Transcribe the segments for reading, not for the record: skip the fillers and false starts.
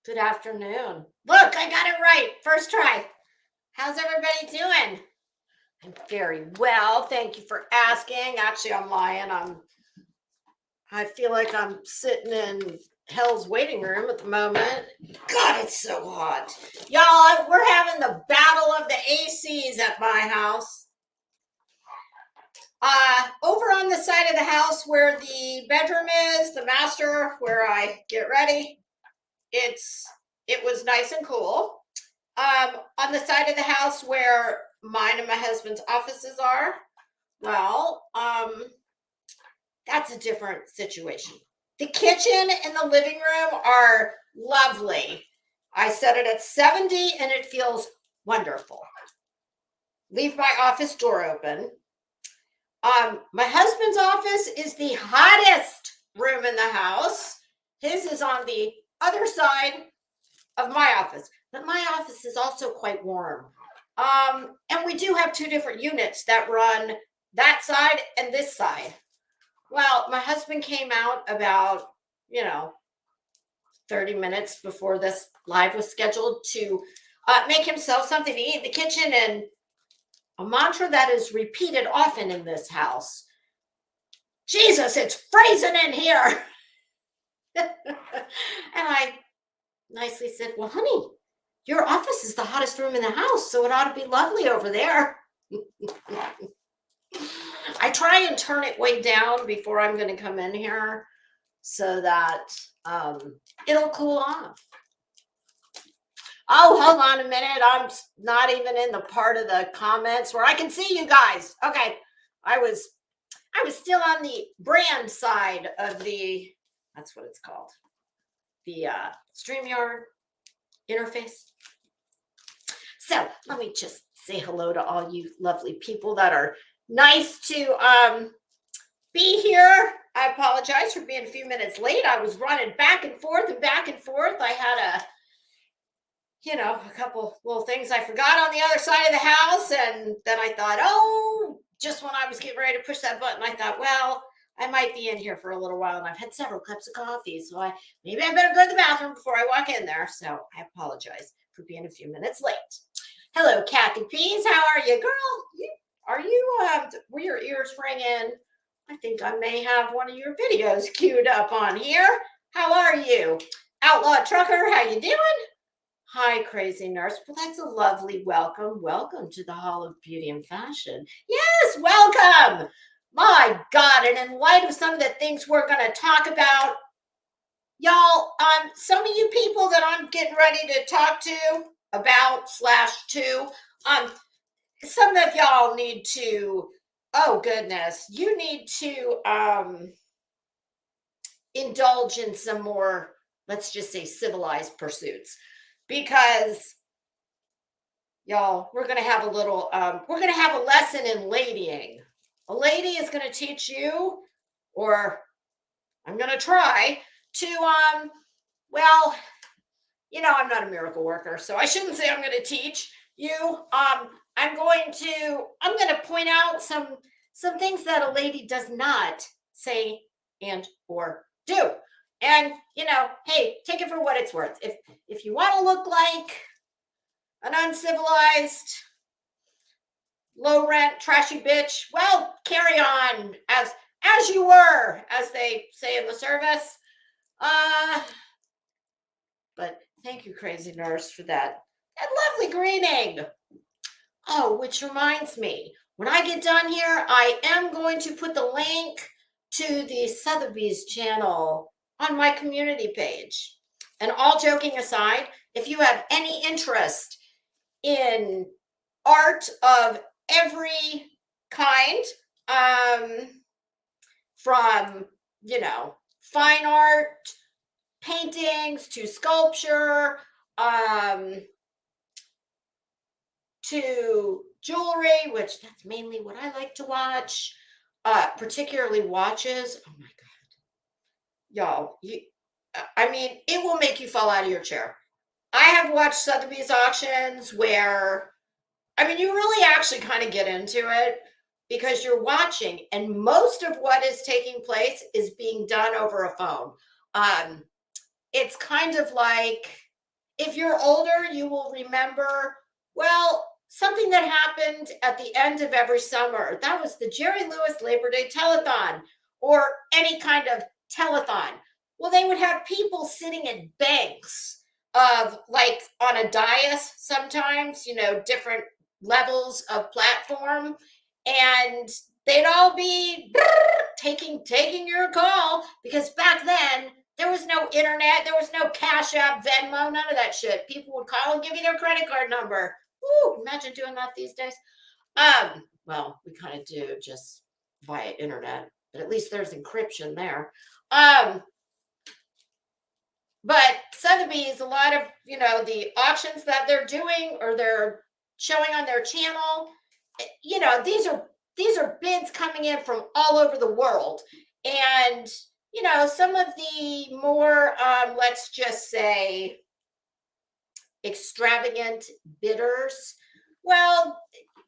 Good afternoon. Look, I got it right. First try. How's everybody doing? I'm very well. Thank you for asking. Actually, I'm lying. I feel like I'm sitting in hell's waiting room at the moment. God, it's so hot. Y'all, we're having the battle of the ACs at my house. Over on the side of the house where the bedroom is, the master, where I get ready, it was nice and cool. On the side of the house where mine and my husband's offices are, well, that's a different situation. The kitchen and the living room are lovely. I set it at 70 and it feels wonderful. Leave my office door open. My husband's office is the hottest room in the house. His is on the other side of my office, but my office is also quite warm. And we do have two different units that run that side and this side. Well, my husband came out about, 30 minutes before this live was scheduled to make himself something to eat in the kitchen, and a mantra that is repeated often in this house: Jesus, it's freezing in here. And I nicely said, well, honey, your office is the hottest room in the house, so it ought to be lovely over there. I try and turn it way down before I'm going to come in here so that it'll cool off. Oh, hold on a minute. I'm not even in the part of the comments where I can see you guys. Okay. I was still on the brand side of that's what it's called, the StreamYard interface. So let me just say hello to all you lovely people that are nice to be here. I apologize for being a few minutes late. I was running back and forth and back and forth. I had a couple little things I forgot on the other side of the house. And then I thought, just when I was getting ready to push that button, I thought, well, I might be in here for a little while, and I've had several cups of coffee, so maybe I better go to the bathroom before I walk in there. So I apologize for being a few minutes late. Hello, Kathy Pease. How are you, girl? Were your ears ringing? I think I may have one of your videos queued up on here. How are you? Outlaw Trucker, how you doing? Hi, Crazy Nurse. Well, that's a lovely welcome. Welcome to the Hall of Beauty and Fashion. Yes, welcome. My God, and in light of some of the things we're going to talk about, y'all, some of you people that I'm getting ready to talk to about some of y'all need to, oh goodness, you need to indulge in some more, let's just say, civilized pursuits. Because, y'all, we're going to have a lesson in ladying. A lady is going to teach you, or I'm going to try to, I'm not a miracle worker, so I shouldn't say I'm going to teach you. I'm going to point out some things that a lady does not say and or do. And, hey, take it for what it's worth. If you want to look like an uncivilized, low rent, trashy bitch, well, carry on as you were, as they say in the service. But thank you, Crazy Nurse, for that lovely greeting. Oh, which reminds me, when I get done here, I am going to put the link to the Sotheby's channel on my community page. And all joking aside, if you have any interest in art of every kind, from, fine art, paintings, to sculpture, to jewelry, which that's mainly what I like to watch, particularly watches. Oh my God. Y'all, it will make you fall out of your chair. I have watched Sotheby's auctions where, you really actually kind of get into it because you're watching, and most of what is taking place is being done over a phone. It's kind of like if you're older, you will remember, well, something that happened at the end of every summer. That was the Jerry Lewis Labor Day Telethon, or any kind of telethon. Well, they would have people sitting in banks of, like, on a dais sometimes, different levels of platform, and they'd all be taking your call, because back then there was no internet, there was no Cash App, Venmo, none of that shit. People would call and give you their credit card number. Ooh, imagine doing that these days. Well, we kind of do, just via internet, but at least there's encryption there. But Sotheby's, a lot of, the auctions that they're doing or they're showing on their channel, these are bids coming in from all over the world. And, some of the more, let's just say, extravagant bidders, well,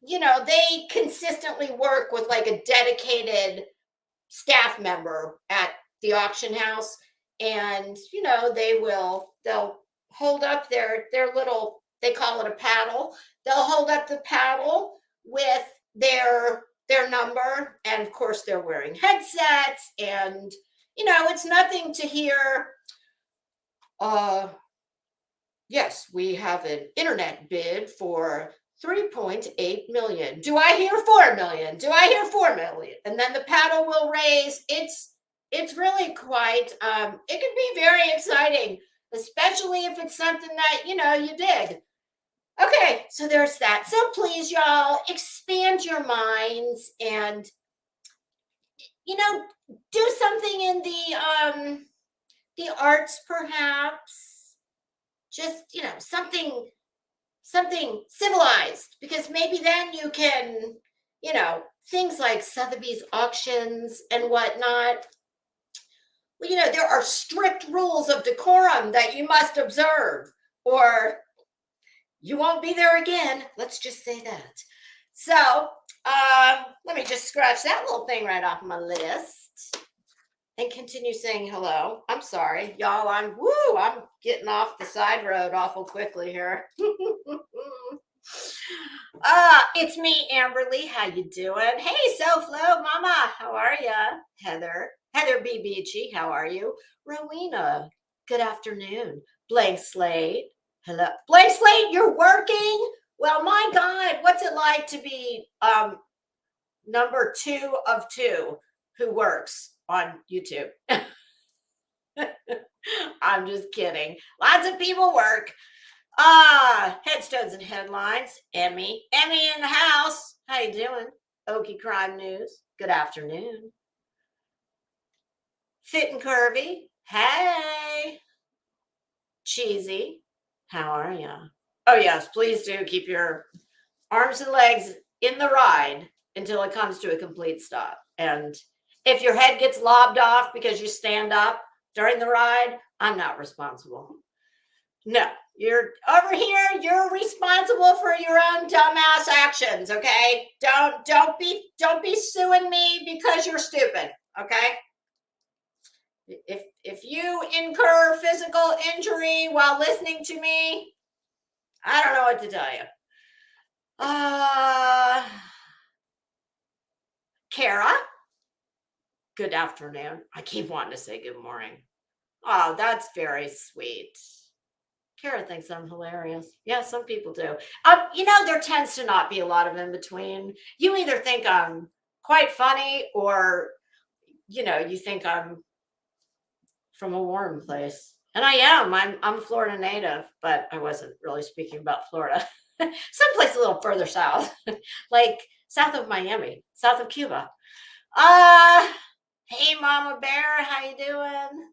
they consistently work with like a dedicated staff member at the auction house, and they'll hold up their little, they call it a paddle, they'll hold up the paddle with their number, and of course they're wearing headsets, and it's nothing to hear, yes, we have an internet bid for 3.8 million. Do I hear 4 million? Do I hear 4 million? And then the paddle will raise. It's really quite, it can be very exciting, especially if it's something that, you dig. Okay, so there's that. So please, y'all, expand your minds and, do something in the arts, perhaps. Just, something civilized, because maybe then you can, things like Sotheby's auctions and whatnot. Well, there are strict rules of decorum that you must observe, or you won't be there again. Let's just say that. So let me just scratch that little thing right off my list and continue saying hello. I'm sorry, y'all. I'm getting off the side road awful quickly here. It's me, Amberly. How you doing? Hey, SoFlo, Mama. How are ya? Heather B. Beachy. How are you? Rowena. Good afternoon. Blank Slate. Hello. Blank Slate, you're working? Well, my God, what's it like to be number 2 of 2 who works on YouTube? I'm just kidding. Lots of people work. Headstones and headlines. Emmy in the house. How you doing? Okie Crime News. Good afternoon. Fit and Curvy. Hey. Cheesy. How are you? Oh yes, please do keep your arms and legs in the ride until it comes to a complete stop. And if your head gets lobbed off because you stand up during the ride, I'm not responsible. No, you're over here. You're responsible for your own dumbass actions. Okay, don't be suing me because you're stupid. Okay. If you incur physical injury while listening to me, I don't know what to tell you. Kara, good afternoon. I keep wanting to say good morning. Oh, that's very sweet. Kara thinks I'm hilarious. Yeah, some people do. There tends to not be a lot of in between. You either think I'm quite funny, or, you think I'm from a warm place. And I am. I'm a Florida native, but I wasn't really speaking about Florida. Someplace a little further south, like south of Miami, south of Cuba. Hey, Mama Bear, how you doing?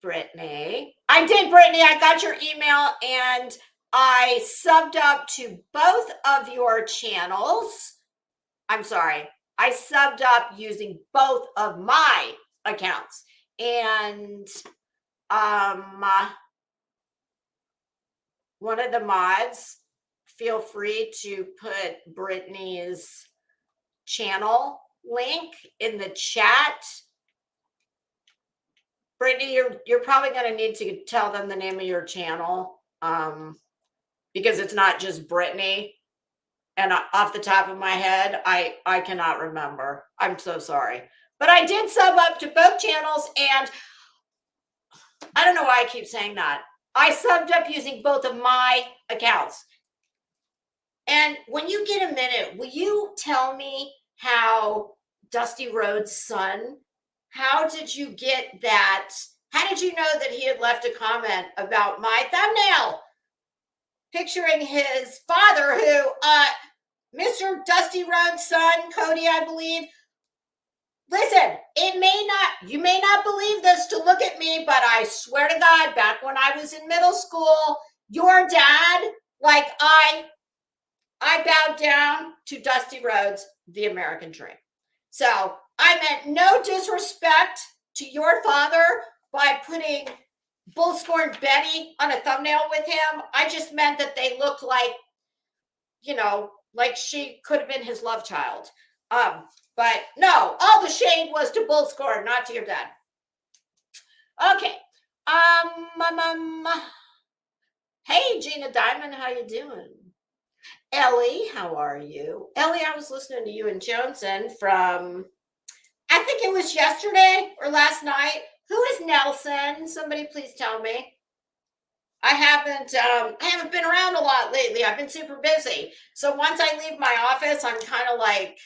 Brittany. I did, Brittany. I got your email, and I subbed up to both of your channels. I'm sorry. I subbed up using both of my accounts. And one of the mods, feel free to put Brittany's channel link in the chat Brittany, you're probably going to need to tell them the name of your channel, because it's not just Brittany. And off the top of my head, I cannot remember. I'm so sorry. But I did sub up to both channels, and I don't know why I keep saying that. I subbed up using both of my accounts. And when you get a minute, will you tell me how Dusty Rhodes' son, how did you get that? How did you know that he had left a comment about my thumbnail picturing his father, who, Mr. Dusty Rhodes' son, Cody, I believe. Listen, you may not believe this to look at me, but I swear to God, back when I was in middle school, your dad, like I bowed down to Dusty Rhodes, the American dream. So I meant no disrespect to your father by putting Bull Scorn Betty on a thumbnail with him. I just meant that they looked like, like she could have been his love child. But no, all the shade was to Bull Scorn, not to your dad. Okay. Hey, Gina Diamond, how you doing? Ellie, how are you? Ellie, I was listening to you and Johnson from, I think it was yesterday or last night. Who is Nelson? Somebody please tell me. I haven't been around a lot lately. I've been super busy. So once I leave my office, I'm kind of like,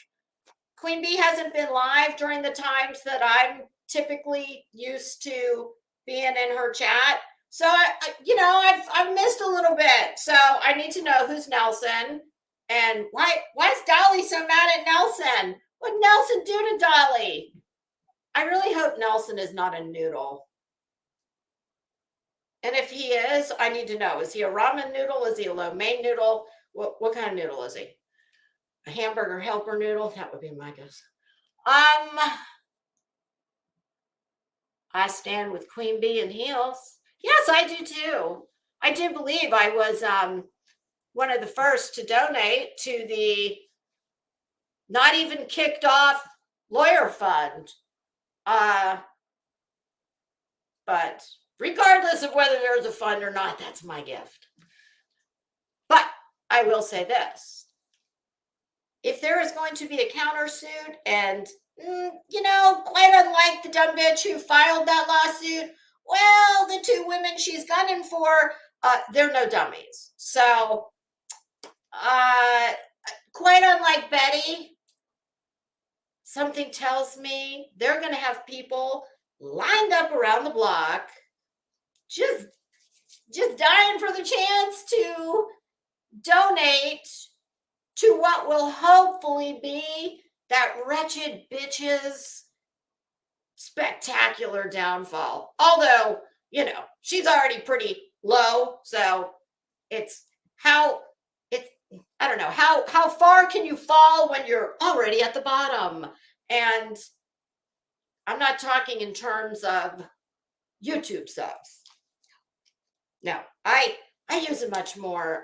Queen Bee hasn't been live during the times that I'm typically used to being in her chat. So I've missed a little bit. So I need to know who's Nelson, and why is Dolly so mad at Nelson? What'd Nelson do to Dolly? I really hope Nelson is not a noodle. And if he is, I need to know. Is he a ramen noodle? Is he a lo mein noodle? What kind of noodle is he? A hamburger helper noodle? That would be my guess. I stand with Queen Bee in heels. Yes, I do too. I do believe I was one of the first to donate to the not even kicked off lawyer fund. But regardless of whether there's a fund or not, that's my gift. But I will say this. If there is going to be a countersuit, and, quite unlike the dumb bitch who filed that lawsuit, well, the two women she's gunning for, they're no dummies. So, quite unlike Betty, something tells me they're going to have people lined up around the block, just dying for the chance to donate to what will hopefully be that wretched bitch's spectacular downfall. Although, she's already pretty low, so I don't know, how far can you fall when you're already at the bottom? And I'm not talking in terms of YouTube subs. No, I use a much more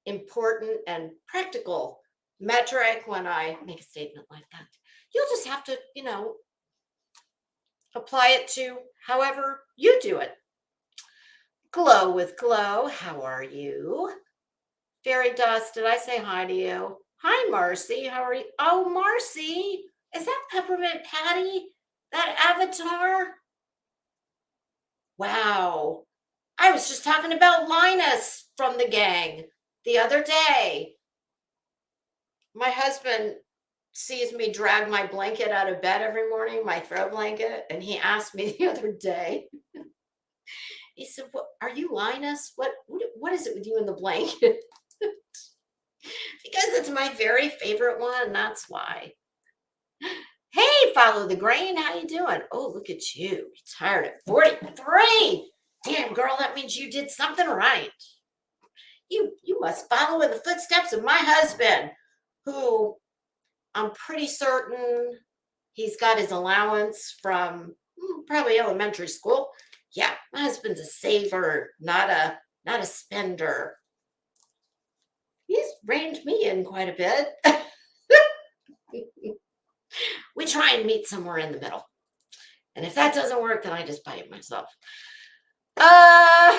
important and practical metric when I make a statement like that. You'll just have to, apply it to however you do it. Glow with Glow, how are you? Fairy Dust, did I say hi to you? Hi, Marcy, how are you? Oh, Marcy, is that Peppermint Patty? That avatar? Wow. I was just talking about Linus from the gang the other day. My husband sees me drag my blanket out of bed every morning, my throw blanket, and he asked me the other day, he said, are you Linus? What is it with you in the blanket? Because it's my very favorite one, that's why. Hey, Follow the Grain, how you doing? Oh, look at you, retired at 43. Damn, girl, that means you did something right. You must follow in the footsteps of my husband, who I'm pretty certain he's got his allowance from probably elementary school. Yeah, my husband's a saver, not a spender. He's reined me in quite a bit. We try and meet somewhere in the middle. And if that doesn't work, then I just buy it myself. Uh,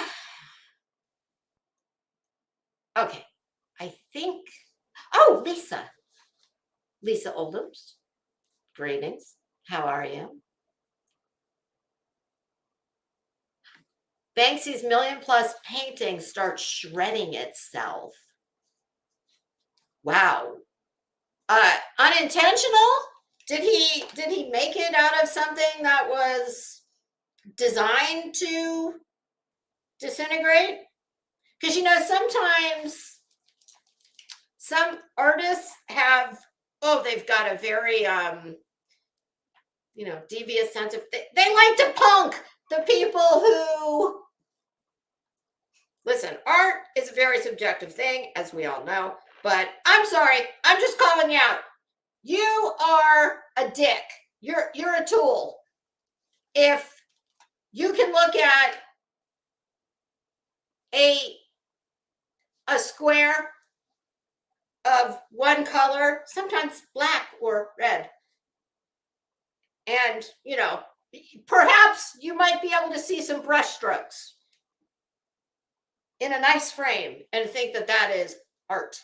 okay. I think, oh, Lisa Oldham's. Greetings. How are you? Banksy's million-plus painting starts shredding itself. Wow. Unintentional? Did he make it out of something that was designed to disintegrate? Because sometimes some artists have, they've got a very devious sense of, they like to punk the people who, listen, art is a very subjective thing, as we all know, but I'm sorry, I'm just calling you out. You are a dick. You're a tool. If you can look at a square of one color, sometimes black or red, and perhaps you might be able to see some brush strokes in a nice frame and think that that is art.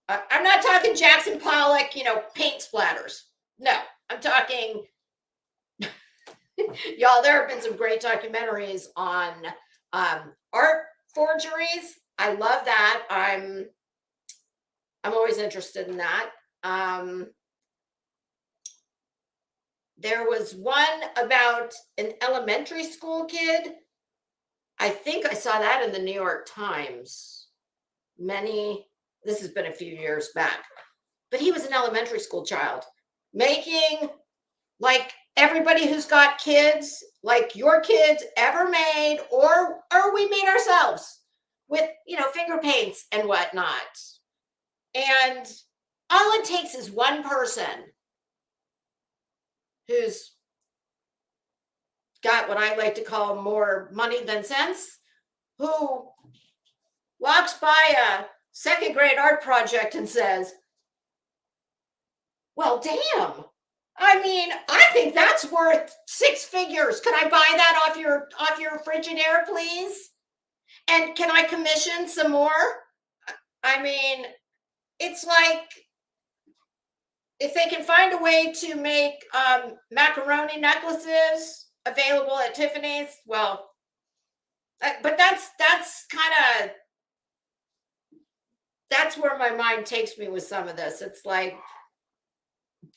I'm not talking Jackson Pollock, paint splatters. No, I'm talking, y'all, there have been some great documentaries on art forgeries. I love that. I'm always interested in that. There was one about an elementary school kid. I think I saw that in the New York Times. This has been a few years back, but he was an elementary school child making, like everybody who's got kids, like your kids ever made, or we made ourselves with, finger paints and whatnot. And all it takes is one person who's got what I like to call more money than sense, who walks by a second grade art project and says, well, damn. I mean, I think that's worth 6 figures. Can I buy that off your Frigidaire, please? And can I commission some more? I mean, it's like, if they can find a way to make macaroni necklaces available at Tiffany's, well, but that's kind of, that's where my mind takes me with some of this. It's like,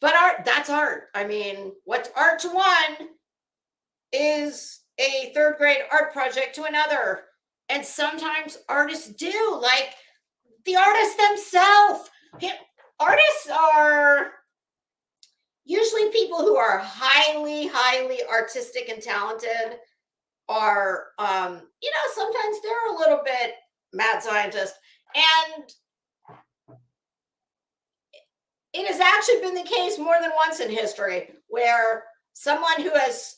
but art, that's art. I mean, what's art to one is a third grade art project to another. And sometimes artists do, like the artists themselves. Artists are usually people who are highly, highly artistic and talented, are, sometimes they're a little bit mad scientist. And it has actually been the case more than once in history where someone who is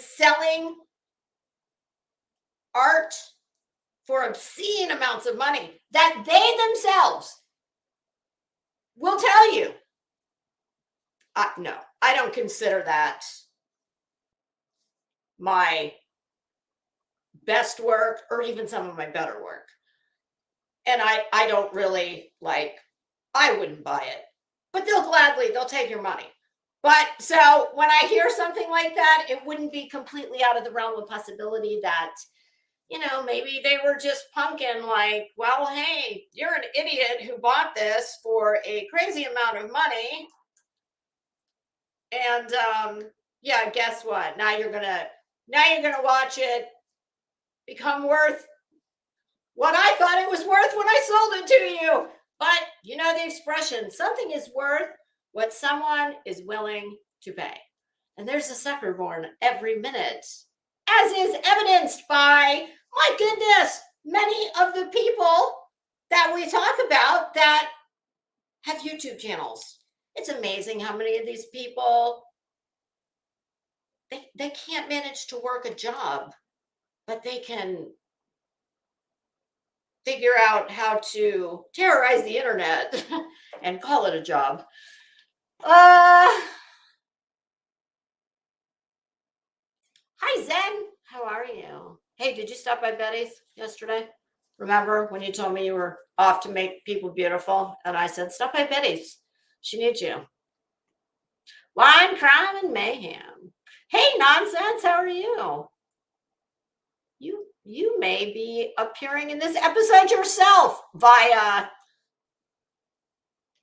selling art for obscene amounts of money that they themselves will tell you, no, I don't consider that my best work or even some of my better work. And I don't really I wouldn't buy it, but they'll take your money. But so when I hear something like that, it wouldn't be completely out of the realm of possibility that, maybe they were just punking, like, well, hey, you're an idiot who bought this for a crazy amount of money. And yeah, guess what? Now you're gonna watch it become worth what I thought it was worth when I sold it to you. But you know the expression, something is worth what someone is willing to pay. And there's a sucker born every minute, as is evidenced by, my goodness, many of the people that we talk about that have YouTube channels. It's amazing how many of these people, they can't manage to work a job, but they can figure out how to terrorize the internet and call it a job. Hi, Zen. How are you? Hey, did you stop by Betty's yesterday? Remember when you told me you were off to make people beautiful? And I said, stop by Betty's. She needs you. Wine, crime, and mayhem. Hey, nonsense. How are you? You may be appearing in this episode yourself via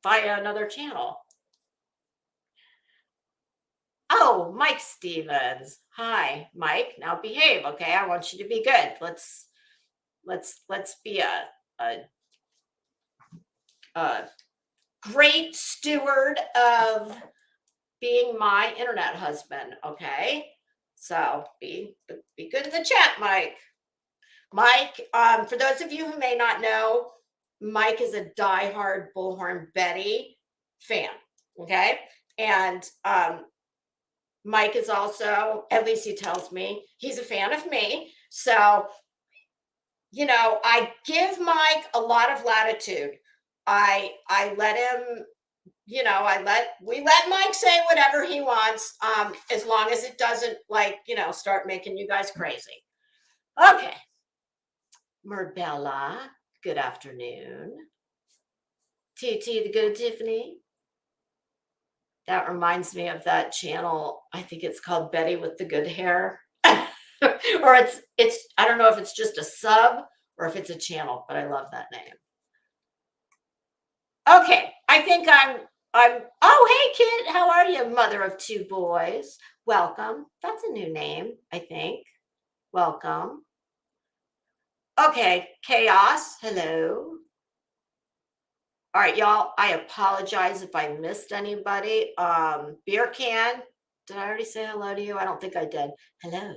another channel. Oh, Mike Stevens. Hi, Mike. Now behave, okay? I want you to be good. Let's be a great steward of being my internet husband, okay? So be good in the chat, Mike. Mike, for those of you who may not know, Mike is a diehard Bullhorn Betty fan, okay? And Mike is also, at least he tells me, he's a fan of me. So, you know, I give Mike a lot of latitude. I let him, you know, we let Mike say whatever he wants, as long as it doesn't, like, you know, start making you guys crazy. Okay. Merbella, good afternoon. TT, the good Tiffany. That reminds me of that channel. I think it's called Betty with the Good Hair. Or it's I don't know if it's just a sub or if it's a channel, but I love that name. Okay, I think I'm oh, hey kid, how are you? Mother of two boys. Welcome. That's a new name, I think. Welcome. Okay, Chaos. Hello. All right, y'all. I apologize if I missed anybody. Beer Can. Did I already say hello to you? I don't think I did. Hello.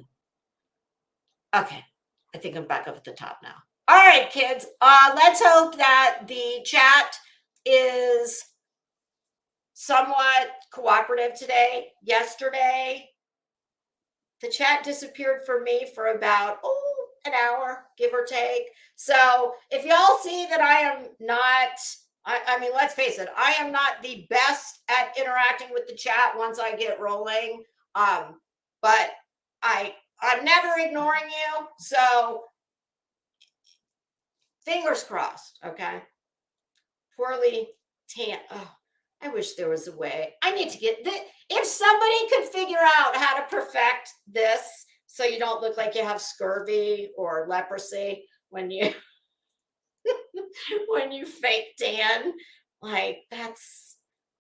Okay. I think I'm back up at the top now. All right, kids. Let's hope that the chat is somewhat cooperative today. Yesterday, the chat disappeared for me for about an hour, give or take. So if y'all see that I am not, I mean, let's face it, I am not the best at interacting with the chat once I get rolling. But I'm never ignoring you. So fingers crossed, okay? Poorly tan. Oh, I wish there was a way. I need to get this. If somebody could figure out how to perfect this so you don't look like you have scurvy or leprosy when you when you fake tan, like that's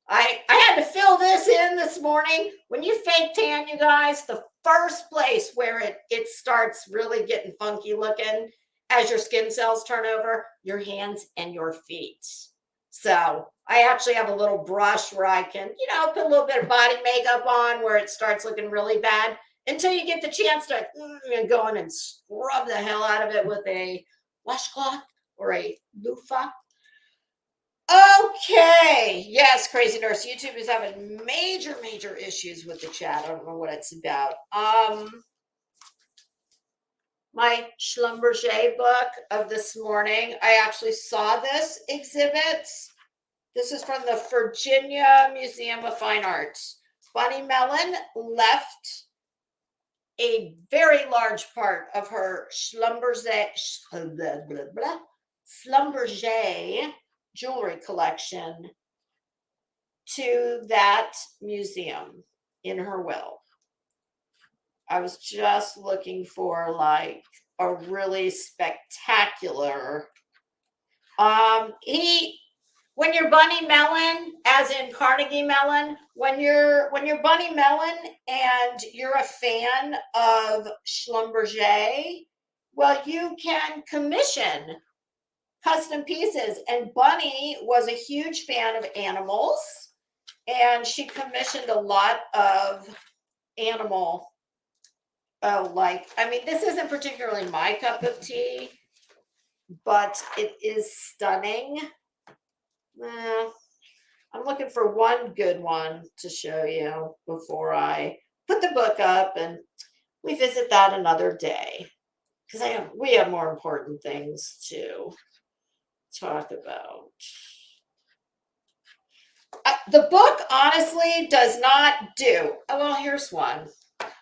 I had to fill this in this morning. When you fake tan, you guys, the first place where it starts really getting funky looking as your skin cells turn over, your hands and your feet. So I actually have a little brush where I can, you know, put a little bit of body makeup on where it starts looking really bad until you get the chance to go in and scrub the hell out of it with a washcloth or a loofah. Okay. Yes, Crazy Nurse. YouTube is having major issues with the chat. I don't know what it's about. My Schlumberger book of this morning, I actually saw this exhibit. This is from the Virginia Museum of Fine Arts. Bunny Mellon left a very large part of her Schlumberger jewelry collection to that museum in her will. I was just looking for like a really spectacular when you're Bunny Mellon, as in Carnegie Mellon, when you're Bunny Mellon and you're a fan of Schlumberger, well, you can commission custom pieces. And Bunny was a huge fan of animals, and she commissioned a lot of animal. I mean, this isn't particularly my cup of tea, but it is stunning. I'm looking for one good one to show you before I put the book up, and we visit that another day because we have more important things to talk about. The book honestly does not do. Oh, well, here's one.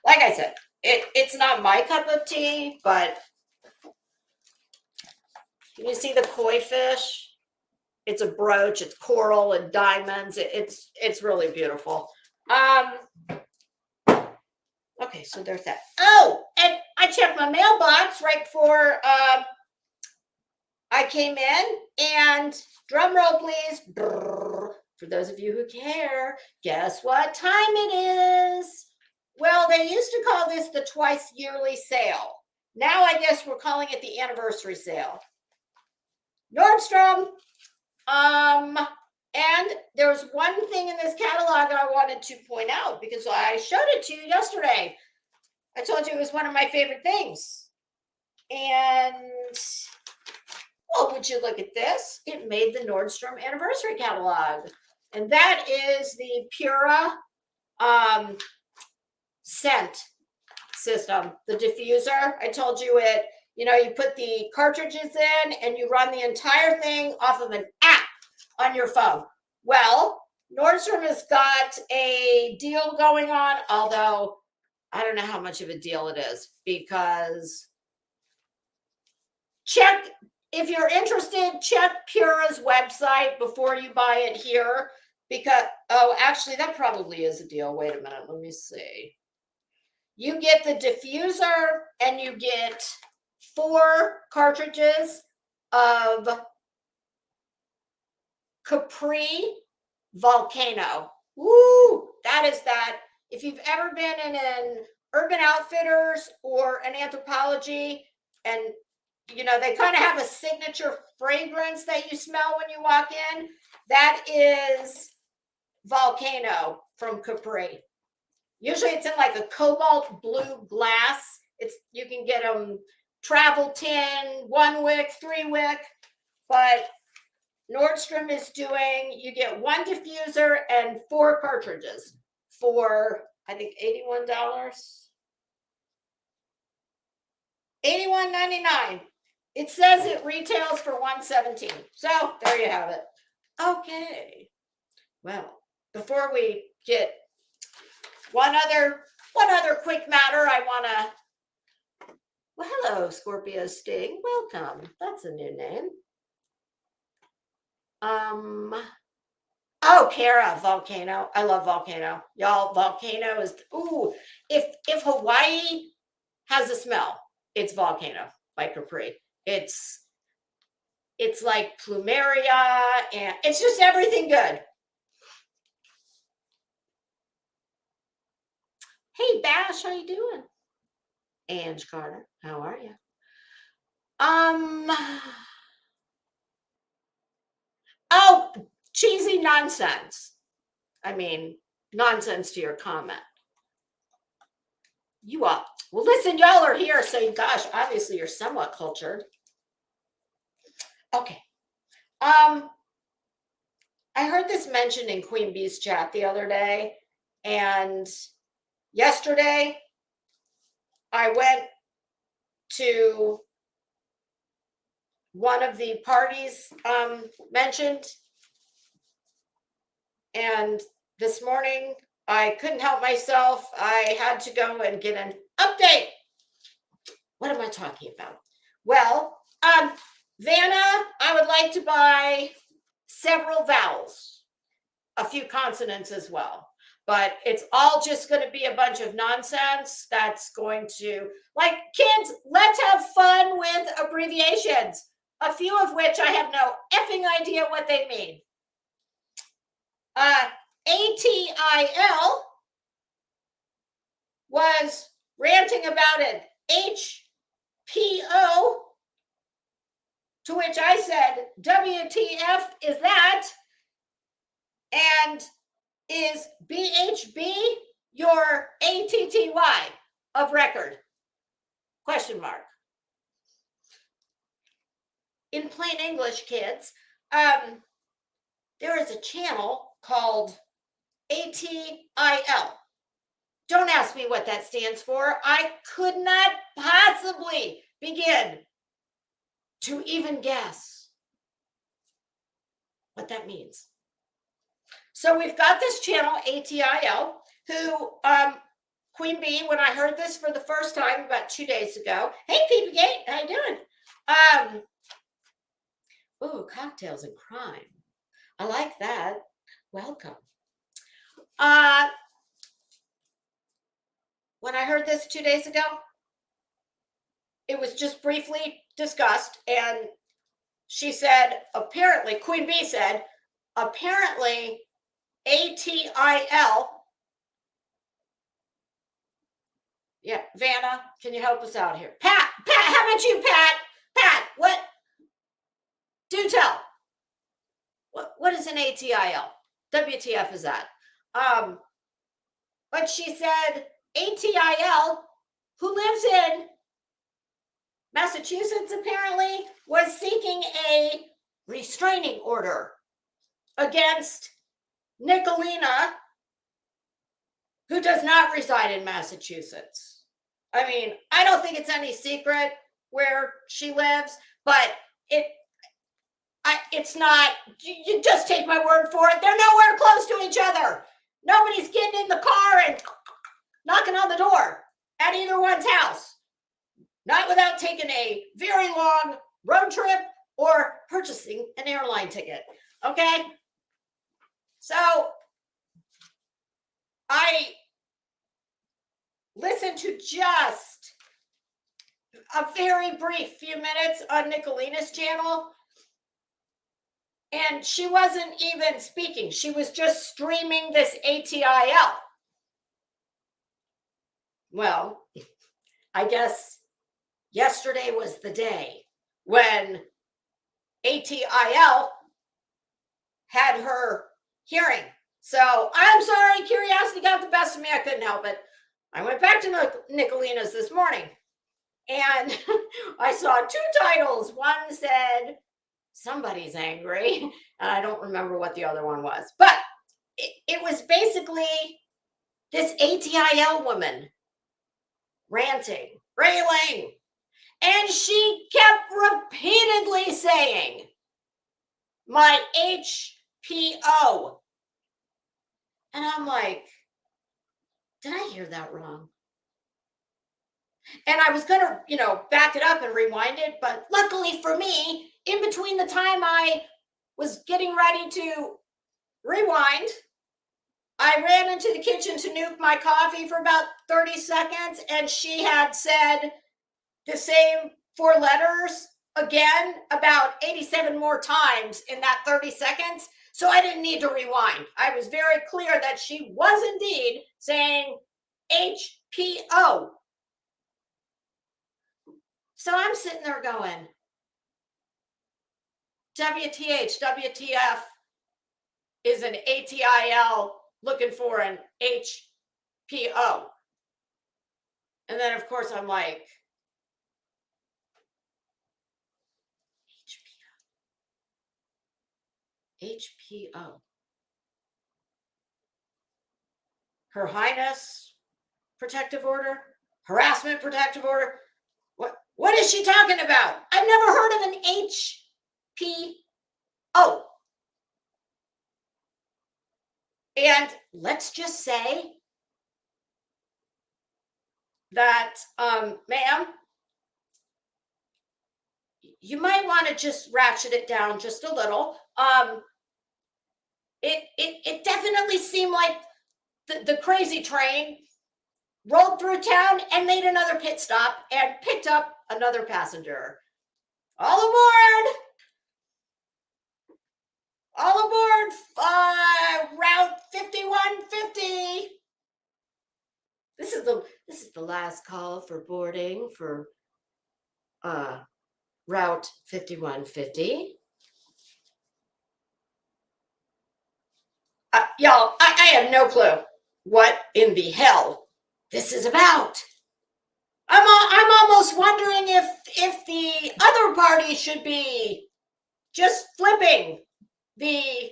Like I said, It's not my cup of tea, but you see the koi fish? It's a brooch. It's coral and diamonds. It's really beautiful. Okay, so there's that. Oh, and I checked my mailbox right before I came in, and drum roll, please. Brrr. For those of you who care, guess what time it is? Well, they used to call this the twice yearly sale. Now I guess we're calling it the anniversary sale. Nordstrom. And there's one thing in this catalog I wanted to point out because I showed it to you yesterday. I told you it was one of my favorite things. And, well, would you look at this? It made the Nordstrom anniversary catalog. And that is the Pura scent system, the diffuser. I told you it, you put the cartridges in and you run the entire thing off of an app on your phone. Well, Nordstrom has got a deal going on, although I don't know how much of a deal it is, because if you're interested, check Pura's website before you buy it here, because, actually, that probably is a deal. Wait a minute, let me see. You get the diffuser and you get 4 cartridges of Capri Volcano. Woo! That is that. If you've ever been in an Urban Outfitters or an Anthropologie, and they kind of have a signature fragrance that you smell when you walk in, that is Volcano from Capri. Usually it's in like a cobalt blue glass. You can get them travel tin, 1 wick, 3 wick, but Nordstrom is doing, you get 1 diffuser and 4 cartridges for, I think, $81. $81.99. It says it retails for $117. So there you have it. Okay. Well, before we get one other quick matter, I want to. Well, hello, Scorpio Sting. Welcome. That's a new name. Oh, Kara, Volcano. I love Volcano. Y'all, Volcano is, if Hawaii has a smell, it's Volcano by Capri. It's like plumeria, and it's just everything good. Hey, Bash, how you doing? Ange Carter, how are you? Oh, cheesy nonsense. I mean, nonsense to your comment. You all, well, listen, y'all are here, so gosh, obviously you're somewhat cultured. Okay. I heard this mentioned in Queen Bee's chat the other day, and yesterday I went to one of the parties mentioned, and this morning I couldn't help myself. I had to go and get an update. What am I talking about? Well, Vanna, I would like to buy several vowels, a few consonants as well. But it's all just going to be a bunch of nonsense that's going to, like, kids, let's have fun with abbreviations, a few of which I have no effing idea what they mean. ATIL was ranting about it. HPO, to which I said, WTF is that? And is BHB your ATTY of record? Question mark. In plain English, kids, there is a channel called ATIL. Don't ask me what that stands for. I could not possibly begin to even guess what that means. So we've got this channel, ATIL, who Queen Bee, when I heard this for the first time about 2 days ago. Hey, Peepy Gate, how you doing? Ooh, cocktails and crime. I like that. Welcome. When I heard this 2 days ago, it was just briefly discussed, and she said, apparently, Queen Bee said, apparently, ATIL. Yeah, Vanna, can you help us out here? Pat, how about you, Pat? Pat, what? Do tell. What is an ATIL? WTF is that? But she said ATIL, who lives in Massachusetts, apparently, was seeking a restraining order against Nicolina, who does not reside in Massachusetts. I mean, I don't think it's any secret where she lives, but it's not, you just take my word for it. They're nowhere close to each other. Nobody's getting in the car and knocking on the door at either one's house. Not without taking a very long road trip or purchasing an airline ticket. Okay? So I listened to just a very brief few minutes on Nicolina's channel, and she wasn't even speaking. She was just streaming this ATIL. Well, I guess yesterday was the day when ATIL had her hearing. So I'm sorry, curiosity got the best of me. I couldn't help it. I went back to Nicolina's this morning, and I saw two titles. One said, somebody's angry, and I don't remember what the other one was. But it was basically this ATIL woman ranting, railing, and she kept repeatedly saying, my HPO. And I'm like, did I hear that wrong? And I was going to, back it up and rewind it. But luckily for me, in between the time I was getting ready to rewind, I ran into the kitchen to nuke my coffee for about 30 seconds. And she had said the same 4 letters again about 87 more times in that 30 seconds. So I didn't need to rewind. I was very clear that she was indeed saying HPO. So I'm sitting there going, WTH, WTF is an ATIL looking for an HPO. And then, of course, I'm like, HPO. Her Highness protective order, harassment protective order. What is she talking about? I've never heard of an HPO. And let's just say that, ma'am, you might want to just ratchet it down just a little. It definitely seemed like the crazy train rolled through town and made another pit stop and picked up another passenger. All aboard! All aboard! Route 5150. This is the last call for boarding for Route 5150. Y'all, I have no clue what in the hell this is about. I'm almost wondering if the other party should be just flipping. The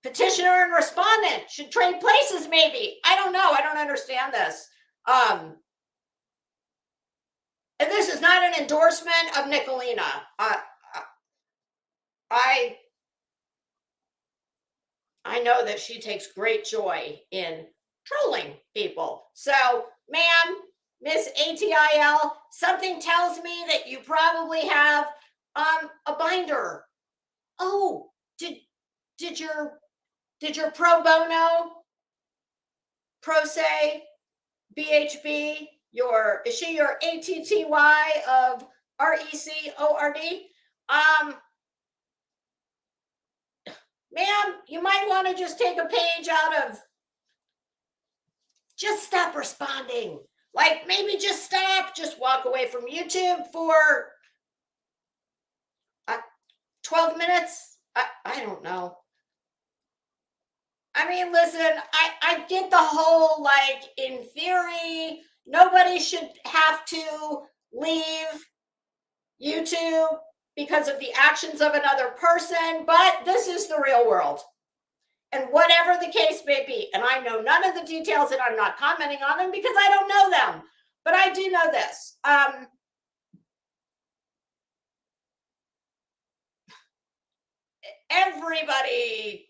petitioner and respondent should trade places, maybe. I don't know. I don't understand this. And this is not an endorsement of Nicolina. I know that she takes great joy in trolling people. So ma'am, Miss ATIL, something tells me that you probably have a binder. Oh, did your pro bono, pro se, BHB, is she your ATTY of RECORD? Ma'am, you might want to just take a page out of, just stop responding. Like, maybe just stop, just walk away from YouTube for 12 minutes. I don't know. I mean, listen, I get the whole, like, in theory, nobody should have to leave YouTube because of the actions of another person, but this is the real world. And whatever the case may be, and I know none of the details and I'm not commenting on them because I don't know them, but I do know this. Everybody,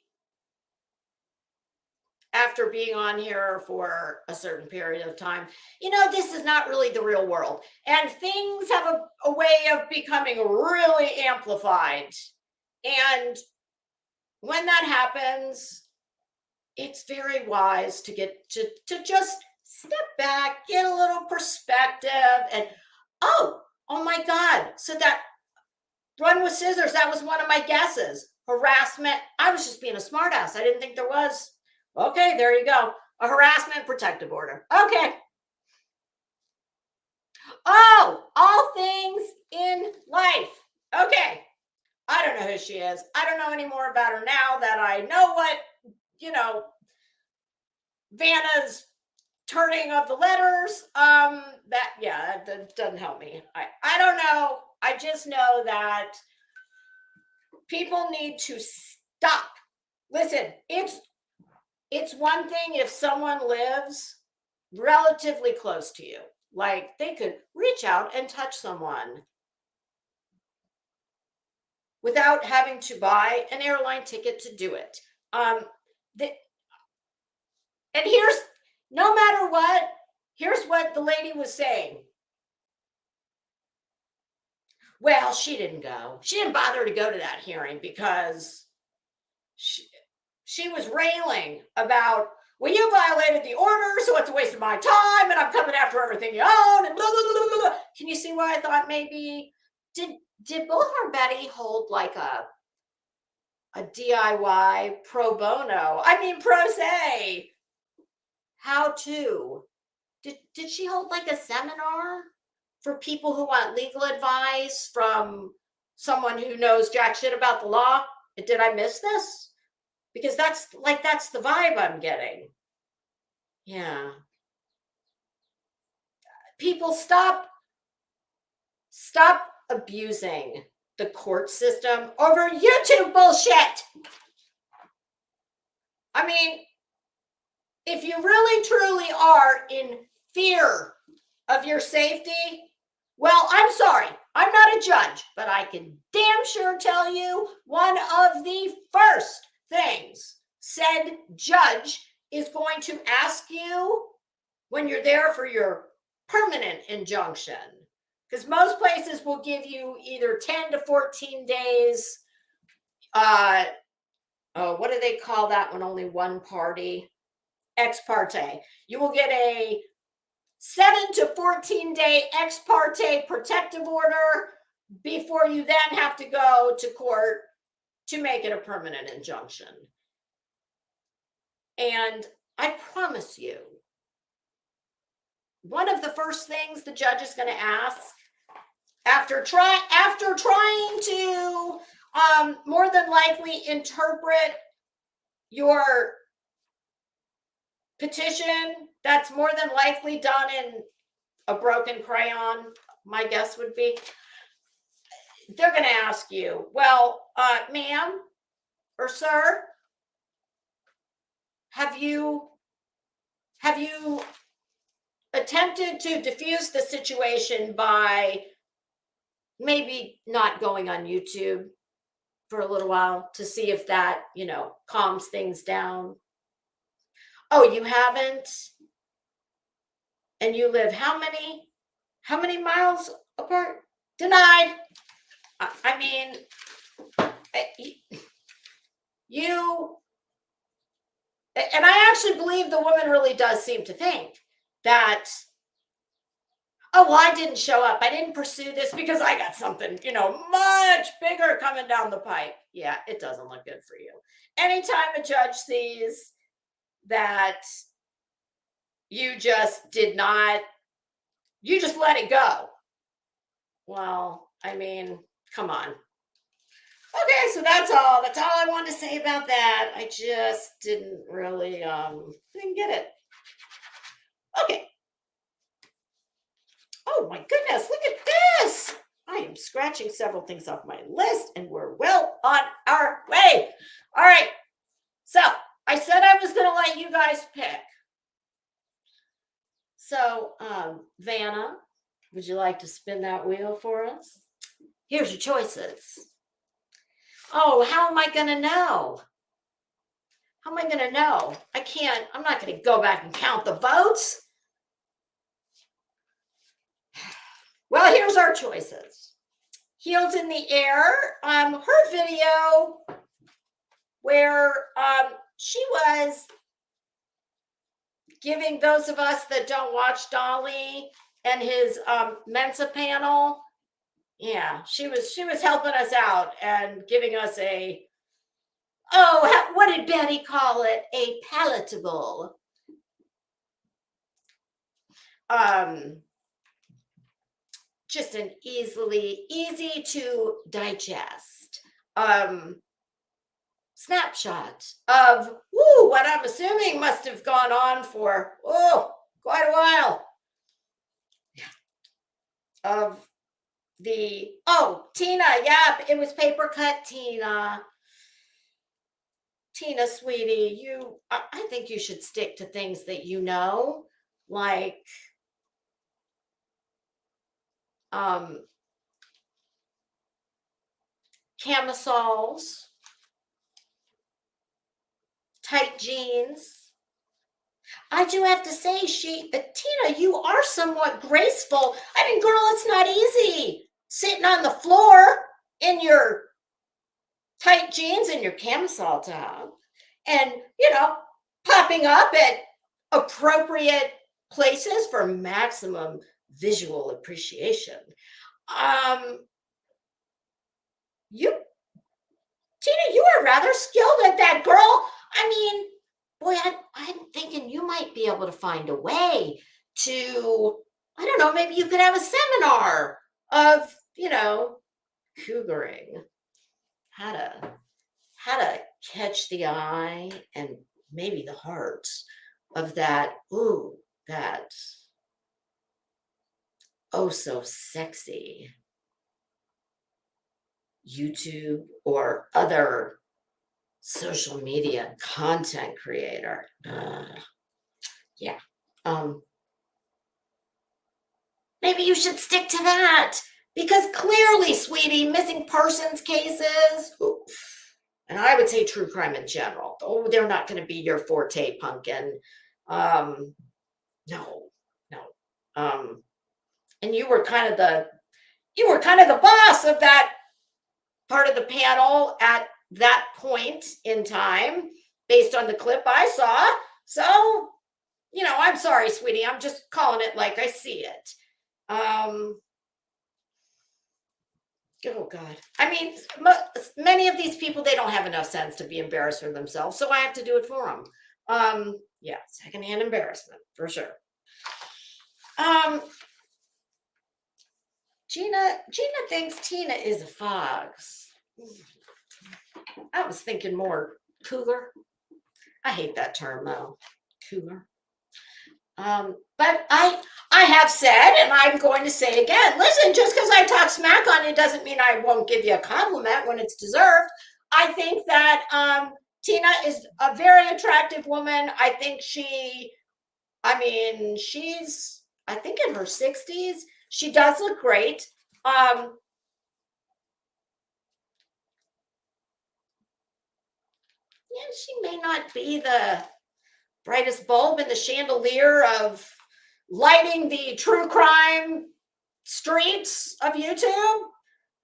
after being on here for a certain period of time, this is not really the real world. And things have a way of becoming really amplified. And when that happens, it's very wise to get to just step back, get a little perspective, and oh my God. So that run with scissors, that was one of my guesses. Harassment. I was just being a smartass. I didn't think there was. Okay, there you go. A harassment protective order. Okay. Oh, all things in life. Okay. I don't know who she is. I don't know any more about her now that I know what, Vanna's turning of the letters. That doesn't help me. I don't know. I just know that people need to stop. Listen, it's one thing if someone lives relatively close to you, like they could reach out and touch someone without having to buy an airline ticket to do it. And here's, no matter what, here's what the lady was saying. Well, she didn't go. She didn't bother to go to that hearing because she was railing about, well, you violated the order, so it's a waste of my time, and I'm coming after everything you own, and blah, blah, blah, blah, blah. Can you see why I thought maybe, did Bullhorn Betty hold like a DIY pro bono? I mean, pro se. How to? Did she hold like a seminar for people who want legal advice from someone who knows jack shit about the law? Did I miss this? Because that's the vibe I'm getting. Yeah. People stop abusing the court system over YouTube bullshit. I mean, if you really truly are in fear of your safety, well, I'm sorry, I'm not a judge, but I can damn sure tell you one of the first things said judge is going to ask you when you're there for your permanent injunction. Because most places will give you either 10 to 14 days. What do they call that when only one party? Ex parte. You will get a 7 to 14 day ex parte protective order before you then have to go to court to make it a permanent injunction. And I promise you, one of the first things the judge is going to ask after trying to more than likely interpret your petition that's more than likely done in a broken crayon, my guess would be, they're going to ask you, well, ma'am or sir, have you attempted to diffuse the situation by maybe not going on YouTube for a little while to see if that, calms things down? Oh, you haven't? and you live how many miles apart? Denied. I mean, you, and I actually believe the woman really does seem to think that, oh, well, I didn't show up. I didn't pursue this because I got something, much bigger coming down the pipe. Yeah, it doesn't look good for you. Anytime a judge sees that you just did not, you just let it go. Well, I mean, come on. Okay, so that's all. That's all I wanted to say about that. I just didn't really didn't get it. Okay. Oh my goodness, look at this. I am scratching several things off my list and we're well on our way. All right. So I said I was going to let you guys pick. So, Vanna, would you like to spin that wheel for us? Here's your choices. Oh, how am I going to know? How am I going to know? I'm not going to go back and count the votes. Well, here's our choices. Heels in the Air, her video where she was giving those of us that don't watch Dolly and his Mensa panel. Yeah, she was helping us out and giving us what did Betty call it? A palatable. Just an easy to digest snapshot of what I'm assuming must have gone on for quite a while. Of the Tina, yeah, it was paper cut Tina, sweetie, I think you should stick to things that like camisoles, tight jeans. I do have to say, Tina, you are somewhat graceful. I mean, girl, it's not easy sitting on the floor in your tight jeans and your camisole top and, popping up at appropriate places for maximum visual appreciation. Tina, you are rather skilled at that, girl. I mean, boy, I'm thinking you might be able to find a way to, I don't know, maybe you could have a seminar of, cougaring, how to catch the eye and maybe the heart of that oh so sexy YouTube or other social media content creator. Yeah. Maybe you should stick to that because clearly, sweetie, missing persons cases, and I would say true crime in general. Oh, they're not going to be your forte, pumpkin. No. And you were kind of the boss of that part of the panel at that point in time, based on the clip I saw. So, I'm sorry, sweetie. I'm just calling it like I see it. Oh God. I mean, many of these people, they don't have enough sense to be embarrassed for themselves. So I have to do it for them. Yeah, secondhand embarrassment for sure. Gina thinks Tina is a fox. I was thinking more cougar. I hate that term though, cougar. But I have said, and I'm going to say again, listen, just because I talk smack on you doesn't mean I won't give you a compliment when it's deserved. I think that Tina is a very attractive woman. I think she's, I think in her 60s. She does look great. Yeah, she may not be the brightest bulb in the chandelier of lighting the true crime streets of YouTube.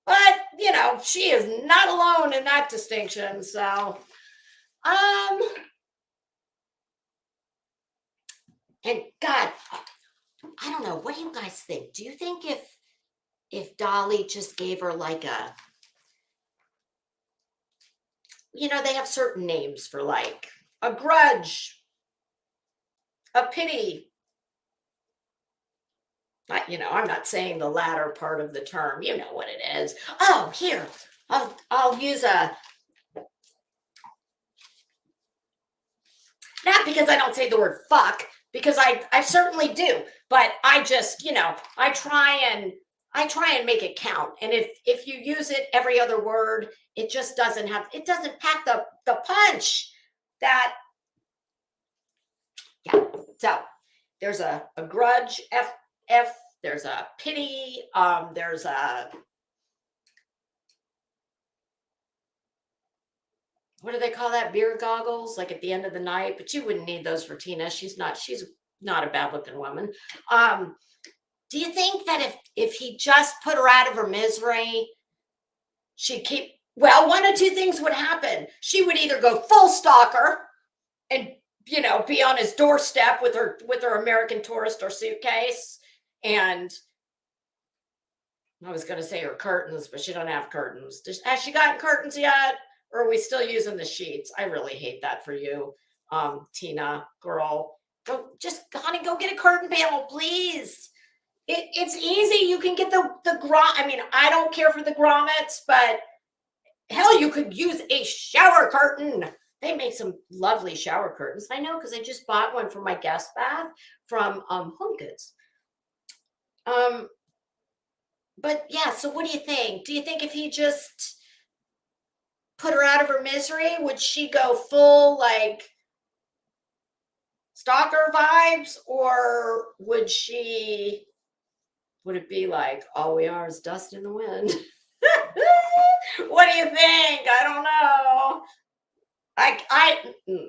But, you know, she is not alone in that distinction. So, and God, I don't know. What do you guys think? Do you think if Dolly just gave her like a, you know, they have certain names for like a grudge, a pity. You know, I'm not saying the latter part of the term. You know what it is. Oh, here, I'll use a, not because I don't say the word fuck, because I certainly do, but I just, you know, I try and make it count. And if you use it every other word, it just doesn't pack the punch that, yeah. So there's a grudge, F, there's a pity, there's a, what do they call that? Beer goggles, like at the end of the night, but you wouldn't need those for Tina. She's not a bad looking woman. Do you think that if he just put her out of her misery, she'd keep, well, one of two things would happen. She would either go full stalker and, you know, be on his doorstep with her American Tourister suitcase. And I was going to say her curtains, but she don't have curtains. Has she gotten curtains yet? Or are we still using the sheets? I really hate that for you, Tina, girl. Honey, go get a curtain panel, please. It's easy. You can get the I mean, I don't care for the grommets, but hell, you could use a shower curtain. They make some lovely shower curtains. I know, because I just bought one for my guest bath from Home Goods. But yeah, so what do you think? Do you think if he just put her out of her misery, would she go full like stalker vibes, or would it be like all we are is dust in the wind? What do you think? I don't know. I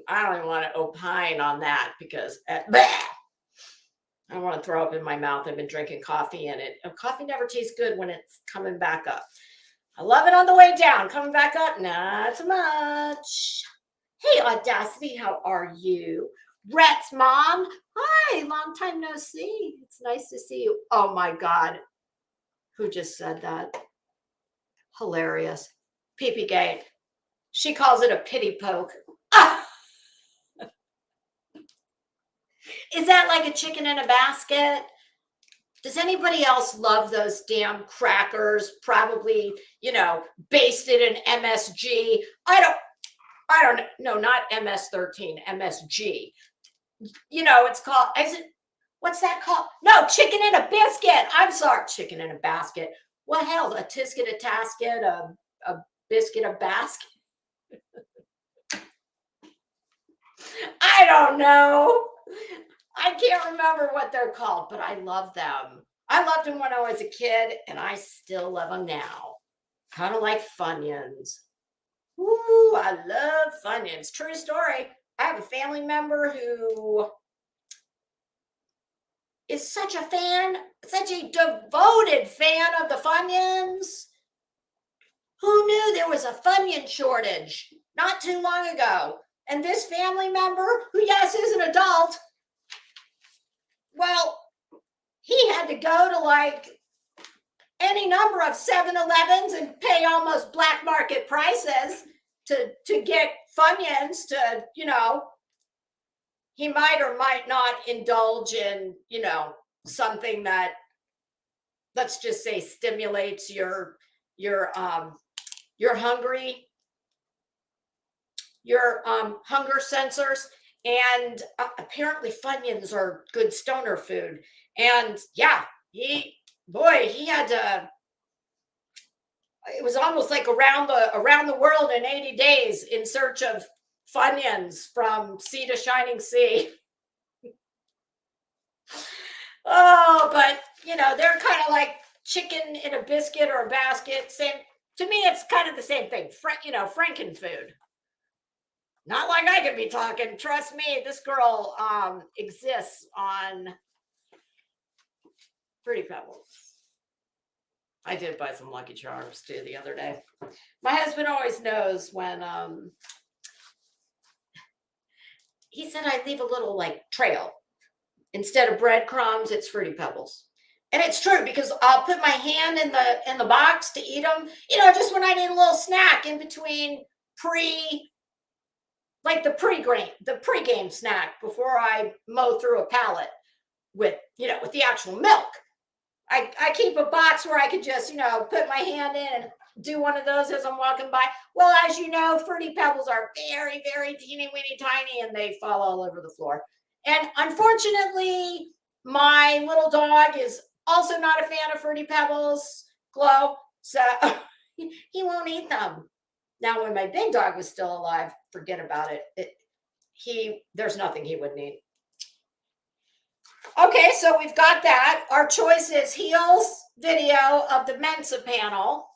don't even want to opine on that, because I want to throw up in my mouth. I've been drinking coffee, and coffee never tastes good when it's coming back up. I love it on the way down. Coming back up, not so much. Hey, Audacity, how are you? Rhett's mom, hi, long time no see. It's nice to see you. Oh my God, who just said that? Hilarious. Pee-pee gate. She calls it a pity poke. Ah! Is that like a chicken in a basket? Does anybody else love those damn crackers? Probably, you know, basted in MSG. I don't know, not MS-13, MSG. You know, it's called, what's that called? No, chicken in a biscuit. I'm sorry, chicken in a basket. What hell? A tisket, a tasket, a biscuit, a basket. I don't know. I can't remember what they're called, but I love them. I loved them when I was a kid, and I still love them now. Kind of like Funyuns. Ooh, I love Funyuns. True story. I have a family member who is such a fan, such a devoted fan of the Funyuns. Who knew there was a Funyun shortage not too long ago? And this family member, who, yes, is an adult, well, he had to go to like any number of 7-Elevens and pay almost black market prices to get Funyuns to, you know, he might or might not indulge in, you know, something that, let's just say, stimulates your hunger sensors. And apparently Funyuns are good stoner food. And yeah, he had to, it was almost like around the world in 80 days in search of Funyuns from sea to shining sea. Oh, but you know, they're kind of like chicken in a biscuit or a basket. Same, to me, it's kind of the same thing. You know, Franken food. Not like I could be talking. Trust me, this girl exists on Fruity Pebbles. I did buy some Lucky Charms too the other day. My husband always knows when he said I'd leave a little like trail. Instead of breadcrumbs, it's Fruity Pebbles. And it's true because I'll put my hand in the box to eat them, just when I need a little snack in between the pregame snack before I mow through a pallet with the actual milk. I keep a box where I could just, put my hand in and do one of those as I'm walking by. Well, as you know, Fruity Pebbles are very, very teeny weeny tiny and they fall all over the floor. And unfortunately, my little dog is also not a fan of Fruity Pebbles, Glow, so he won't eat them. Now, when my big dog was still alive, forget about it. There's nothing he wouldn't eat. Okay, so we've got that. Our choice is Heels video of the Mensa panel.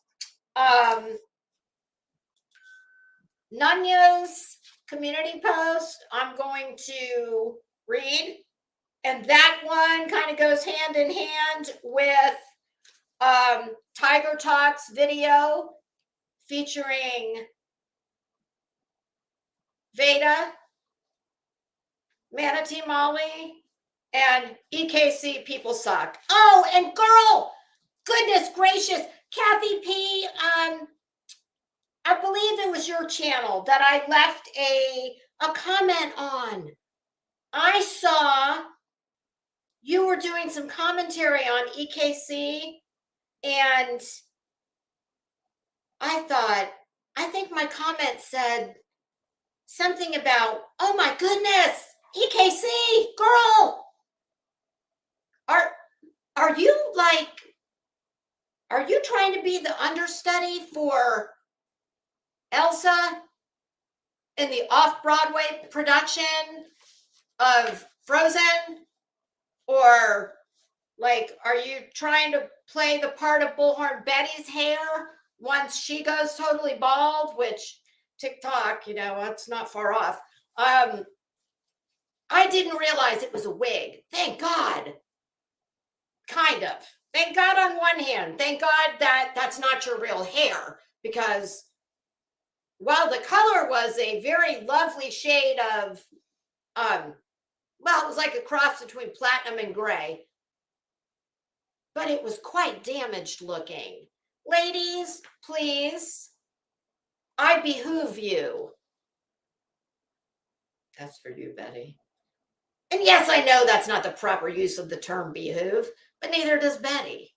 Nunya's community post, I'm going to read. And that one kind of goes hand in hand with Tiger Talk's video featuring Veda, Manatee Molly, and EKC People Suck. Oh, and girl, goodness gracious, Kathy P. I believe it was your channel that I left a comment on. I saw you were doing some commentary on EKC, and I think my comment said something about, oh my goodness, EKC, girl, are you trying to be the understudy for Elsa in the off-Broadway production of Frozen? Or are you trying to play the part of Bullhorn Betty's hair once she goes totally bald, which TikTok, it's not far off. I didn't realize it was a wig. Thank God. Kind of. Thank God on one hand. Thank God that that's not your real hair, because while the color was a very lovely shade of, it was like a cross between platinum and gray, but it was quite damaged looking. Ladies, please, I behoove you. That's for you, Betty. And yes, I know that's not the proper use of the term behoove, but neither does Betty.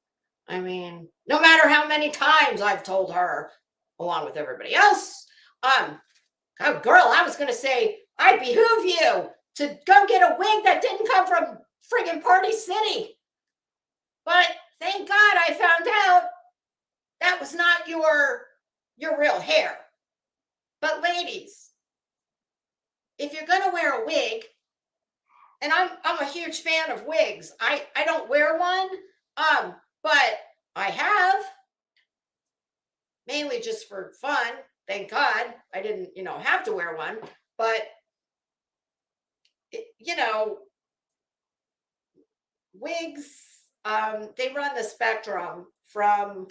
I mean, no matter how many times I've told her, along with everybody else, oh girl, I was going to say, I behoove you to go get a wig that didn't come from friggin' Party City. But thank God I found out that was not your real hair. But ladies, if you're going to wear a wig, and I'm a huge fan of wigs. I don't wear one, but I have, mainly just for fun. Thank God I didn't, have to wear one. But, wigs, they run the spectrum from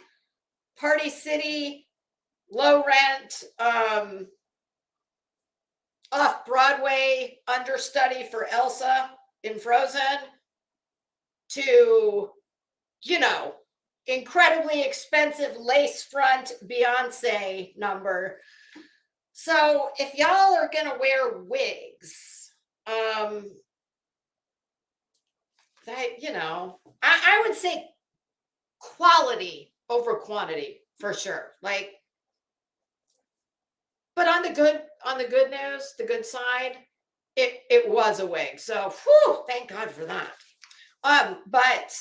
Party City, low rent, off-Broadway understudy for Elsa in Frozen to, incredibly expensive lace front Beyonce number. So if y'all are going to wear wigs, I would say quality over quantity for sure. But on the good news, the good side, it was a wig. So, thank God for that. But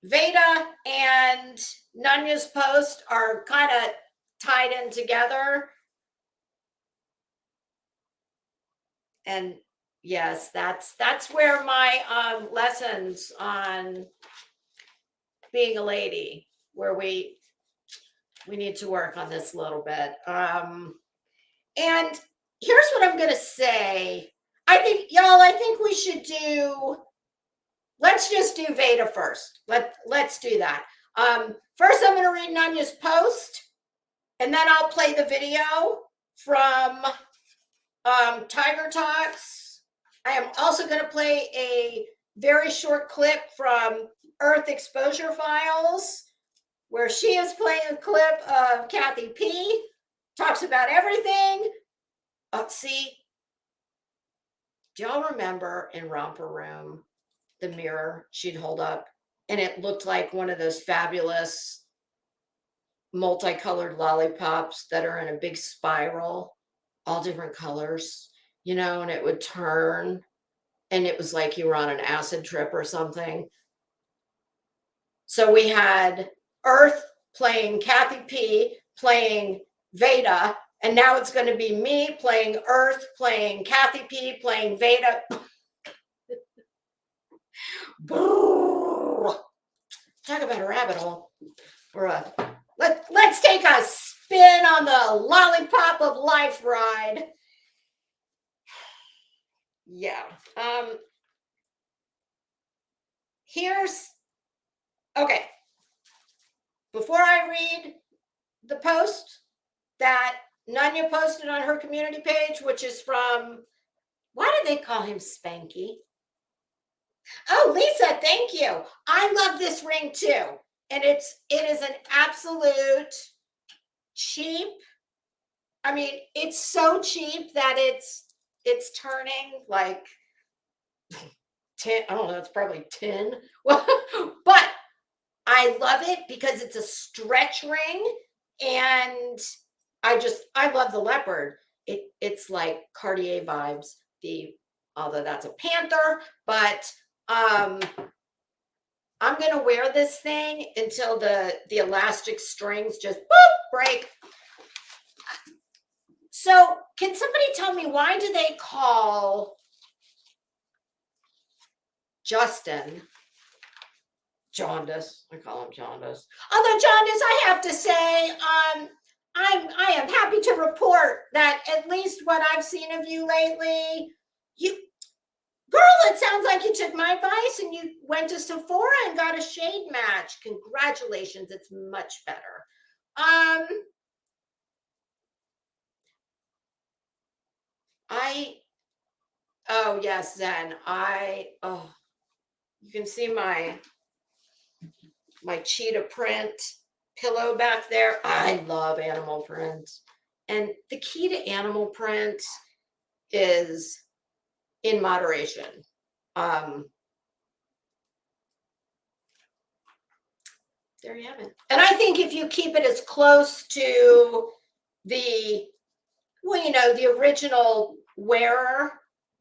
Veda and Nunya's post are kind of tied in together. And yes, that's where my lessons on being a lady, where we need to work on this a little bit. And here's what I'm going to say. I think we should do let's just do Veda first. Let's do that. First, I'm going to read Nunya's post, and then I'll play the video from Tiger Talks. I am also going to play a very short clip from Earth Exposure Files, where she is playing a clip of Kathy P. Talks about everything. See, do y'all remember in Romper Room, the mirror she'd hold up, and it looked like one of those fabulous multicolored lollipops that are in a big spiral, all different colors, you know, and it would turn, and it was like you were on an acid trip or something. So we had Earth playing Kathy P, playing Veda, and now it's going to be me playing Earth, playing Kathy P, playing Veda. Talk about a rabbit hole. Let's take a spin on the lollipop of life ride. Yeah. Okay. Before I read the post that Nunya posted on her community page, which is from, why do they call him Spanky? Oh, Lisa, thank you. I love this ring too. And it is an absolute cheap. I mean, it's so cheap that it's turning like 10. I don't know, it's probably 10. Well, but I love it because it's a stretch ring, and I love the leopard. It's like Cartier vibes. Although that's a panther, but I'm gonna wear this thing until the elastic strings just break. So can somebody tell me, why do they call Justin Jaundice? I call him Jaundice. Although Jaundice, I have to say, I am happy to report that at least what I've seen of you lately, it sounds like you took my advice and you went to Sephora and got a shade match. Congratulations, it's much better. Oh yes, Zen. You can see my cheetah print pillow back there. I love animal print. And the key to animal print is in moderation. There you have it. And I think if you keep it as close to the original wearer,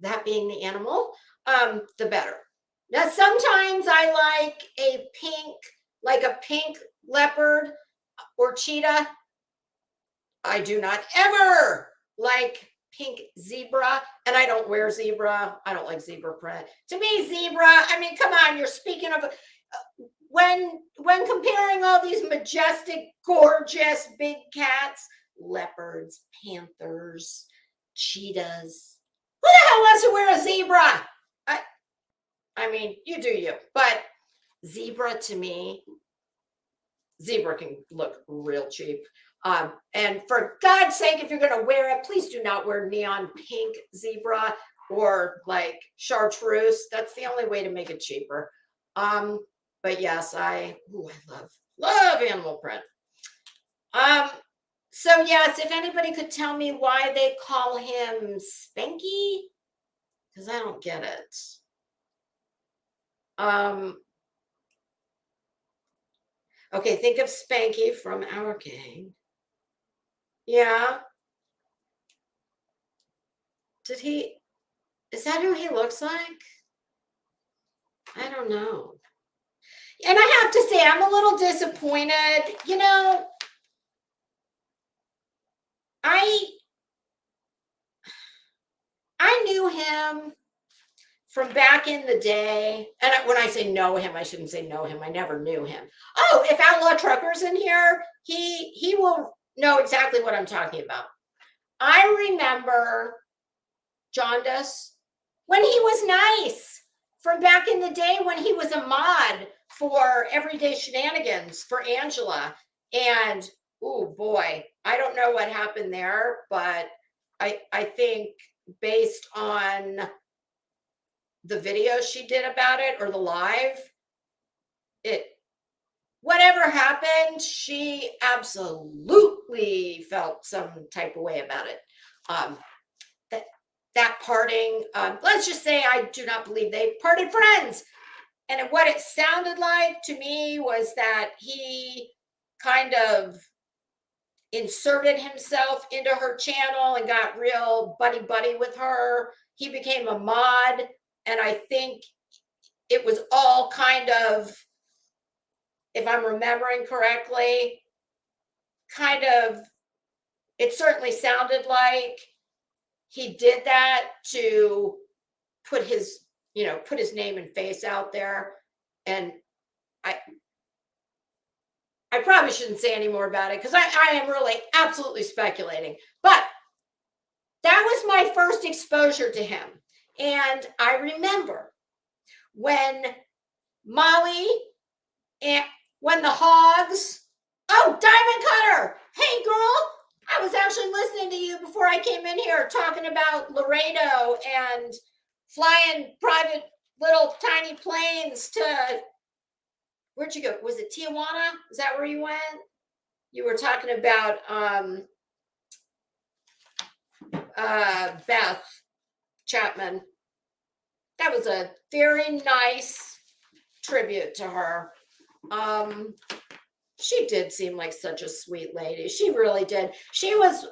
that being the animal, the better. Now, sometimes I like a pink leopard or cheetah. I do not ever like pink zebra, and I don't wear zebra. I don't like zebra print. To me, zebra, I mean, come on, you're speaking of when comparing all these majestic, gorgeous big cats, leopards, panthers, cheetahs. Who the hell wants to wear a zebra? I mean, you do you. But zebra, to me, zebra can look real cheap. And for God's sake, if you're going to wear it, please do not wear neon pink zebra or like chartreuse. That's the only way to make it cheaper. But yes, I love animal print. So yes, if anybody could tell me why they call him Spanky, because I don't get it. Okay, think of Spanky from Our Gang. Yeah. Is that who he looks like? I don't know. And I have to say, I'm a little disappointed. You know, I knew him from back in the day. And when I say know him, I shouldn't say know him. I never knew him. Oh, if Outlaw Trucker's in here, he will know exactly what I'm talking about. I remember Jaundice when he was nice from back in the day when he was a mod for Everyday Shenanigans for Angela. And oh boy, I don't know what happened there, but I think based on the video she did about it or the live, whatever happened, she absolutely felt some type of way about it. That parting, let's just say I do not believe they parted friends. And what it sounded like to me was that he kind of inserted himself into her channel and got real buddy with her. He became a mod, and I think it was all kind of, if I'm remembering correctly, kind of, it certainly sounded like he did that to put his name and face out there. And I probably shouldn't say any more about it because I am really absolutely speculating. But that was my first exposure to him. And I remember when Molly and when the Hogs, oh, Diamond Cutter, hey girl, I was actually listening to you before I came in here talking about Laredo and flying private little tiny planes to, where'd you go? Was it Tijuana? Is that where you went? You were talking about Beth Chapman. That was a very nice tribute to her. She did seem like such a sweet lady. She really did. She was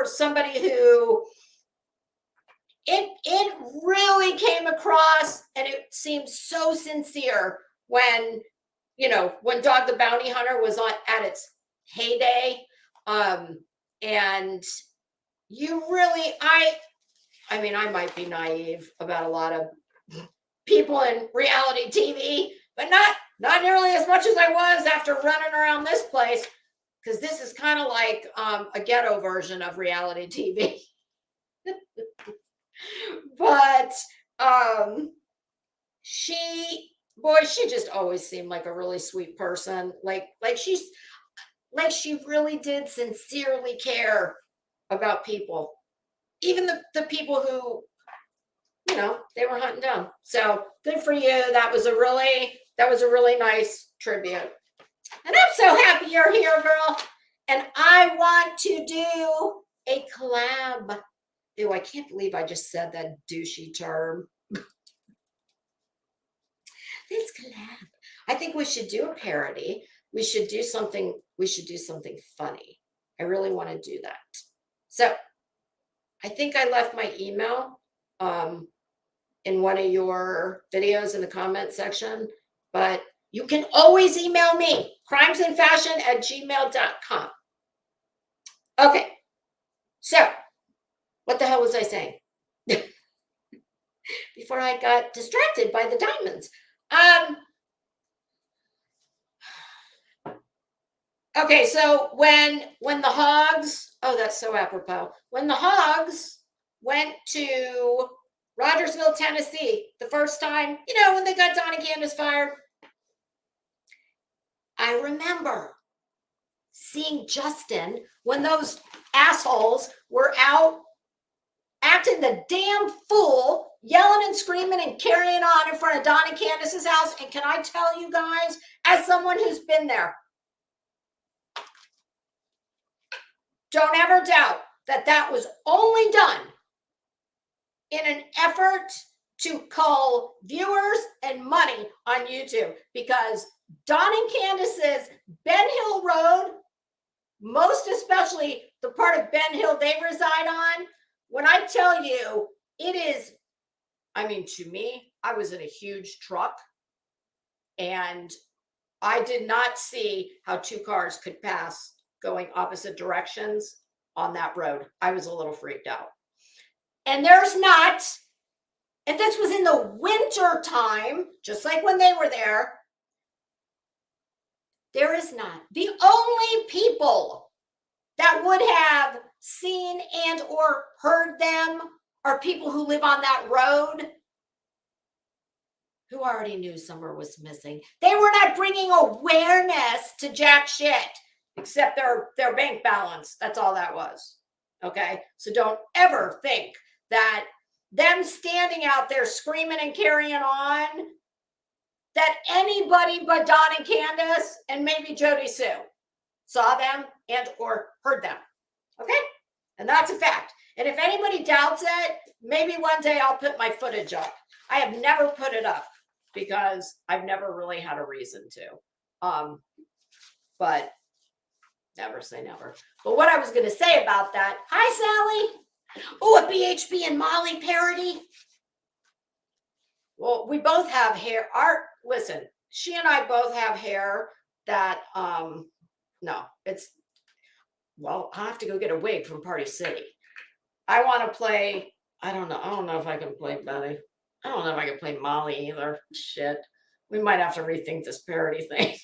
somebody who it really came across, and it seemed so sincere when Dog the Bounty Hunter was at its heyday. And you really, I mean, I might be naive about a lot of people in reality TV, but not nearly as much as I was after running around this place, because this is kind of like a ghetto version of reality TV. But she just always seemed like a really sweet person. Like she really did sincerely care about people, even the people who they were hunting down. So good for you. That was a really nice tribute. And I'm so happy you're here, girl. And I want to do a collab. Ew, I can't believe I just said that douchey term. Let's collab. I think we should do a parody. We should do something funny. I really want to do that. So I think I left my email in one of your videos in the comment section, but you can always email me, crimesandfashion@gmail.com. Okay, so what the hell was I saying? Before I got distracted by the diamonds. Okay, so when the Hogs, oh, that's so apropos. When the Hogs went to Rogersville, Tennessee, the first time, when they got Don and Candace fired, I remember seeing Justin when those assholes were out acting the damn fool, yelling and screaming and carrying on in front of Don and Candace's house. And can I tell you guys, as someone who's been there, don't ever doubt that was only done in an effort to call viewers and money on YouTube, because Don and Candace's Ben Hill Road, most especially the part of Ben Hill they reside on, when I tell you, it is, I mean, to me, I was in a huge truck and I did not see how two cars could pass going opposite directions on that road. I was a little freaked out. And there's not, and this was in the winter time, just like when they were there, there is not. The only people that would have seen and or heard them are people who live on that road. who already knew Summer was missing. They were not bringing awareness to jack shit, except their bank balance. That's all that was. Okay? So don't ever think that them standing out there screaming and carrying on, that anybody but Don and Candace and maybe Jody Sue saw them and or heard them. Okay? And that's a fact. And if anybody doubts it, maybe one day I'll put my footage up. I have never put it up because I've never really had a reason to. But never say never. But what I was going to say about that, hi, Sally. Oh, a BHB and Molly parody. Well, we both have hair. Listen, she and I both have hair that, no, well, I'll have to go get a wig from Party City. I want to play, I don't know if I can play Betty. I don't know if I can play Molly either. Shit. We might have to rethink this parody thing.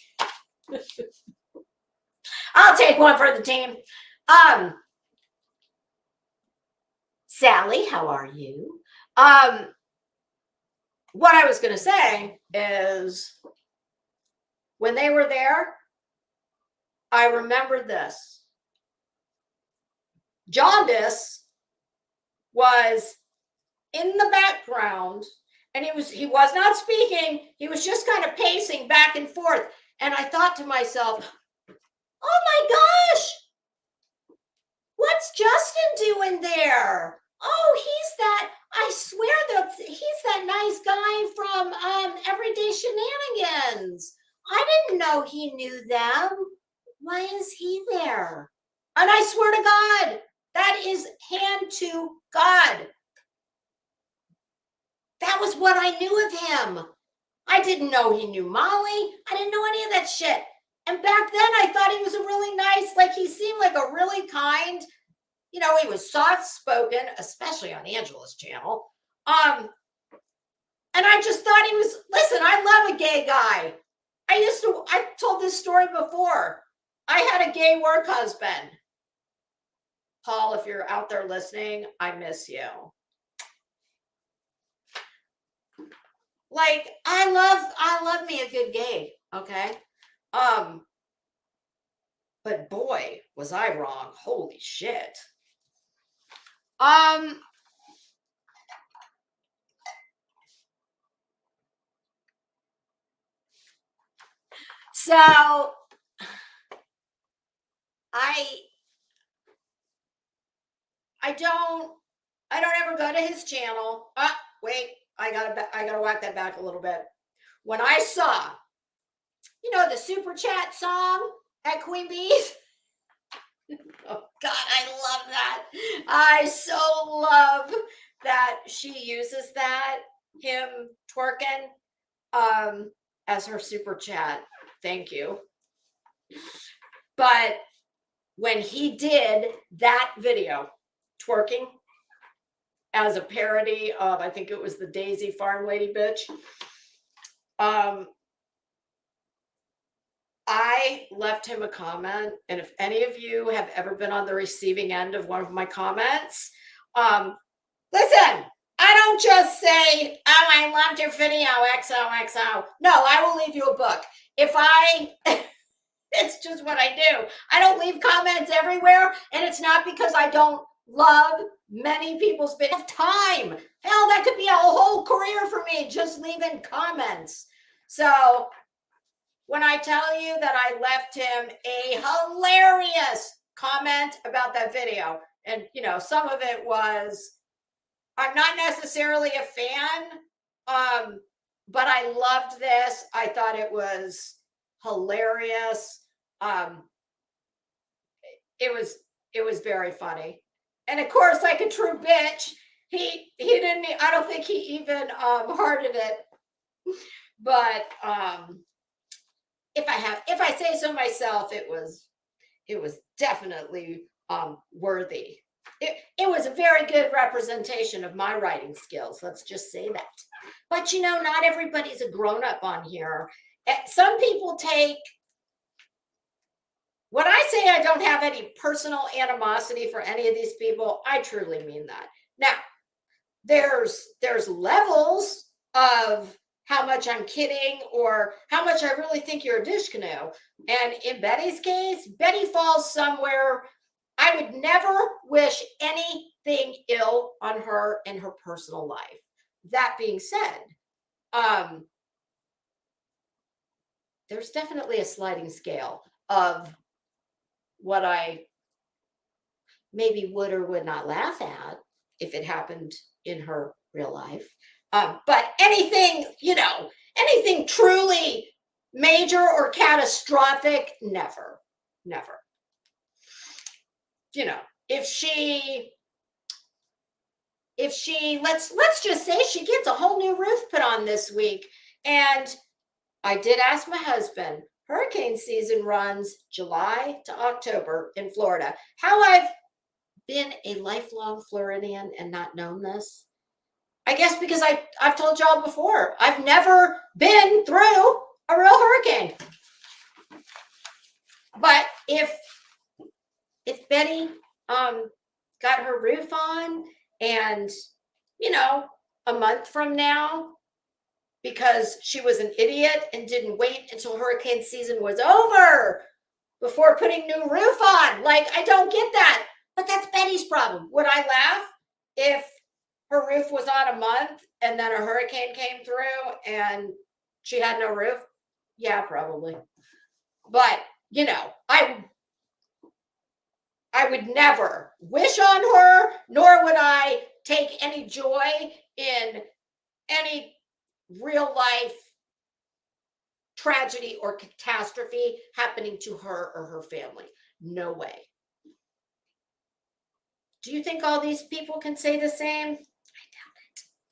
I'll take one for the team. Sally, how are you? What I was going to say is when they were there, I remembered this. Jaundice was in the background and he was not speaking. He was just kind of pacing back and forth. And I thought to myself, oh my gosh, what's Justin doing there? Oh, I swear that he's that nice guy from Everyday Shenanigans. I didn't know he knew them. Why is he there? And I swear to God, that is hand to God. That was what I knew of him. I didn't know he knew Molly. I didn't know any of that shit. And back then I thought he was a really nice, like he seemed like a really kind, he was soft-spoken, especially on Angela's channel. And I just thought he was, listen, I love a gay guy. I told this story before. I had a gay work husband. Paul, if you're out there listening, I miss you. Like, I love me a good gay, okay? But boy, was I wrong. Holy shit. So I don't ever go to his channel. Wait, I gotta whack that back a little bit. When I saw, the super chat song at Queen Bee's. Oh God, I love that. I so love that she uses that, him twerking, as her super chat. Thank you. But when he did that video, twerking, as a parody of, I think it was the Daisy Farm Lady bitch, I left him a comment. And if any of you have ever been on the receiving end of one of my comments, listen, I don't just say, oh, I loved your video, XOXO. No, I will leave you a book. It's just what I do. I don't leave comments everywhere. And it's not because I don't love many people's videos. Time. Hell, that could be a whole career for me, just leaving comments. So when I tell you that I left him a hilarious comment about that video, and some of it was, I'm not necessarily a fan, but I loved this. I thought it was hilarious. It was very funny. And of course, like a true bitch, he didn't, I don't think he even hearted it. But if I say so myself, it was definitely worthy. It was a very good representation of my writing skills. Let's just say that. But not everybody's a grown-up on here. Some people take, when I say I don't have any personal animosity for any of these people, I truly mean that. Now, there's levels of how much I'm kidding or how much I really think you're a dish canoe. And in Betty's case, Betty falls somewhere. I would never wish anything ill on her in her personal life. That being said, there's definitely a sliding scale of what I maybe would or would not laugh at if it happened in her real life. But anything, anything truly major or catastrophic, never, never. If she let's just say she gets a whole new roof put on this week, and I did ask my husband, hurricane season runs July to October in Florida. How I've been a lifelong Floridian and not known this? I guess because I've told y'all before, I've never been through a real hurricane. But if Betty got her roof on, and a month from now, because she was an idiot and didn't wait until hurricane season was over before putting new roof on, like, I don't get that. But that's Betty's problem. Would I laugh if her roof was on a month and then a hurricane came through and she had no roof? Yeah, probably. But, I would never wish on her, nor would I take any joy in any real life tragedy or catastrophe happening to her or her family. No way. Do you think all these people can say the same?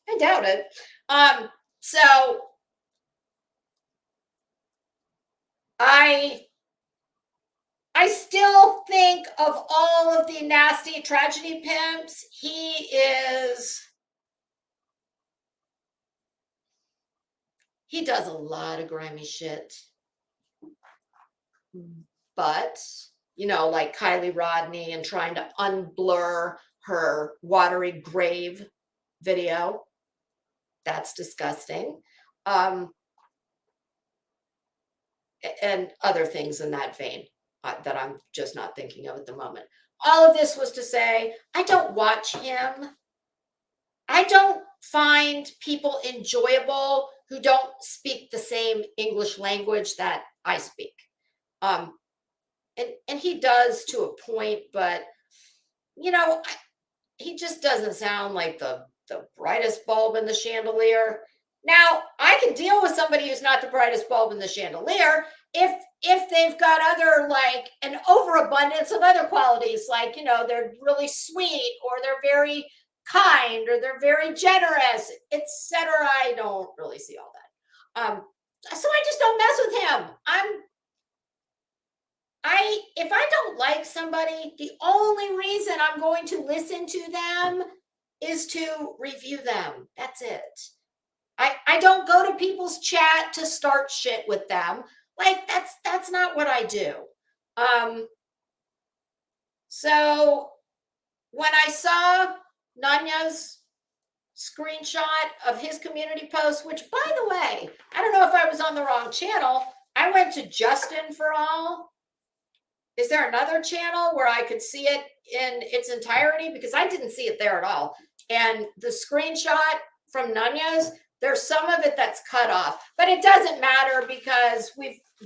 I doubt it. So I still think of all of the nasty tragedy pimps, he does a lot of grimy shit. But, like Kylie Rodney and trying to unblur her watery grave video, that's disgusting. And other things in that vein that I'm just not thinking of at the moment. All of this was to say, I don't watch him. I don't find people enjoyable who don't speak the same English language that I speak. And he does to a point, but he just doesn't sound like the brightest bulb in the chandelier. Now, I can deal with somebody who's not the brightest bulb in the chandelier if they've got other, like, an overabundance of other qualities, like, they're really sweet, or they're very kind, or they're very generous, etc. I don't really see all that. So I just don't mess with him. If I don't like somebody, the only reason I'm going to listen to them is to review them. That's it. I don't go to people's chat to start shit with them. Like, that's not what I do. So when I saw NUNYA's screenshot of his community post, which, by the way, I don't know if I was on the wrong channel. I went to Justin for All. Is there another channel where I could see it in its entirety? Because I didn't see it there at all. And the screenshot from NUNYA's, there's some of it that's cut off, but it doesn't matter because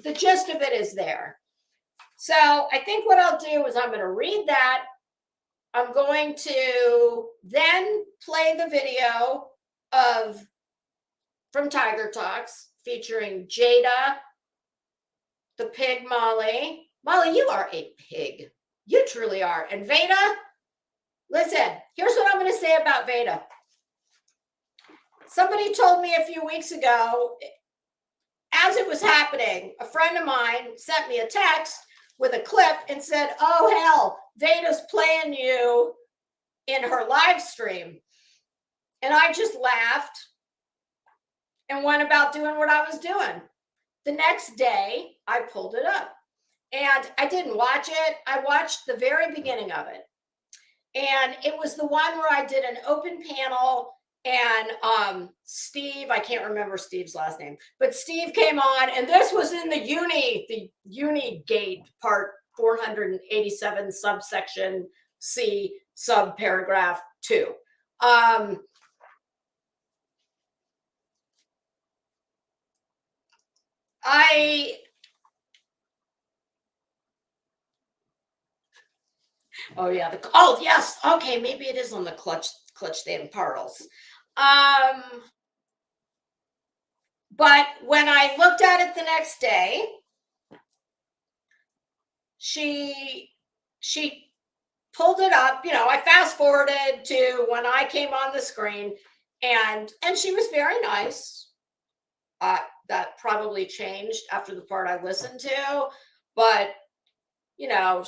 the gist of it is there. So I think what I'll do is I'm going to read that. I'm going to then play the video from Tiger Talks featuring Jada, the pig Molly. Molly, you are a pig. You truly are. And Veda, listen, here's what I'm going to say about Veda. Somebody told me a few weeks ago, as it was happening, a friend of mine sent me a text with a clip and said, oh, hell, Veda's playing you in her live stream. And I just laughed and went about doing what I was doing. The next day, I pulled it up. And I didn't watch it. I watched the very beginning of it. And it was the one where I did an open panel And Steve, I can't remember Steve's last name, but Steve came on, and this was in the uni gate part 487 subsection C subparagraph 2. Oh yeah, oh yes, okay, maybe it is on the clutch stand pearls. But when I looked at it the next day, she pulled it up. I fast forwarded to when I came on the screen, and she was very nice. That probably changed after the part I listened to, but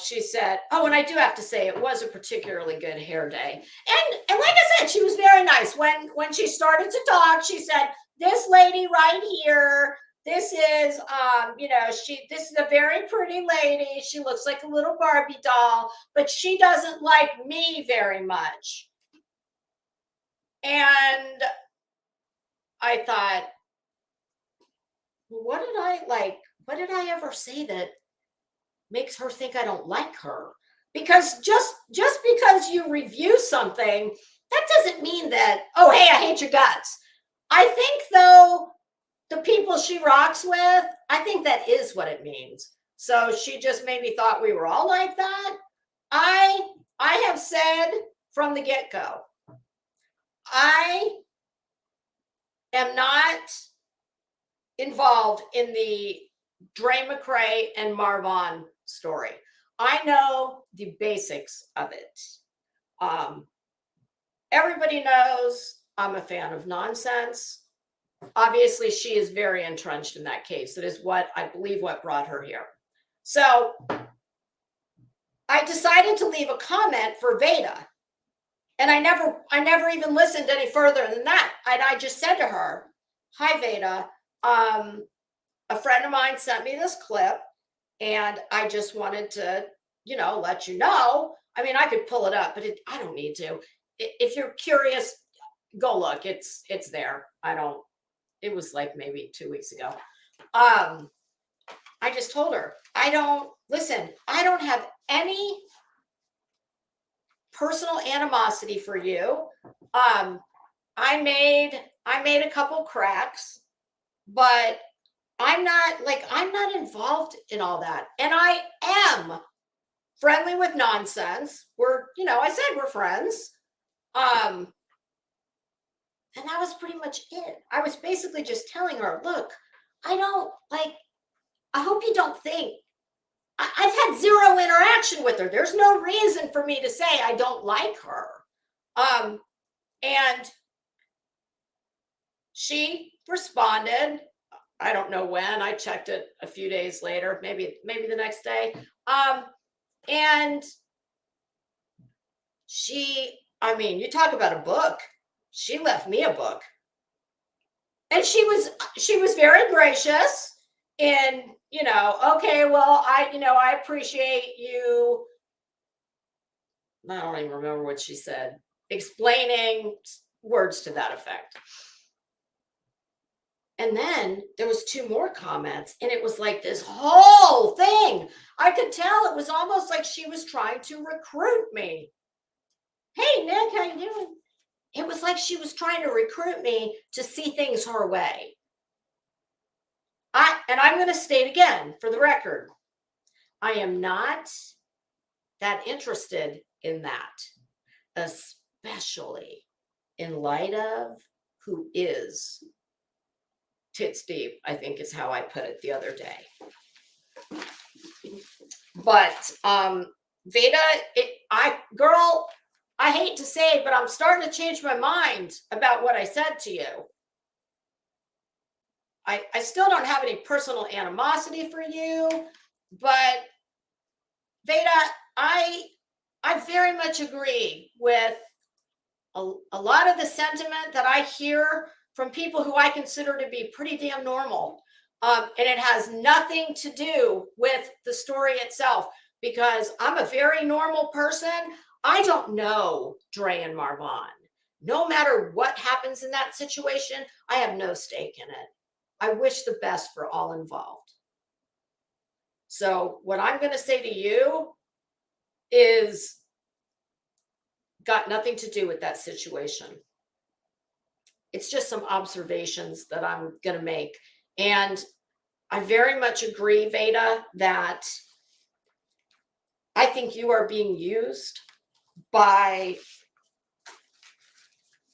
she said, oh, and I do have to say it was a particularly good hair day. And like I said, she was very nice. When she started to talk, she said, this lady right here, this is this is a very pretty lady. She looks like a little Barbie doll, but she doesn't like me very much. And I thought, what did I ever say that makes her think I don't like her? Because just because you review something, that doesn't mean that, oh, hey, I hate your guts. I think, though, the people she rocks with, I think that is what it means. So she just maybe thought we were all like that. I have said from the get-go, I am not involved in the Dre McRae and Marvon story. I know the basics of it. Everybody knows I'm a fan of nonsense. Obviously, she is very entrenched in that case. That is what I believe what brought her here. So I decided to leave a comment for Veda. And I never even listened any further than that. And I just said to her, hi, Veda. A friend of mine sent me this clip, and I just wanted to, let you know. I mean, I could pull it up, but I don't need to. If you're curious, go look. It's there. It was like maybe 2 weeks ago. I just told her, I don't have any personal animosity for you. I made a couple cracks, but I'm not involved in all that. And I am friendly with nonsense. I said we're friends. And that was pretty much it. I was basically just telling her, look, I hope you don't think I've had zero interaction with her. There's no reason for me to say I don't like her. And she responded. I don't know when. I checked it a few days later, maybe the next day. And you talk about a book. She left me a book. And she was very gracious in, okay, well, I appreciate you. I don't even remember what she said, explaining words to that effect. And then there was 2 more comments, and it was like this whole thing. I could tell it was almost like she was trying to recruit me. Hey, Nick, how you doing? It was like she was trying to recruit me to see things her way. I'm going to state again for the record, I am not that interested in that, especially in light of who is tits deep, I think is how I put it the other day. But Veda, I hate to say it, but I'm starting to change my mind about what I said to you. I still don't have any personal animosity for you, but Veda, I very much agree with a lot of the sentiment that I hear from people who I consider to be pretty damn normal. And it has nothing to do with the story itself, because I'm a very normal person. I don't know Dre and Marvon. no matter what happens in that situation, I have no stake in it. I wish the best for all involved. So what I'm going to say to you is got nothing to do with that situation. It's just some observations that I'm going to make. And I very much agree, Veda, that I think you are being used by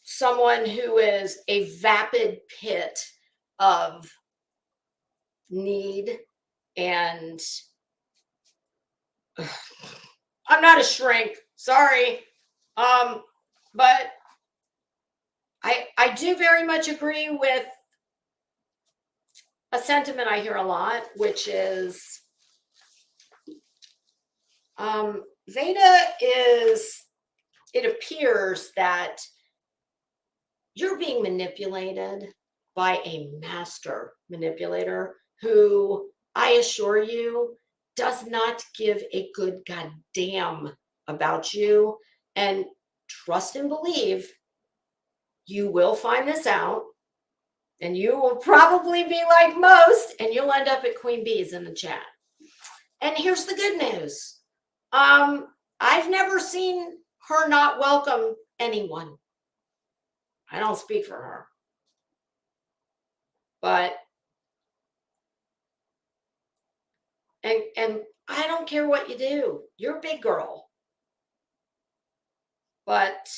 someone who is a vapid pit of need. And I'm not a shrink, sorry. But I do very much agree with a sentiment I hear a lot, which is Veda is, it appears that you're being manipulated by a master manipulator who, I assure you, does not give a good goddamn about you. And trust and believe, you will find this out, and you will probably be like most, and you'll end up at Queen Bee's in the chat. And here's the good news. I've never seen her not welcome anyone. I don't speak for her. But and I don't care what you do. You're a big girl. But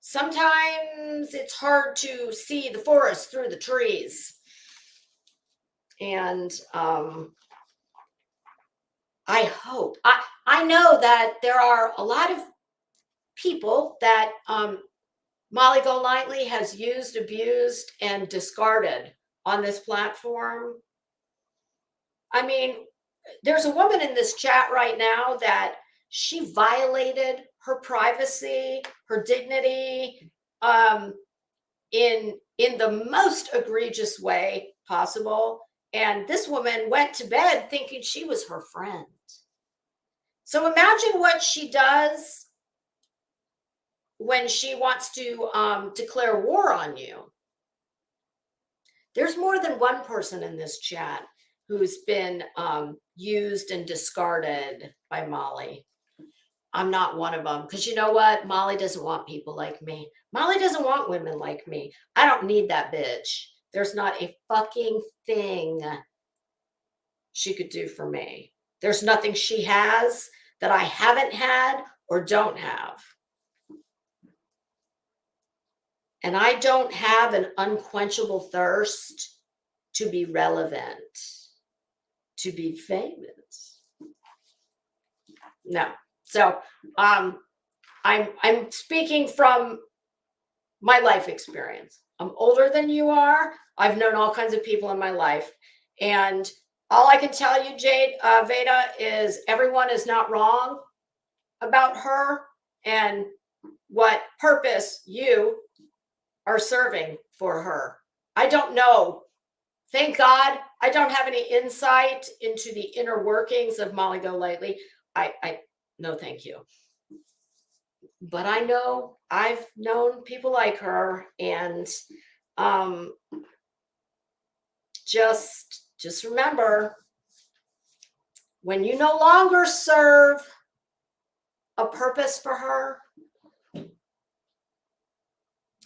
sometimes it's hard to see the forest through the trees. And I hope, I know that there are a lot of people that Molly Golightly has used, abused, and discarded on this platform. I mean, there's a woman in this chat right now that she violated her privacy, her dignity, in the most egregious way possible. And this woman went to bed thinking she was her friend. So imagine what she does when she wants to declare war on you. There's more than one person in this chat who's been used and discarded by Molly. I'm not one of them, because you know what? Molly doesn't want people like me. Molly doesn't want women like me. I don't need that bitch. There's not a fucking thing she could do for me. There's nothing she has that I haven't had or don't have. And I don't have an unquenchable thirst to be relevant, to be famous. No. So I'm speaking from my life experience. I'm older than you are. I've known all kinds of people in my life. And all I can tell you, Veda, is everyone is not wrong about her and what purpose you are serving for her. I don't know. Thank God I don't have any insight into the inner workings of Molly Golightly. I no, thank you. But I know I've known people like her, and just remember, when you no longer serve a purpose for her,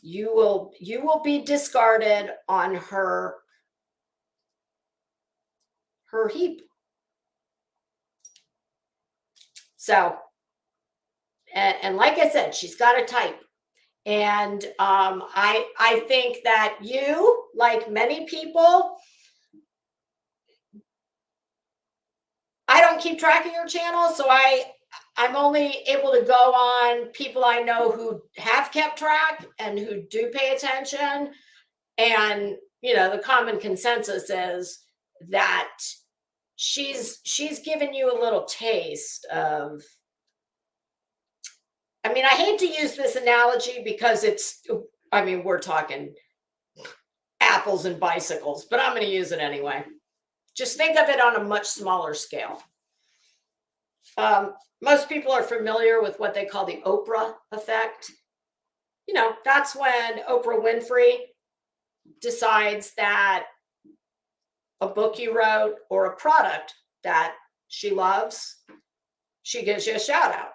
you will be discarded on her heap. So, and like I said, she's got a type. And I think that you, like many people, I don't keep track of your channel, so I'm only able to go on people I know who have kept track and who do pay attention. And you know, the common consensus is that she's given you a little taste of, I mean, I hate to use this analogy because we're talking apples and bicycles, but I'm going to use it anyway. Just think of it on a much smaller scale. Most people are familiar with what they call the Oprah effect. that's when Oprah Winfrey decides that a book you wrote or a product that she loves, she gives you a shout out.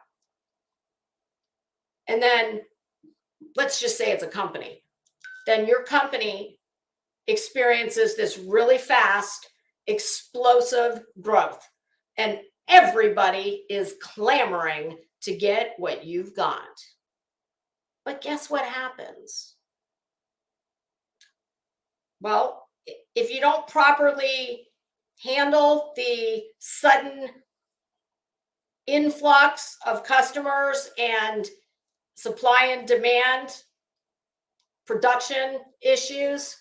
And then let's just say it's a company. Then your company experiences this really fast, explosive growth. And everybody is clamoring to get what you've got. But guess what happens? Well, if you don't properly handle the sudden influx of customers and supply and demand production issues,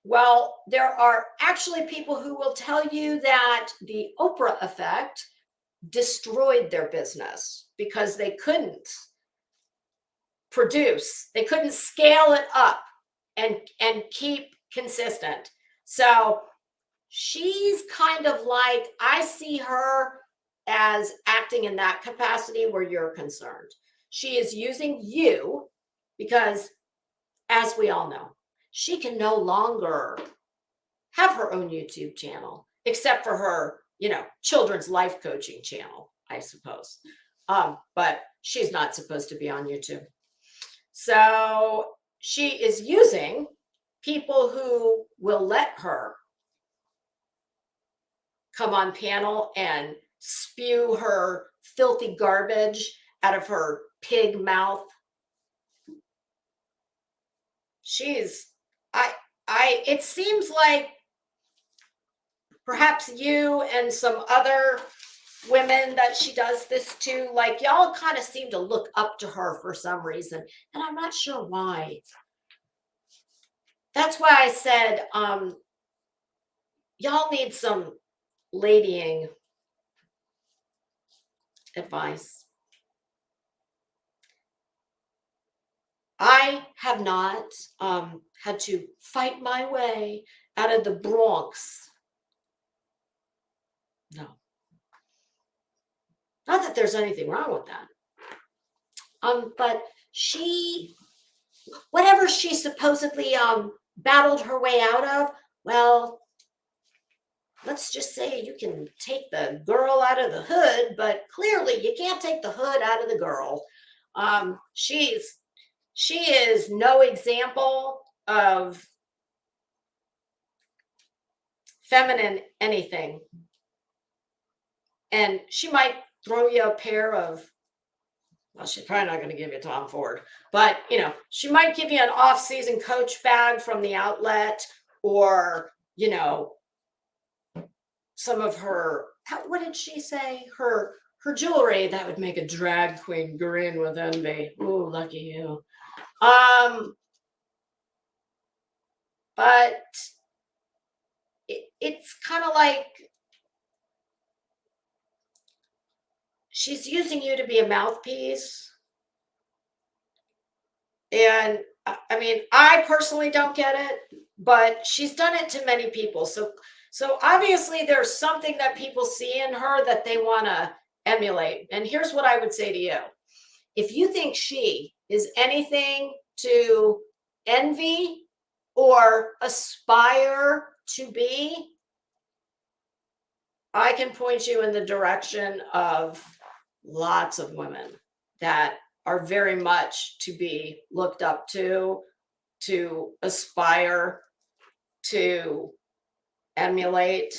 well, there are actually people who will tell you that the Oprah effect destroyed their business because they couldn't produce, they couldn't scale it up and keep consistent. So she's kind of like, I see her as acting in that capacity where you're concerned. She is using you because, as we all know, she can no longer have her own YouTube channel, except for her, children's life coaching channel, I suppose. But she's not supposed to be on YouTube. So she is using people who will let her come on panel and spew her filthy garbage out of her pig mouth. It seems like perhaps you and some other women that she does this to, like, y'all kind of seem to look up to her for some reason, and I'm not sure why. That's why I said, y'all need some ladying advice. I have not had to fight my way out of the Bronx. No. Not that there's anything wrong with that. But whatever she supposedly battled her way out of, well, let's just say you can take the girl out of the hood, but clearly you can't take the hood out of the girl. She is no example of feminine anything. And she might throw you a pair of, well, she's probably not going to give you Tom Ford, but she might give you an off-season Coach bag from the outlet, or some of her, what did she say? Her jewelry that would make a drag queen grin with envy. Ooh, lucky you. But it's kind of like she's using you to be a mouthpiece. And I mean, I personally don't get it, but she's done it to many people. So obviously there's something that people see in her that they want to emulate. And here's what I would say to you. If you think she is anything to envy or aspire to be, I can point you in the direction of lots of women that are very much to be looked up to aspire, to emulate.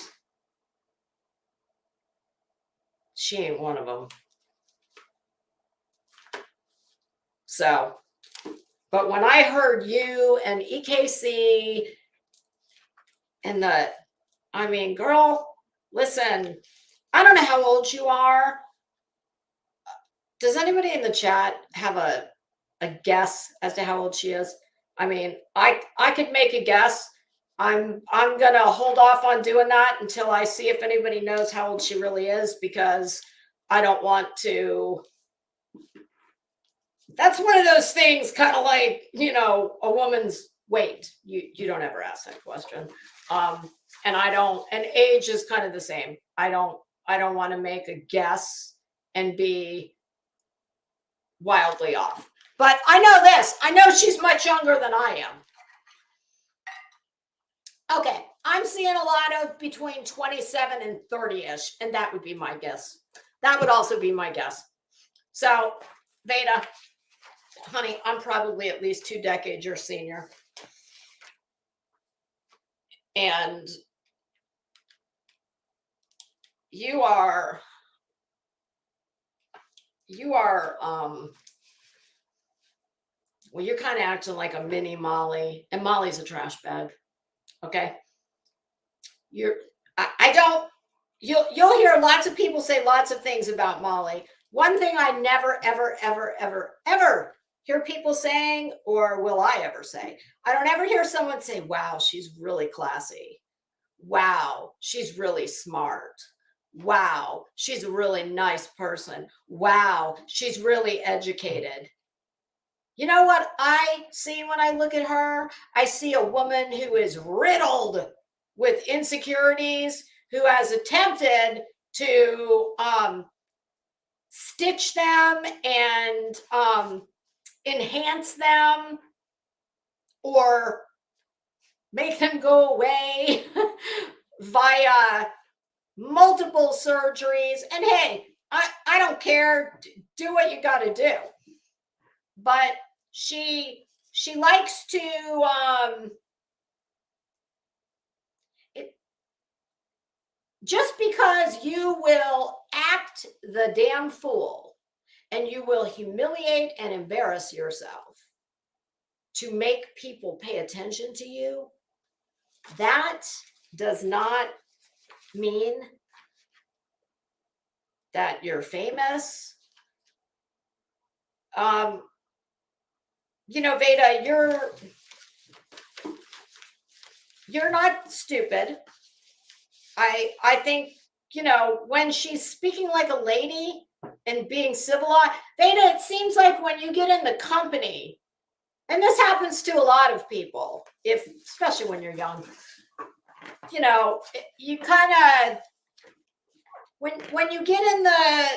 She ain't one of them. So, but when I heard you and EKC and girl, listen, I don't know how old you are. Does anybody in the chat have a guess as to how old she is? I mean, I could make a guess. I'm gonna hold off on doing that until I see if anybody knows how old she really is, because I don't want to. That's one of those things, kind of like, a woman's weight. You don't ever ask that question. And I don't, and age is kind of the same. I don't want to make a guess and be wildly off. But I know this. I know she's much younger than I am. Okay. I'm seeing a lot of between 27 and 30-ish, and that would be my guess. That would also be my guess. So, Veda, honey, I'm probably at least 2 decades your senior. And you are well, you're kind of acting like a mini Molly, and Molly's a trash bag. Okay. I don't, you'll hear lots of people say lots of things about Molly. One thing I never, ever, ever, ever, ever hear people saying, or will I ever say, I don't ever hear someone say, wow, she's really classy. Wow, she's really smart. Wow, she's a really nice person. Wow, she's really educated. You know what I see when I look at her? I see a woman who is riddled with insecurities, who has attempted to stitch them and enhance them or make them go away via multiple surgeries. And hey, I don't care. Do what you got to do. But she likes to just because you will act the damn fool and you will humiliate and embarrass yourself to make people pay attention to you, that does not mean that you're famous. You know, Veda, you're not stupid. I think, you know, when she's speaking like a lady and being civilized, Veda, it seems like when you get in the company, and this happens to a lot of people, especially when you're young, you know, you kind of, when you get in the,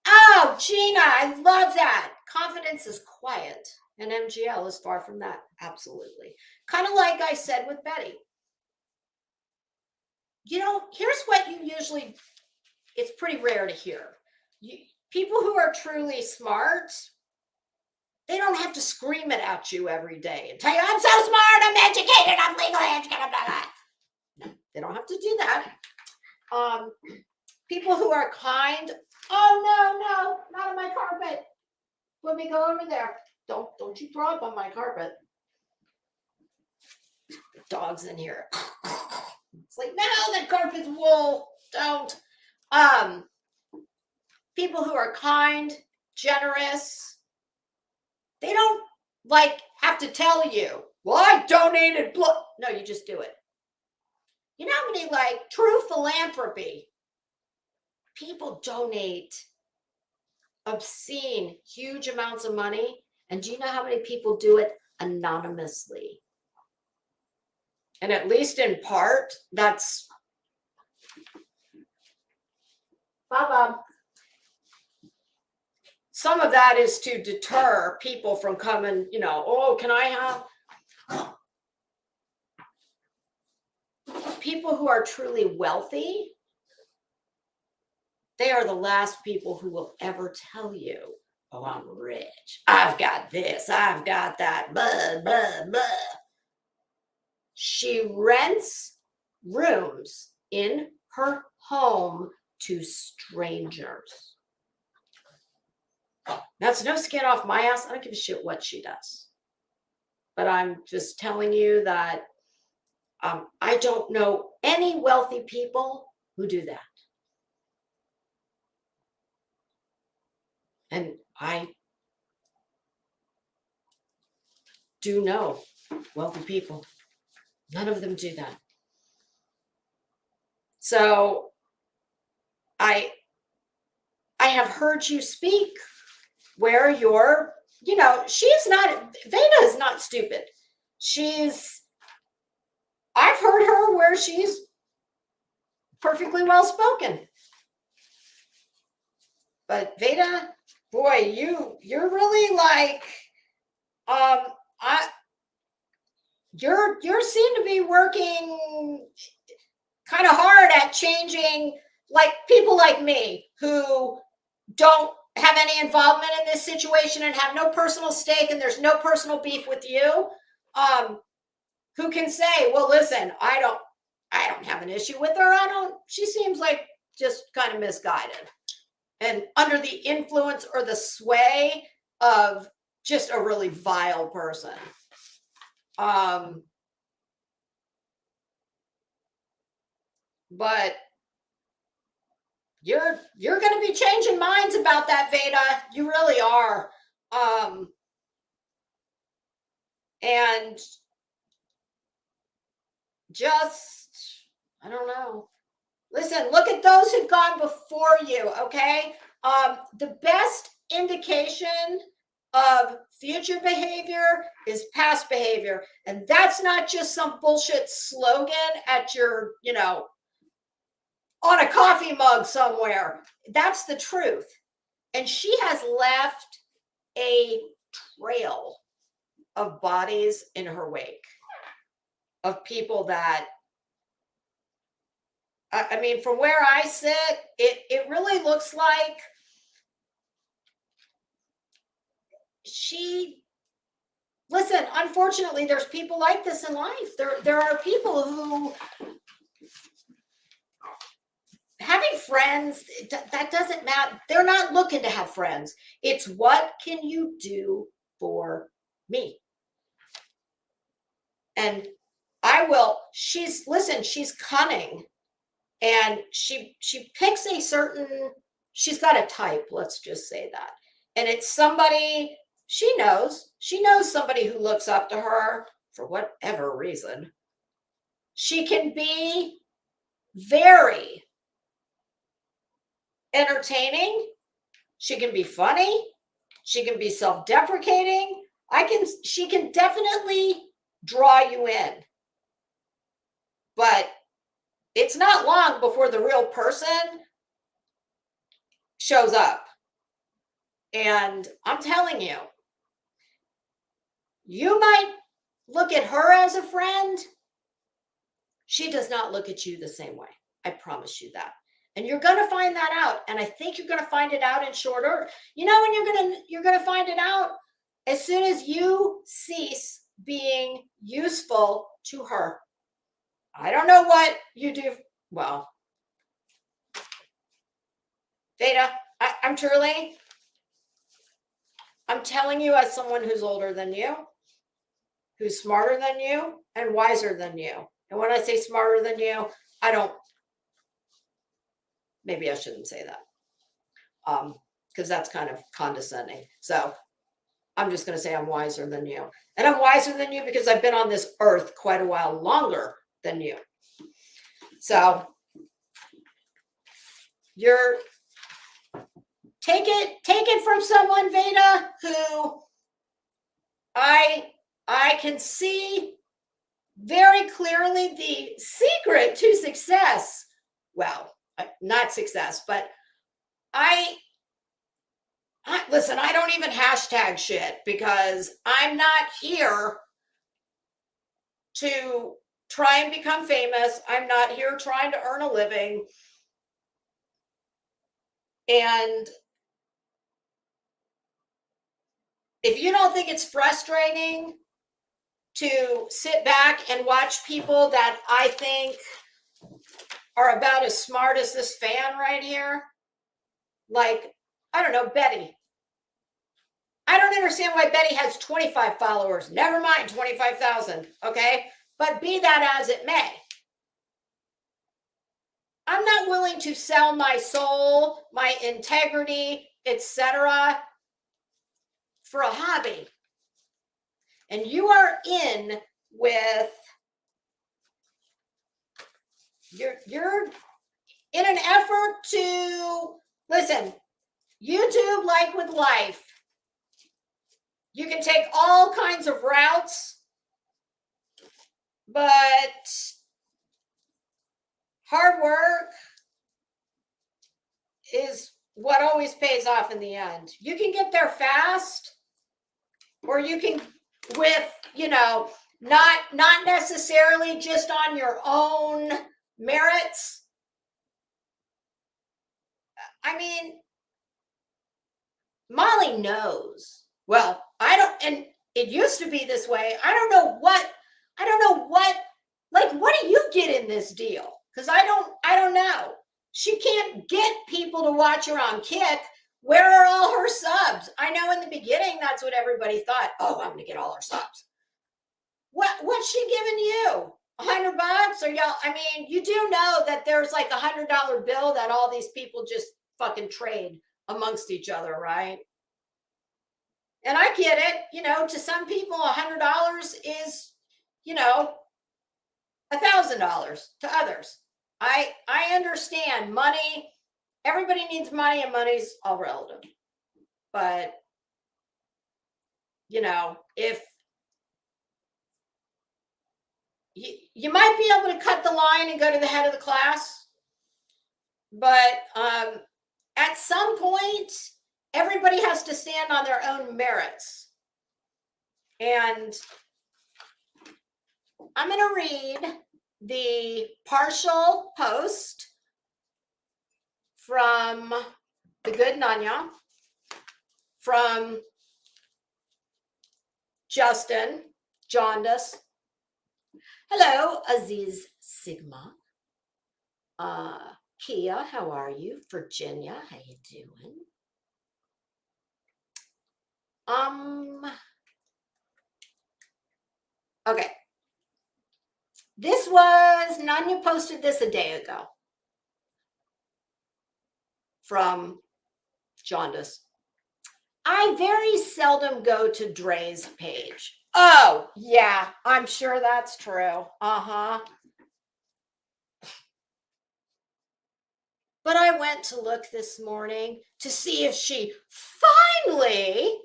oh, Gina, I love that. Confidence is quiet, and MGL is far from that. Absolutely. Kind of like I said with Betty. You know, here's what you usually, it's pretty rare to hear. People who are truly smart, they don't have to scream it at you every day and tell you, I'm so smart, I'm educated, I'm legally educated, blah, blah. No, they don't have to do that. People who are kind, oh, no, not on my carpet. Let me go over there. Don't you throw up on my carpet. The dog's in here. It's like, no, the carpet's wool. Don't. People who are kind, generous, they don't like have to tell you, well, I donated blood. No, you just do it. You know how many like true philanthropy? People donate obscene, huge amounts of money. And do you know how many people do it anonymously? And at least in part, that's Bob. Some of that is to deter people from coming, you know, oh, can I have? People who are truly wealthy, they are the last people who will ever tell you, oh, I'm rich. I've got this. I've got that. Blah, blah, blah. She rents rooms in her home to strangers. That's no skin off my ass. I don't give a shit what she does. But I'm just telling you that I don't know any wealthy people who do that. And I do know wealthy people. None of them do that. So I have heard you speak where you're, you know, Veda is not stupid. I've heard her where she's perfectly well spoken. But Veda, boy, you're really like, I you seem to be working kind of hard at changing, like people like me who don't have any involvement in this situation and have no personal stake and there's no personal beef with you, who can say, well, listen, I don't have an issue with her. She seems like just kind of misguided and under the influence or the sway of just a really vile person. But you're going to be changing minds about that, Veda. You really are. And just, I don't know. Listen, look at those who've gone before you, okay? The best indication of future behavior is past behavior. And that's not just some bullshit slogan at your, on a coffee mug somewhere. That's the truth. And she has left a trail of bodies in her wake, of people that, I mean, from where I sit, it really looks like listen, unfortunately, there's people like this in life. There are people who, having friends, that doesn't matter. They're not looking to have friends. It's what can you do for me? And I will, she's cunning. And she picks a certain, she's got a type, let's just say that. And it's somebody she knows somebody who looks up to her for whatever reason. She can be very entertaining. She can be funny. She can be self-deprecating. She can definitely draw you in. But it's not long before the real person shows up. And I'm telling you, you might look at her as a friend. She does not look at you the same way. I promise you that. And you're going to find that out. And I think you're going to find it out in short order. You know when you're going to find it out? As soon as you cease being useful to her. I don't know what you do. Well, Veda, I'm telling you as someone who's older than you, who's smarter than you, and wiser than you. And when I say smarter than you, maybe I shouldn't say that, because that's kind of condescending. So I'm just going to say I'm wiser than you. And I'm wiser than you because I've been on this earth quite a while longer than you. So you're take it from someone, Veda, who I can see very clearly the secret to success. Well, not success, but listen, I don't even hashtag shit because I'm not here to try and become famous. I'm not here trying to earn a living. And if you don't think it's frustrating to sit back and watch people that I think are about as smart as this fan right here, like, I don't know, Betty. I don't understand why Betty has 25 followers. Never mind 25,000, okay? But be that as it may, I'm not willing to sell my soul, my integrity, etc. for a hobby. And you are in with, you're in an effort to, listen, YouTube, like with life, you can take all kinds of routes, but hard work is what always pays off in the end. You can get there fast, or you can with, not necessarily just on your own merits. I mean, Molly knows. Well, I don't, and it used to be this way. I don't know what, like, what do you get in this deal? Because I don't know. She can't get people to watch her on Kick. Where are all her subs? I know in the beginning, that's what everybody thought. Oh, I'm going to get all her subs. What's she giving you? $100? Or y'all, I mean, you do know that there's like $100 bill that all these people just fucking trade amongst each other, right? And I get it, to some people, $100 is, $1,000 to others. I understand money. Everybody needs money, and money's all relative. But, if you might be able to cut the line and go to the head of the class, but at some point, everybody has to stand on their own merits. And I'm going to read the partial post from the good NUNYA, from Justin Jaundice. Hello, Aziz Sigma. Kia, how are you? Virginia, how you doing? Okay. This was, NUNYA posted this a day ago from Jaundice. I very seldom go to Dre's page. Oh, yeah, I'm sure that's true. But I went to look this morning to see if she finally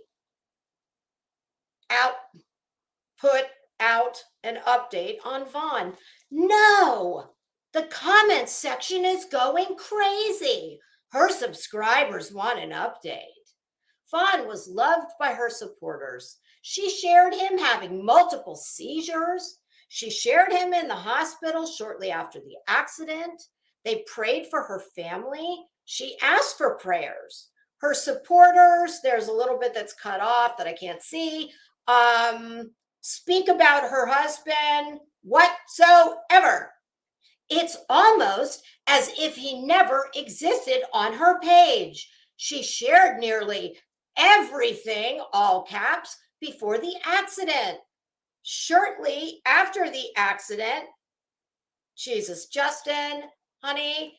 put out an update on Vaughn. No, the comments section is going crazy. Her subscribers want an update. Vaughn was loved by her supporters. She shared him having multiple seizures. She shared him in the hospital shortly after the accident. They prayed for her family. She asked for prayers. Her supporters, there's a little bit that's cut off that I can't see, speak about her husband whatsoever. It's almost as if he never existed on her page. She shared nearly everything, all caps, before the accident. Shortly after the accident, Jesus, Justin, honey,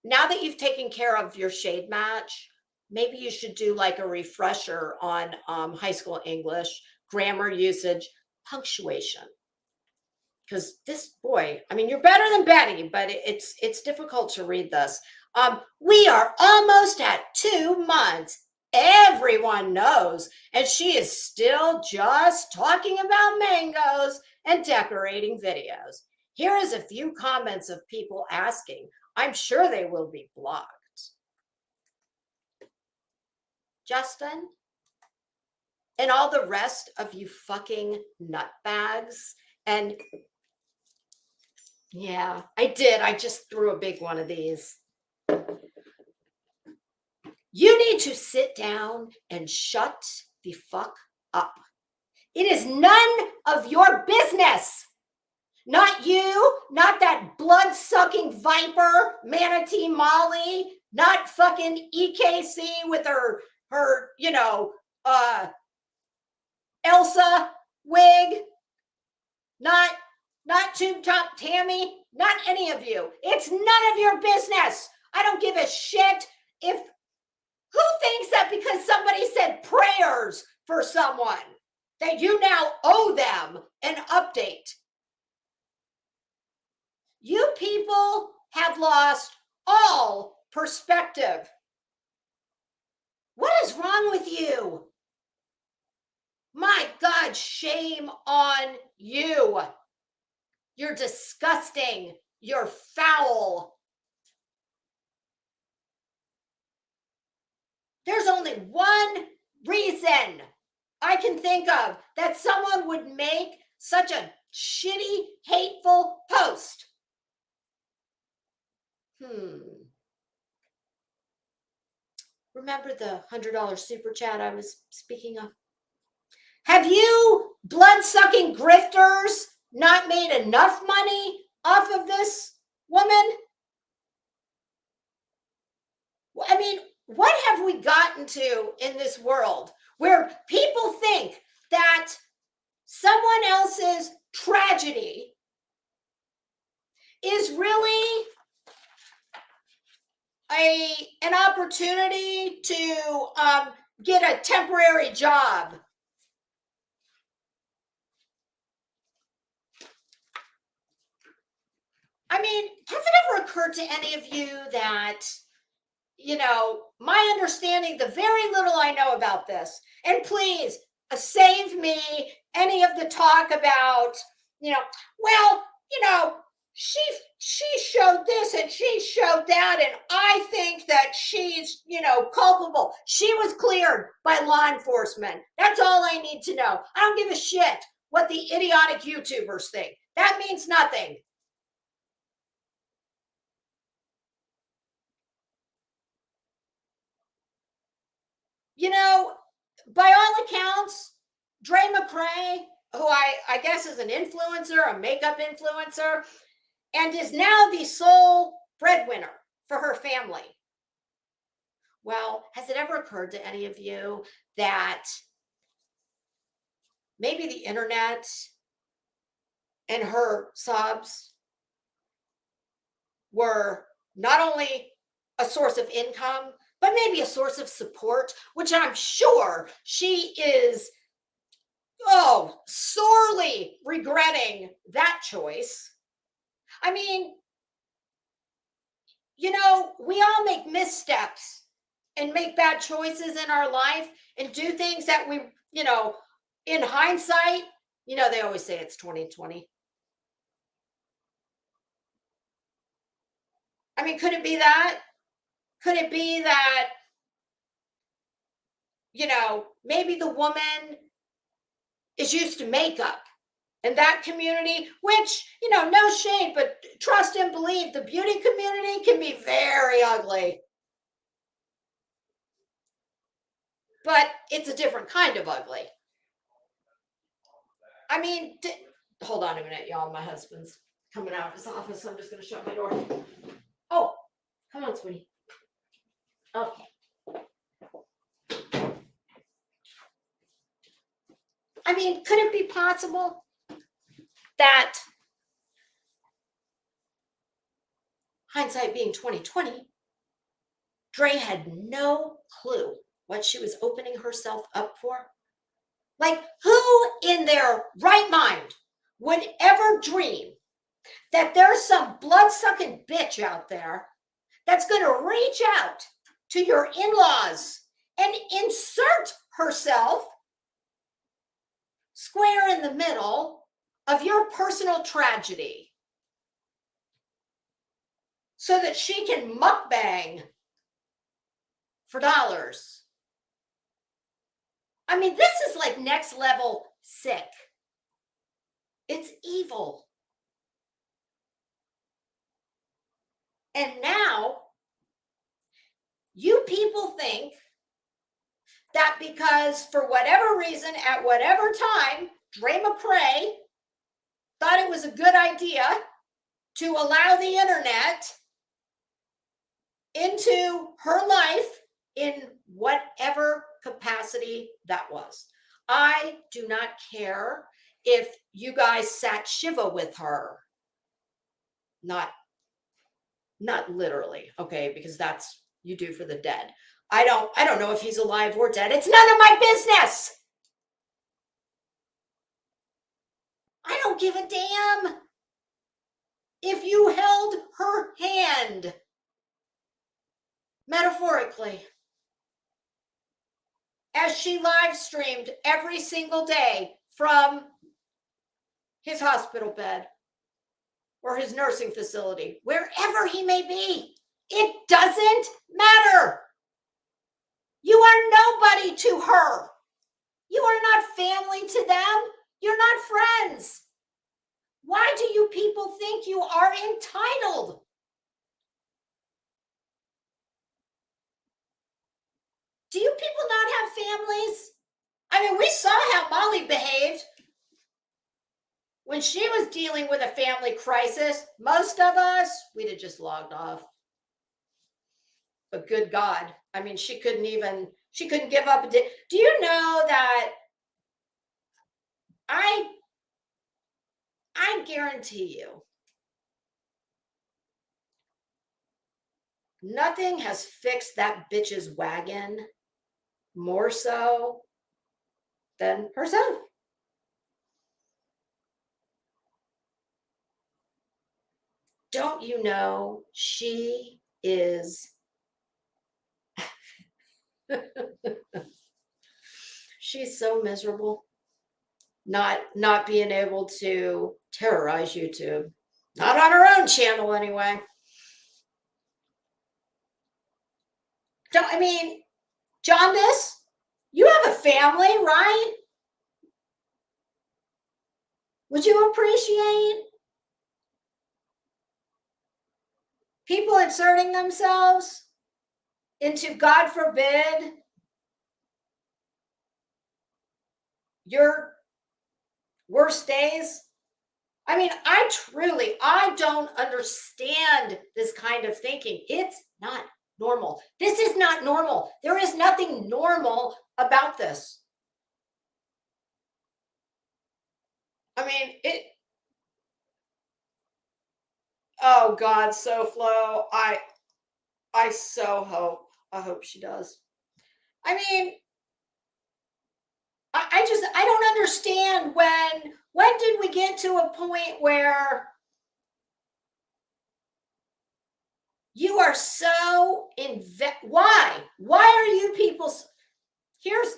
now that you've taken care of your shade match, maybe you should do like a refresher on high school English, grammar usage, punctuation. Because this, boy, I mean, you're better than Betty, but it's difficult to read this. We are almost at 2 months. Everyone knows, and she is still just talking about mangoes and decorating videos. Here is a few comments of people asking. I'm sure they will be blocked. Justin, and all the rest of you fucking nutbags. And yeah, I did. I just threw a big one of these. You need to sit down and shut the fuck up. It is none of your business. Not you, not that blood-sucking viper, Manatee Molly, not fucking EKC with her Elsa wig, not Tube Top Tammy, not any of you. It's none of your business. I don't give a shit if, who thinks that because somebody said prayers for someone that you now owe them an update? You people have lost all perspective. What is wrong with you? My God, shame on you. You're disgusting. You're foul. There's only one reason I can think of that someone would make such a shitty, hateful post. Remember the $100 super chat I was speaking of? Have you blood-sucking grifters not made enough money off of this woman? I mean, what have we gotten to in this world where people think that someone else's tragedy is really an opportunity to get a temporary job? I mean, has it ever occurred to any of you that, my understanding, the very little I know about this, and please save me any of the talk about, well, she showed this and she showed that, and I think that she's, culpable. She was cleared by law enforcement. That's all I need to know. I don't give a shit what the idiotic YouTubers think. That means nothing. By all accounts, Dre McCray, who I guess is an influencer, a makeup influencer, and is now the sole breadwinner for her family. Well, has it ever occurred to any of you that maybe the internet and her subs were not only a source of income, but maybe a source of support, which I'm sure she is, sorely regretting that choice. I mean, we all make missteps and make bad choices in our life and do things that we, in hindsight, they always say it's 2020. I mean, could it be that? Could it be that, maybe the woman is used to makeup and that community, which, no shade, but trust and believe, the beauty community can be very ugly. But it's a different kind of ugly. I mean, hold on a minute, y'all. My husband's coming out of his office, so I'm just going to shut my door. Oh, come on, sweetie. Okay. I mean, could it be possible that, hindsight being 2020, Dre had no clue what she was opening herself up for? Like, who in their right mind would ever dream that there's some blood-sucking bitch out there that's going to reach out to your in-laws and insert herself square in the middle of your personal tragedy so that she can mukbang for dollars? I mean, this is like next level sick. It's evil. And now you people think that because for whatever reason, at whatever time, Dre McCray thought it was a good idea to allow the internet into her life in whatever capacity that was. I do not care if you guys sat Shiva with her. Not literally, okay, because that's you do for the dead. I don't know if he's alive or dead. It's none of my business. I don't give a damn if you held her hand, metaphorically, as she live streamed every single day from his hospital bed or his nursing facility, wherever he may be. It doesn't matter. You are nobody to her. You are not family to them. You're not friends. Why do you people think you are entitled? Do you people not have families? I mean, we saw how Molly behaved when she was dealing with a family crisis. Most of us, we'd have just logged off. But good God, I mean, she couldn't give up. Do you know that I guarantee you, nothing has fixed that bitch's wagon more so than herself. Don't you know she is she's so miserable not being able to terrorize YouTube. Not on her own channel anyway. I mean, Jaundice, you have a family, right? Would you appreciate people inserting themselves into, God forbid, your worst days? I mean, I don't understand this kind of thinking. It's not normal. This is not normal. There is nothing normal about this. I mean, oh God, SoFlo. I hope she does. I mean, I don't understand when did we get to a point where you are so why are you people here's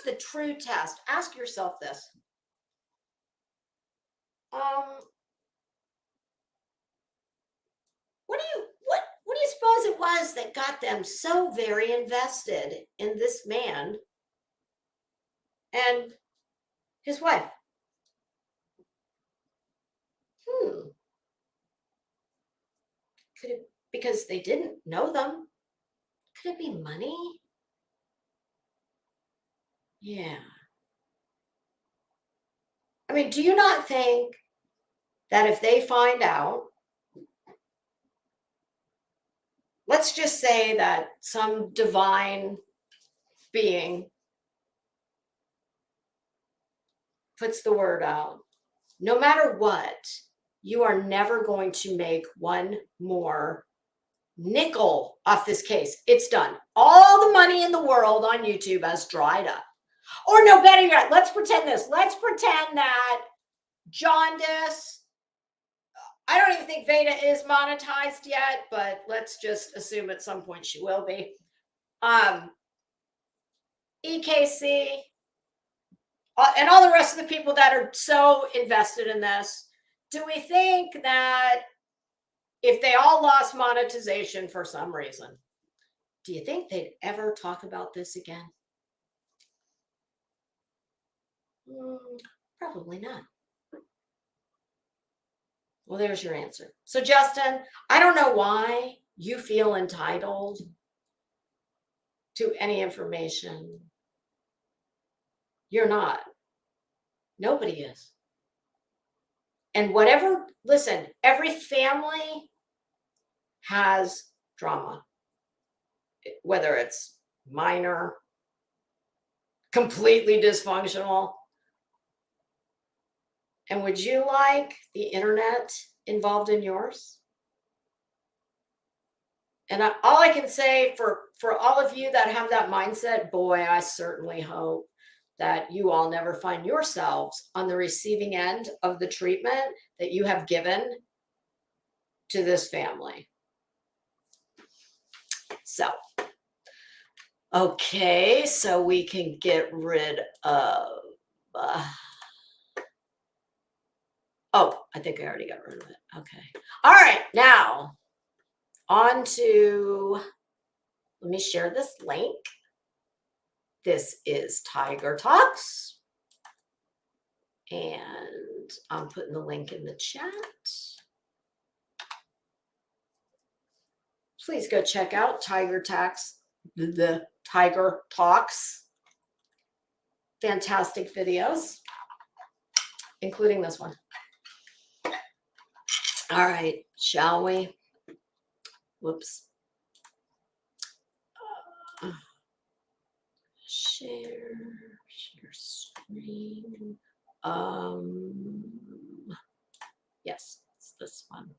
the true test. Ask yourself this. What do you suppose it was that got them so very invested in this man and his wife? Could it, because they didn't know them? Could it be money? Yeah. I mean, do you not think that if they find out, let's just say that some divine being puts the word out, no matter what, you are never going to make one more nickel off this case. It's done. All the money in the world on YouTube has dried up. Or no, better yet, let's pretend this. Let's pretend that Jaundice, I don't even think Veda is monetized yet, but let's just assume at some point she will be. EKC, and all the rest of the people that are so invested in this, do we think that if they all lost monetization for some reason, do you think they'd ever talk about this again? Probably not. Well, there's your answer. So, Justin, I don't know why you feel entitled to any information. You're not. Nobody is. And listen, every family has drama, whether it's minor, completely dysfunctional. And would you like the internet involved in yours? And all I can say for all of you that have that mindset, boy, I certainly hope that you all never find yourselves on the receiving end of the treatment that you have given to this family. So, okay, so we can get rid of, oh, I think I already got rid of it. Okay. All right, now on to, let me share this link. This is Tiger Talks. And I'm putting the link in the chat. Please go check out the Tiger Talks. Fantastic videos, including this one. All right, shall we? Whoops. Share screen. Yes, it's this one.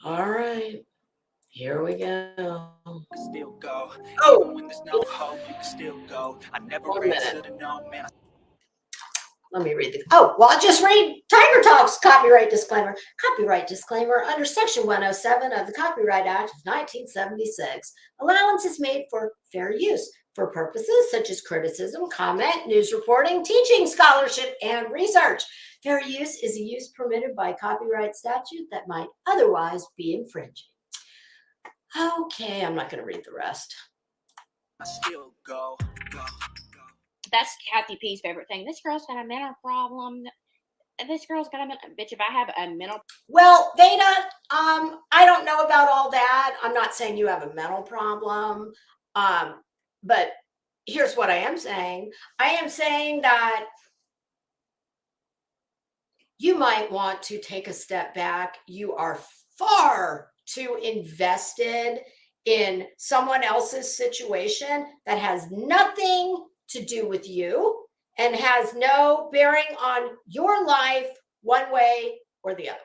All right, here we go. Still go. Oh, even when there's no hope, you can still go. I never should have known, man. Let me read the. Oh, well, I'll just read Tiger Talks copyright disclaimer. Copyright disclaimer under Section 107 of the Copyright Act of 1976. Allowance is made for fair use for purposes such as criticism, comment, news reporting, teaching, scholarship, and research. Fair use is a use permitted by copyright statute that might otherwise be infringing. Okay, I'm not going to read the rest. I still go. That's Kathy P's favorite thing. This girl's got a mental problem. This girl's got a bitch. If I have a mental, well, Veda, I don't know about all that. I'm not saying you have a mental problem, but here's what I am saying. I am saying that you might want to take a step back. You are far too invested in someone else's situation that has nothing to do with you and has no bearing on your life one way or the other.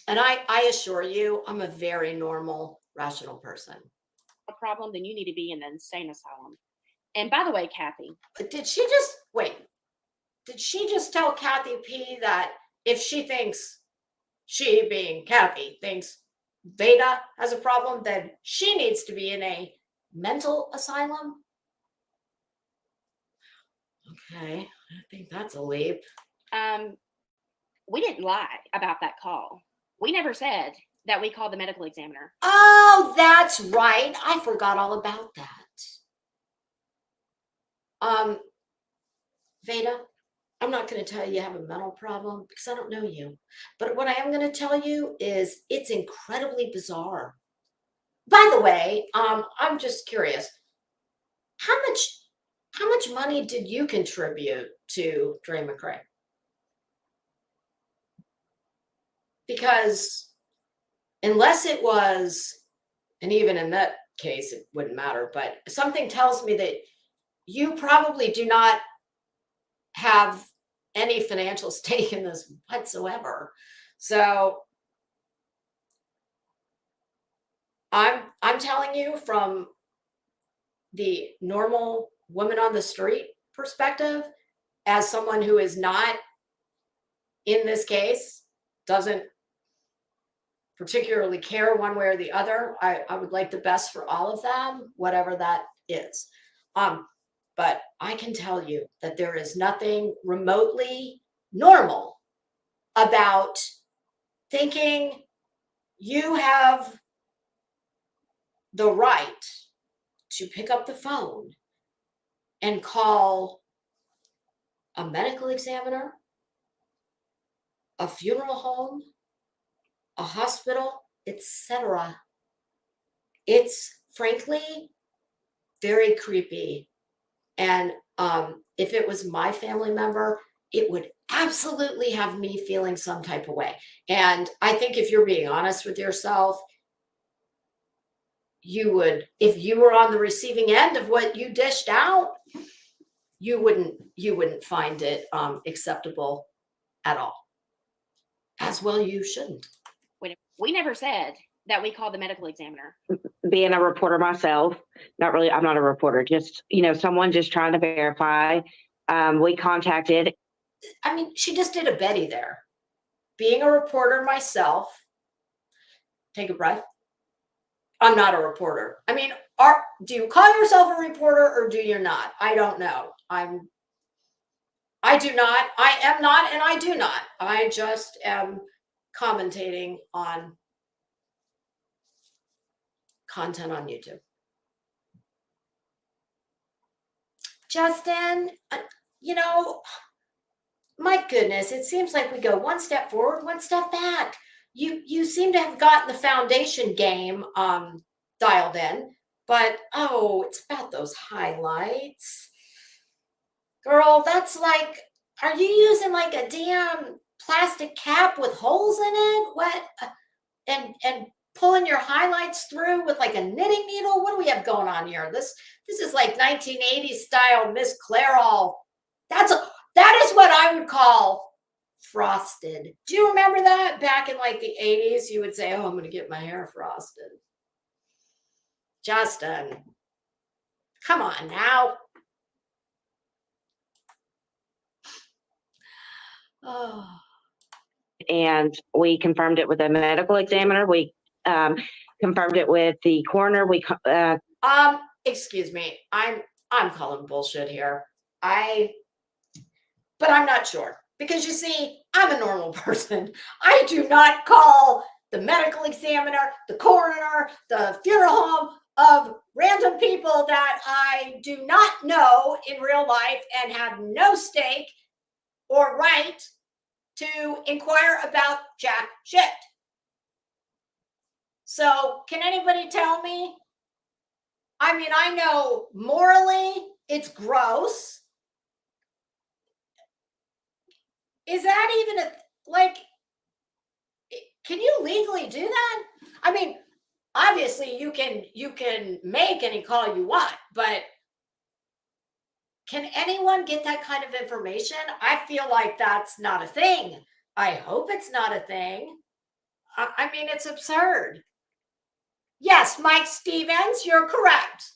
And I assure you, I'm a very normal, rational person. A problem, then you need to be in an insane asylum. And by the way, Kathy. But did she just tell Kathy P that if she thinks, she being Kathy, thinks Veda has a problem, then she needs to be in a mental asylum? Okay, I think that's a leap. We didn't lie about that call. We never said that we called the medical examiner. Oh, that's right. I forgot all about that. Veda, I'm not going to tell you have a mental problem because I don't know you. But what I am going to tell you is it's incredibly bizarre. By the way, I'm just curious. How much money did you contribute to Dre McCray? Because unless it was, and even in that case, it wouldn't matter, but something tells me that you probably do not have any financial stake in this whatsoever. So I'm telling you from the normal woman on the street perspective, as someone who is not in this case, doesn't particularly care one way or the other. I would like the best for all of them, whatever that is. But I can tell you that there is nothing remotely normal about thinking you have the right to pick up the phone and call a medical examiner, a funeral home, a hospital, etc. It's frankly very creepy. And if it was my family member, it would absolutely have me feeling some type of way. And I think if you're being honest with yourself, you would, if you were on the receiving end of what you dished out, you wouldn't find it acceptable at all. As well, you shouldn't. We never said that we called the medical examiner. Being a reporter myself, not really, I'm not a reporter, just, someone just trying to verify. We contacted. I mean, she just did a Betty there. Being a reporter myself, take a breath. I'm not a reporter. I mean, do you call yourself a reporter or do you not? I don't know. I do not. I am not, and I do not. I just am commentating on content on YouTube. Justin, you know, my goodness, it seems like we go one step forward, one step back. You seem to have gotten the foundation game dialed in, but oh, it's about those highlights. Girl, that's like, are you using like a damn plastic cap with holes in it? What? And pulling your highlights through with like a knitting needle? What do we have going on here? This is like 1980s style Miss Clairol. That is what I would call frosted. Do you remember that back in like the 80s? You would say, "Oh, I'm going to get my hair frosted." Justin, come on now. Oh. And we confirmed it with a medical examiner. We confirmed it with the coroner. Excuse me. I'm calling bullshit here. But I'm not sure, because you see, I'm a normal person. I do not call the medical examiner, the coroner, the funeral home of random people that I do not know in real life and have no stake or right to inquire about jack shit. So can anybody tell me? I mean, I know morally it's gross. Is that even can you legally do that? I mean, obviously you can make any call you want, but can anyone get that kind of information? I feel like that's not a thing. I hope it's not a thing. I mean, it's absurd. Yes, Mike Stevens, you're correct.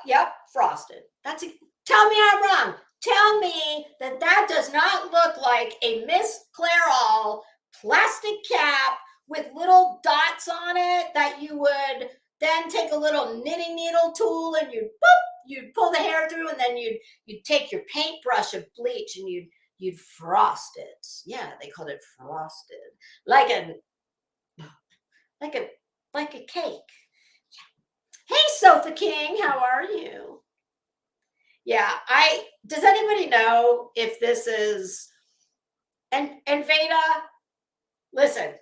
Yep, frosted. Tell me I'm wrong. Tell me that does not look like a Miss Clairol plastic cap with little dots on it that you would then take a little knitting needle tool and you'd pull the hair through, and then you'd take your paintbrush of bleach and you'd frost it. Yeah, they called it frosted, like a cake. Hey, Sofa King, how are you? Yeah, does anybody know if this is, and Veda, listen,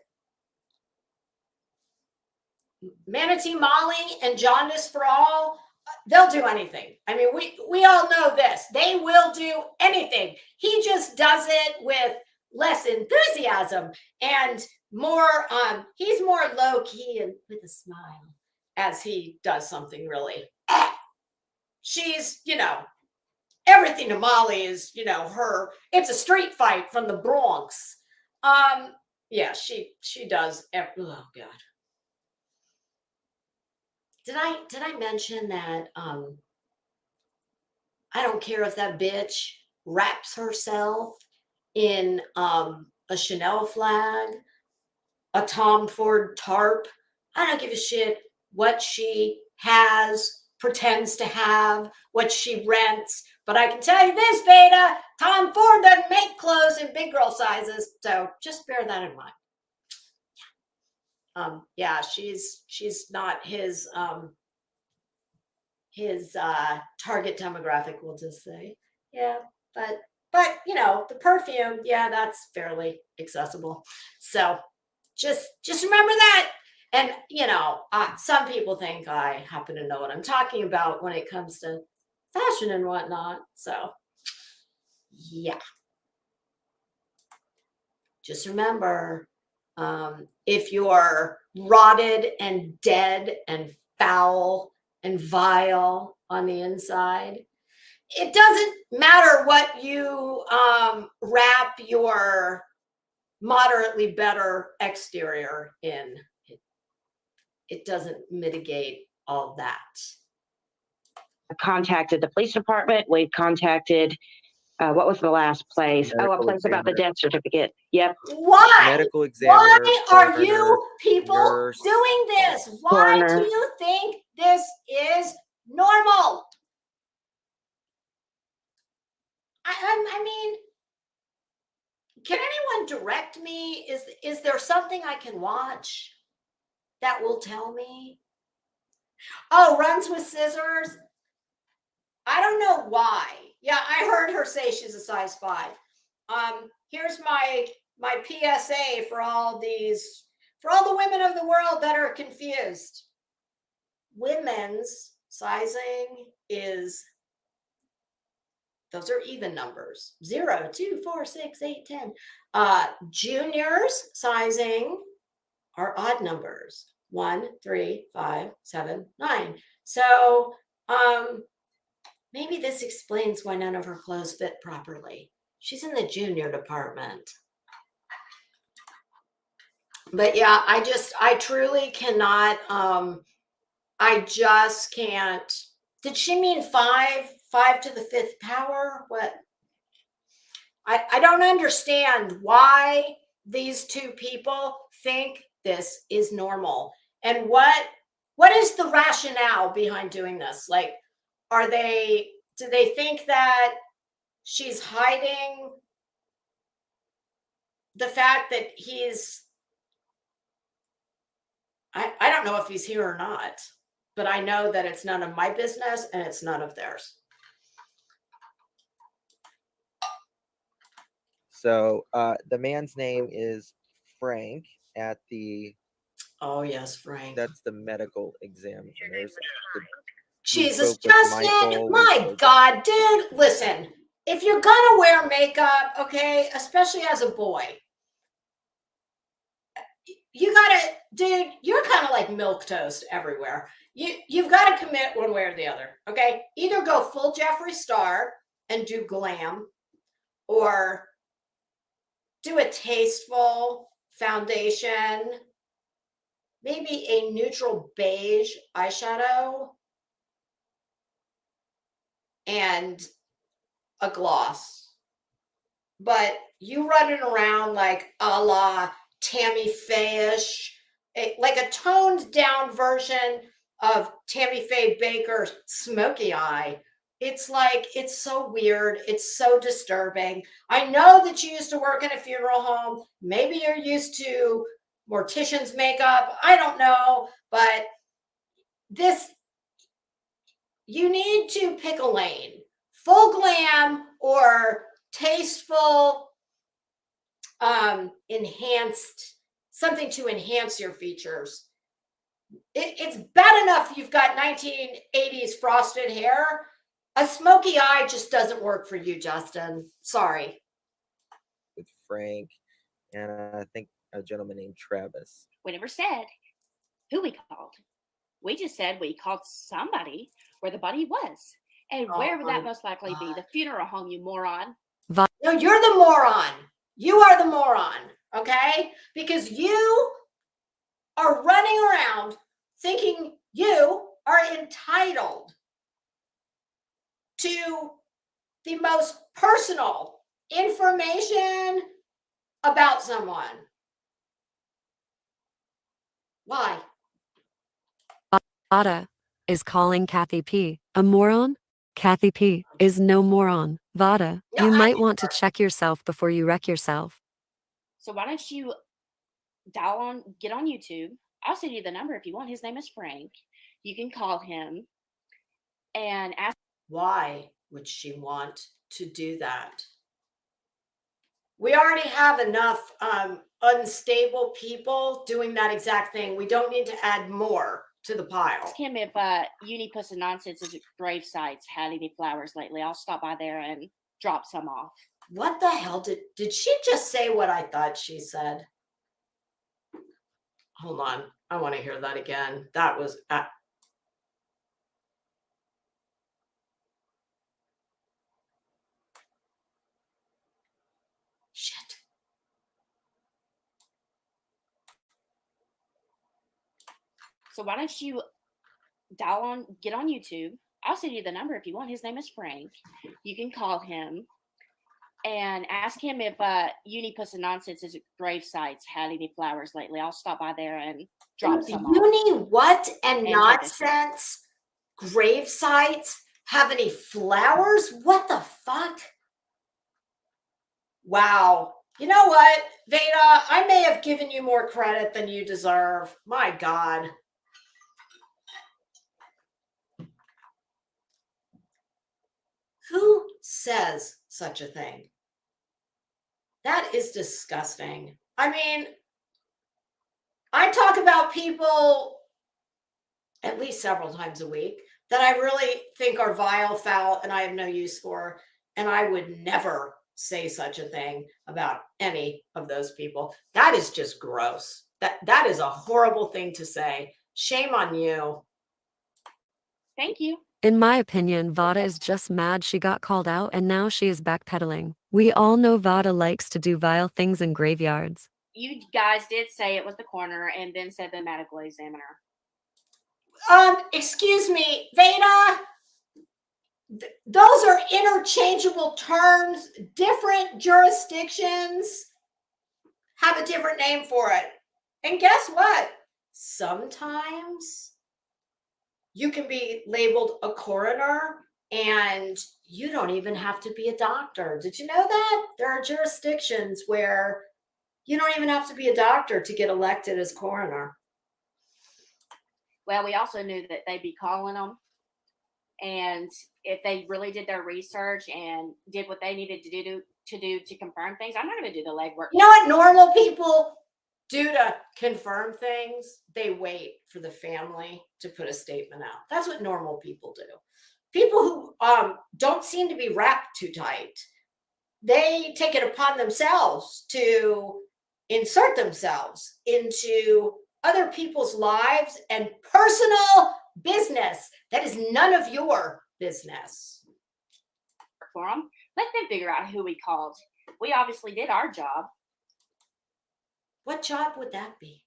Manatee Molly and Jaundice for All, they'll do anything. I mean, we all know this. They will do anything. He just does it with less enthusiasm and more, he's more low key and with a smile as he does something really. She's, everything to Molly is, it's a street fight from the Bronx. Yeah, she does. Oh God. Did I mention that I don't care if that bitch wraps herself in a Chanel flag, a Tom Ford tarp. I don't give a shit what she pretends to have, what she rents. But I can tell you this, Veda, Tom Ford doesn't make clothes in big girl sizes. So just bear that in mind. Yeah, she's not his target demographic, we'll just say. Yeah, but the perfume, yeah, that's fairly accessible. So just remember that. And some people think I happen to know what I'm talking about when it comes to fashion and whatnot. So yeah, just remember, if you're rotted and dead and foul and vile on the inside, it doesn't matter what you wrap your moderately better exterior in. It doesn't mitigate all that. Contacted the police department. We've contacted, what was the last place? A place about the death certificate. Yep. Why? Medical examiner. Why are you people nurse, doing this? Why do you think this is normal? direct me? Is there something I can watch that will tell me? Oh, runs with scissors. I don't know why. Yeah, I heard her say she's a size 5. Here's my PSA for all the women of the world that are confused. Women's sizing is, those are even numbers. 0, 2, 4, 6, 8, 10. Juniors sizing are odd numbers. 1, 3, 5, 7, 9. So maybe this explains why none of her clothes fit properly. She's in the junior department. But yeah, I truly cannot, I just can't. Did she mean 5 to the 5th power? What? I don't understand why these two people think this is normal. And what is the rationale behind doing this? Like, do they think that she's hiding the fact that I don't know if he's here or not, but I know that it's none of my business and it's none of theirs. So the man's name is Frank at the, Oh yes, Frank. that's the medical examiners. Jesus, spoke with Justin, Michael, we my spoke- God, dude, listen, if you're gonna wear makeup, okay, especially as a boy, you gotta, dude, you're kind of like milquetoast everywhere. You've got to commit one way or the other, okay? Either go full Jeffree Star and do glam, or do a tasteful foundation, maybe a neutral beige eyeshadow, and a gloss. But you running around like a la Tammy Faye-ish, like a toned down version of Tammy Faye Baker's smoky eye. It's like, it's so weird. It's so disturbing. I know that you used to work in a funeral home. Maybe you're used to mortician's makeup. I don't know, but you need to pick a lane. Full glam or tasteful, enhanced, something to enhance your features. It's bad enough you've got 1980s frosted hair. A smoky eye just doesn't work for you, Justin. Sorry. with Frank and I think a gentleman named Travis. We never said who we called. We just said we called somebody where the body was. And where would that most likely be? The funeral home, you moron. No, you're the moron. You are the moron, okay? Because you are running around thinking you are entitled to the most personal information about someone. Why? Vada is calling Kathy P a moron. Kathy P is no moron. Vada, No, you I might want to check yourself before you wreck yourself. So why don't you get on YouTube? I'll send you the number if you want. His name is Frank. You can call him and ask. Why would she want to do that? We already have enough unstable people doing that exact thing. We don't need to add more to the pile. Ask him if Unipuss and Nonsense's grave sites had any flowers lately. I'll stop by there and drop some off. What the hell did she just say what I thought she said? Hold on. I want to hear that again. That was shit. So why don't you get on YouTube? I'll send you the number if you want. His name is Frank. You can call him and ask him if Unipuss and Nonsense's grave sites had any flowers lately. I'll stop by there and drop some off. Uni what and And nonsense grave sites have any flowers? What the fuck? Wow. You know what, Veda? I may have given you more credit than you deserve. My God. Who says such a thing? That is disgusting. I mean, I talk about people at least several times a week that I really think are vile, foul, and I have no use for. And I would never say such a thing about any of those people. That is just gross. That is a horrible thing to say. Shame on you. Thank you. In my opinion, Vada is just mad she got called out and now she is backpedaling. We all know Vada likes to do vile things in graveyards. You guys did say it was the coroner and then said the medical examiner. Excuse me, Veda. Those are interchangeable terms. Different jurisdictions have a different name for it. And guess what? Sometimes you can be labeled a coroner and you don't even have to be a doctor. Did you know that? There are jurisdictions where you don't even have to be a doctor to get elected as coroner. Well, we also knew that they'd be calling them. And if they really did their research and did what they needed to do to confirm things, I'm not going to do the legwork. You know what normal people do to confirm things? They wait for the family to put a statement out. That's what normal people do. People who don't seem to be wrapped too tight, they take it upon themselves to insert themselves into other people's lives and personal business that is none of your business. For them. Let them figure out who we called. We obviously did our job. What job would that be?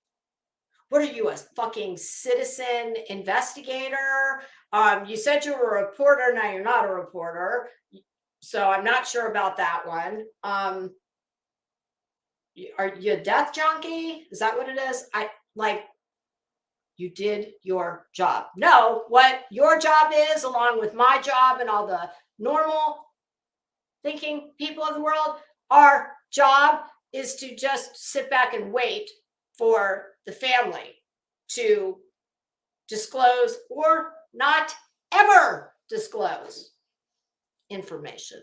What are you, a fucking citizen investigator? You said you were a reporter. Now you're not a reporter. So I'm not sure about that one. Are you a death junkie? Is that what it is? You did your job. No, what your job is, along with my job and all the normal thinking people of the world, our job is to just sit back and wait for the family to disclose or not ever disclose information.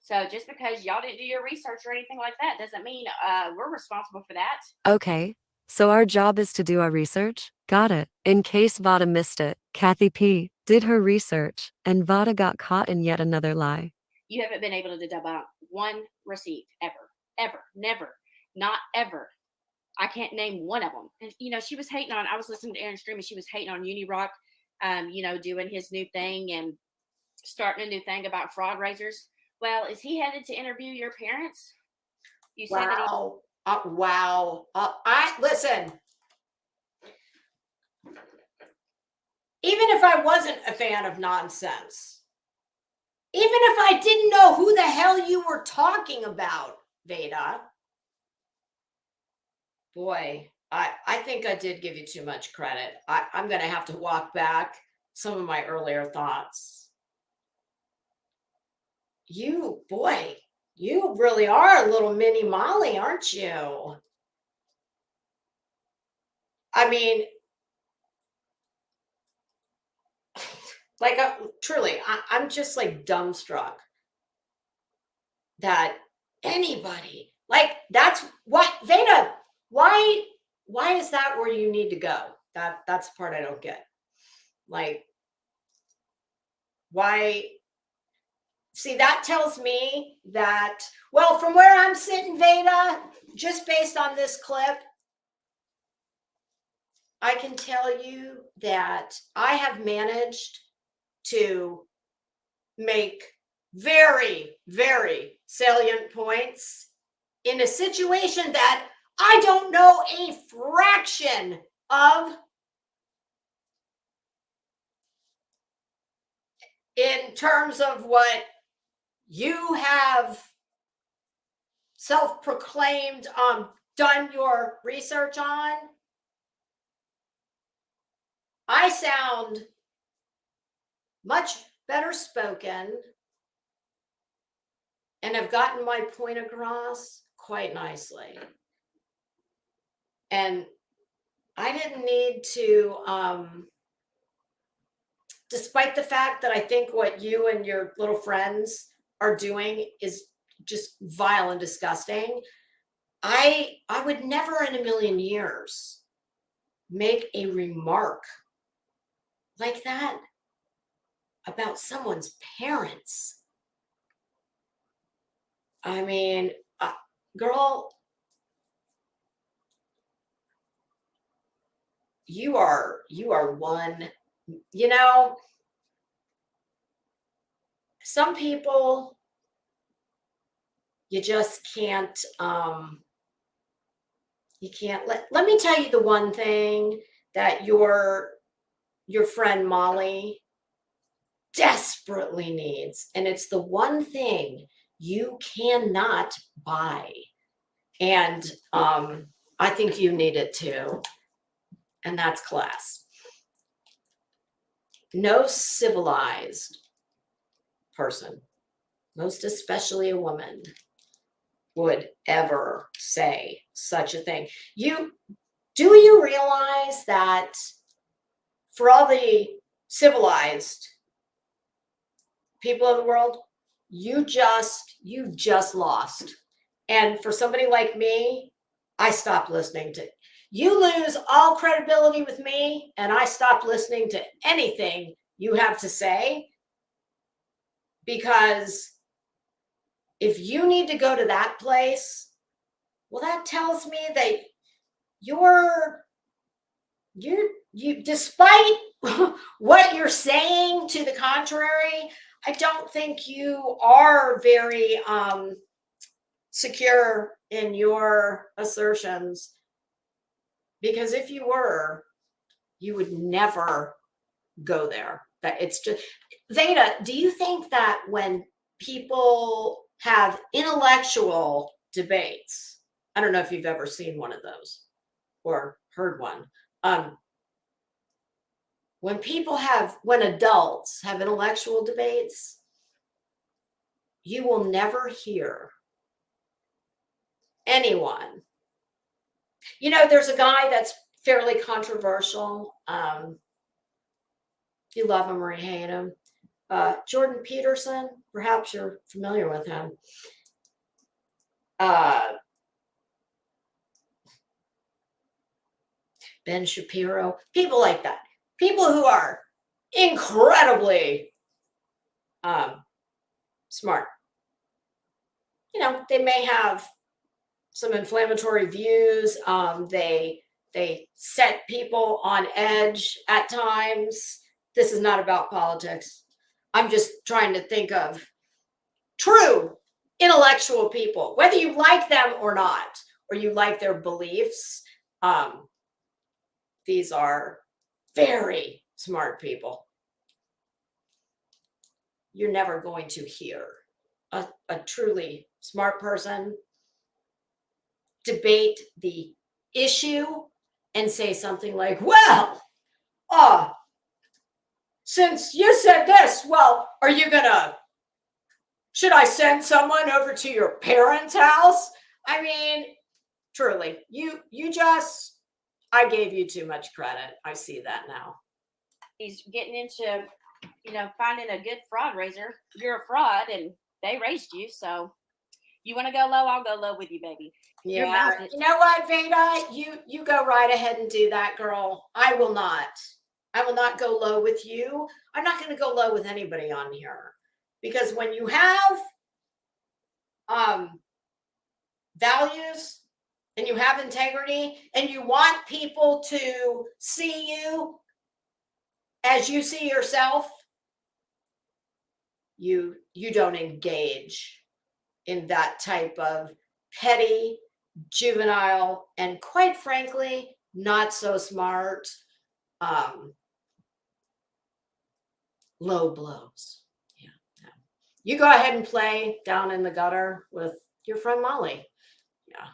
So just because y'all didn't do your research or anything like that doesn't mean we're responsible for that. Okay, so our job is to do our research? Got it. In case Vada missed it, Kathy P. did her research, and Vada got caught in yet another lie. You haven't been able to dub out one receipt ever, never, not ever. I can't name one of them. And, she was hating on, I was listening to Aaron Stream and she was hating on UniRock, doing his new thing and starting a new thing about fraud raisers. Well, is he headed to interview your parents? You said that he... Wow. Listen. Even if I wasn't a fan of nonsense, even if I didn't know who the hell you were talking about, Veda, boy, I think I did give you too much credit. I'm going to have to walk back some of my earlier thoughts. You really are a little mini Molly, aren't you? I mean, truly, I'm just dumbstruck that anybody, that's what, Veda, why is that where you need to go? That's the part I don't get. Why? See, that tells me that, well, from where I'm sitting, Veda, just based on this clip, I can tell you that I have managed to make very, very salient points in a situation that I don't know a fraction of in terms of what you have self-proclaimed done your research on. I sound much better spoken and have gotten my point across quite nicely. And I didn't need to, despite the fact that I think what you and your little friends are doing is just vile and disgusting. I would never in a million years make a remark like that about someone's parents. I mean, girl, you are one, you know, some people you just can't you can't let me tell you the one thing that your friend Molly desperately needs, and it's the one thing you cannot buy. And I think you need it too, and that's class. No civilized person, most especially a woman, would ever say such a thing. Do you realize that for all the civilized people of the world, you just lost. And for somebody like me, I stopped listening to you. Lose all credibility with me, and I stopped listening to anything you have to say, because if you need to go to that place, well, that tells me that you despite what you're saying to the contrary, I don't think you are very secure in your assertions, because if you were, you would never go there. That it's just Veda, do you think that when people have intellectual debates, I don't know if you've ever seen one of those or heard one, when adults have intellectual debates, you will never hear anyone. You know, there's a guy that's fairly controversial. You love him or you hate him. Jordan Peterson, perhaps you're familiar with him. Ben Shapiro, people like that. People who are incredibly smart. You know, they may have some inflammatory views. They set people on edge at times. This is not about politics. I'm just trying to think of true intellectual people, whether you like them or not, or you like their beliefs. These are very smart people. You're never going to hear a truly smart person debate the issue and say something like, well, since you said this, well, should I send someone over to your parents' house? I mean, truly, I gave you too much credit. I see that now. He's getting into, finding a good fraud raiser. You're a fraud and they raised you. So you want to go low? I'll go low with you, baby. Yeah. You know what, Veda? You go right ahead and do that, girl. I will not go low with you. I'm not going to go low with anybody on here, because when you have values and you have integrity and you want people to see you as you see yourself, you don't engage in that type of petty, juvenile, and quite frankly, not so smart low blows. Yeah. You go ahead and play down in the gutter with your friend Molly. Yeah,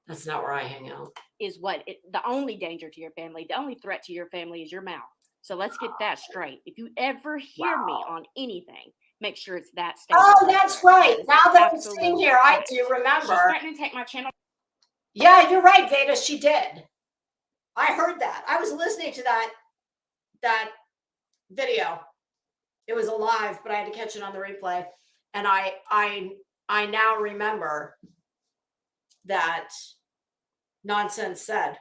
that's not where I hang out. Is the only danger to your family, the only threat to your family is your mouth. So let's get that straight. If you ever hear me on anything, make sure it's that statement. Oh, that's right. That is Now that I'm sitting absolutely here, I correct. do She's remember. threatening to take my channel. Yeah, you're right, Veda. She did. I heard that. I was listening to that video. It was alive, but I had to catch it on the replay. And I now remember that Nonsense said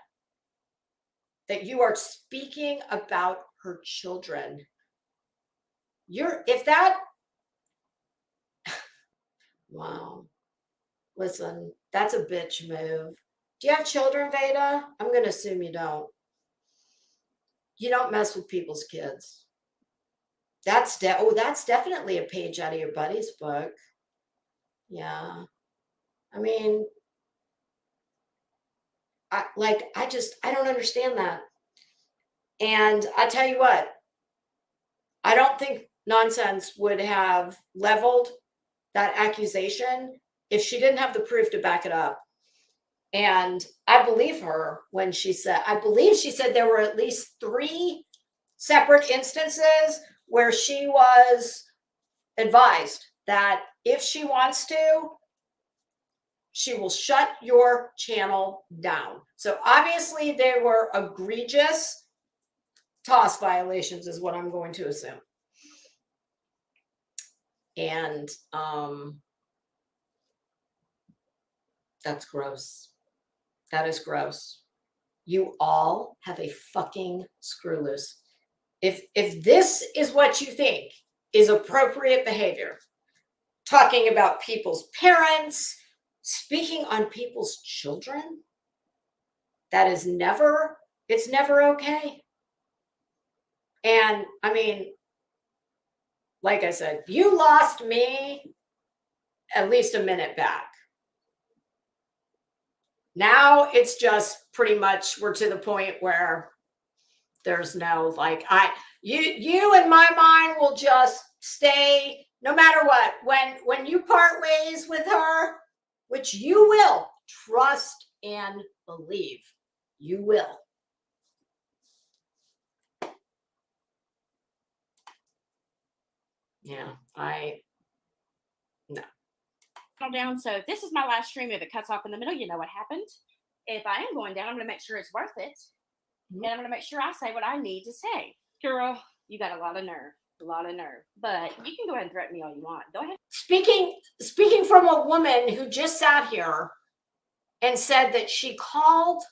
that you are speaking about her children. Wow. Listen, that's a bitch move. Do you have children, Veda? I'm going to assume you don't. You don't mess with people's kids. That's definitely a page out of your buddy's book. Yeah. I mean, I don't understand that. And I tell you what, I don't think Nonsense would have leveled that accusation if she didn't have the proof to back it up. And I believe her when I believe she said there were at least 3 separate instances where she was advised that if she wants to, she will shut your channel down. So obviously they were egregious TOS violations is what I'm going to assume. And that's gross. That is gross. You all have a fucking screw loose. If this is what you think is appropriate behavior, talking about people's parents, speaking on people's children, it's never okay. And I mean, like I said, you lost me at least a minute back. Now it's just pretty much we're to the point where there's no you in my mind will just stay no matter what. When you part ways with her, which you will, trust and believe, you will. Yeah, no. Down. So if this is my last stream, if it cuts off in the middle, you know what happened. If I am going down, I'm going to make sure it's worth it. And I'm going to make sure I say what I need to say. Girl, you got a lot of nerve. But you can go ahead and threaten me all you want. Go ahead. Speaking from a woman who just sat here and said that she call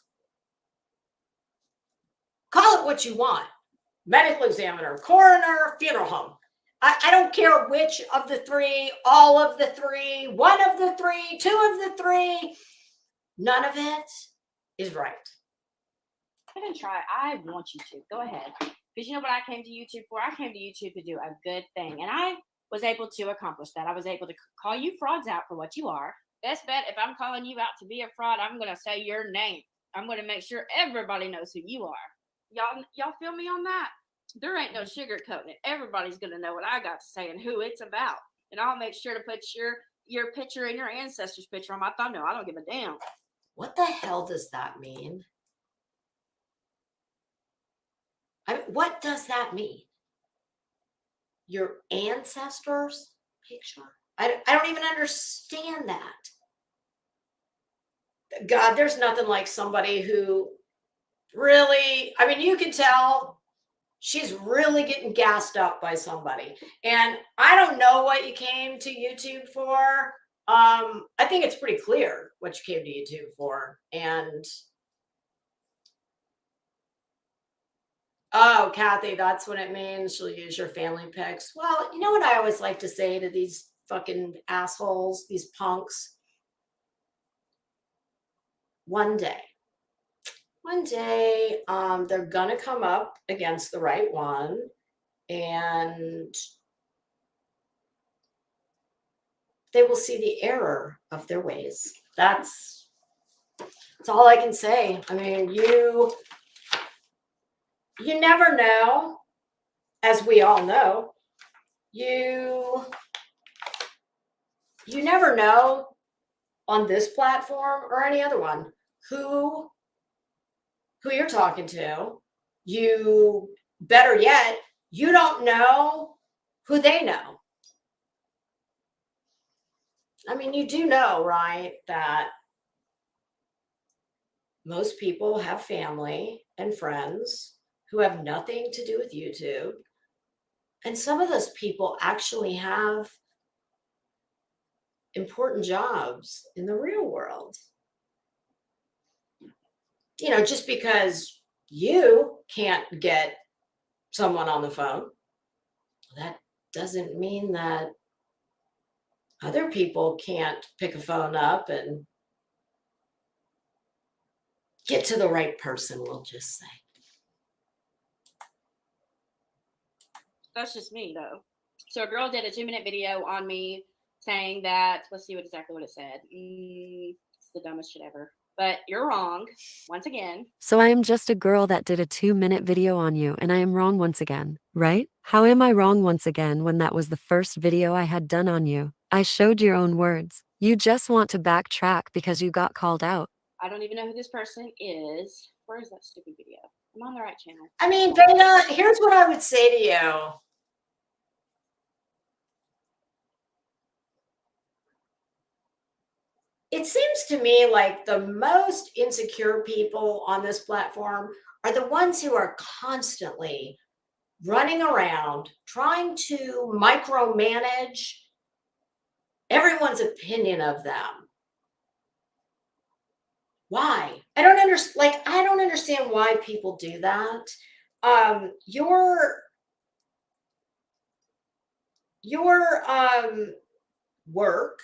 it what you want, medical examiner, coroner, funeral home. I don't care which of the 3, all of the 3, one of the 3, 2 of the 3. None of it is right. Go ahead and try. I want you to. Go ahead. Because you know what I came to YouTube for? I came to YouTube to do a good thing. And I was able to accomplish that. I was able to call you frauds out for what you are. Best bet, if I'm calling you out to be a fraud, I'm going to say your name. I'm going to make sure everybody knows who you are. Y'all feel me on that? There ain't no sugarcoating it. Everybody's going to know what I got to say and who it's about. And I'll make sure to put your picture and your ancestors' picture on my thumbnail. I don't give a damn. What the hell does that mean? What does that mean? Your ancestors' picture? I don't even understand that. God, there's nothing like somebody who really, I mean, you can tell she's really getting gassed up by somebody. And I don't know what you came to YouTube for. I think it's pretty clear what you came to YouTube for. And oh, Kathy, that's what it means. She'll use your family pics. Well, you know what I always like to say to these fucking assholes, these punks? One day, they're gonna come up against the right one, and they will see the error of their ways. That's all I can say. I mean, you never know, as we all know. You never know on this platform or any other one who you're talking to. You better yet, you don't know who they know. I mean, you do know, right, that most people have family and friends who have nothing to do with YouTube. And some of those people actually have important jobs in the real world. You know, just because you can't get someone on the phone, that doesn't mean that other people can't pick a phone up and get to the right person, we'll just say. That's just me, though. So a girl did a 2-minute video on me saying that, let's see exactly what it said. It's the dumbest shit ever. But you're wrong, once again. So I am just a girl that did a 2-minute video on you and I am wrong once again, right? How am I wrong once again when that was the first video I had done on you? I showed your own words. You just want to backtrack because you got called out. I don't even know who this person is. Where is that stupid video? I'm on the right channel. I mean, Veda, here's what I would say to you. It seems to me like the most insecure people on this platform are the ones who are constantly running around trying to micromanage everyone's opinion of them. Why? I don't understand why people do that. Your work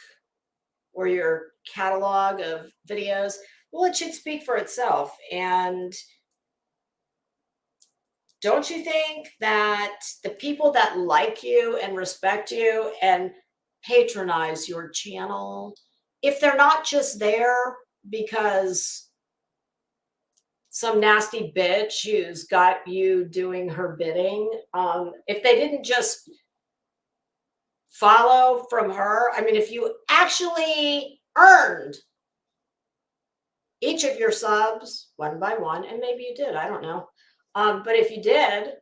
or your catalog of videos, well, it should speak for itself. And don't you think that the people that like you and respect you and patronize your channel, if they're not just there because some nasty bitch who's got you doing her bidding, if they didn't just follow from her, I mean, if you actually earned each of your subs one by one, and maybe you did, I don't know. But if you did,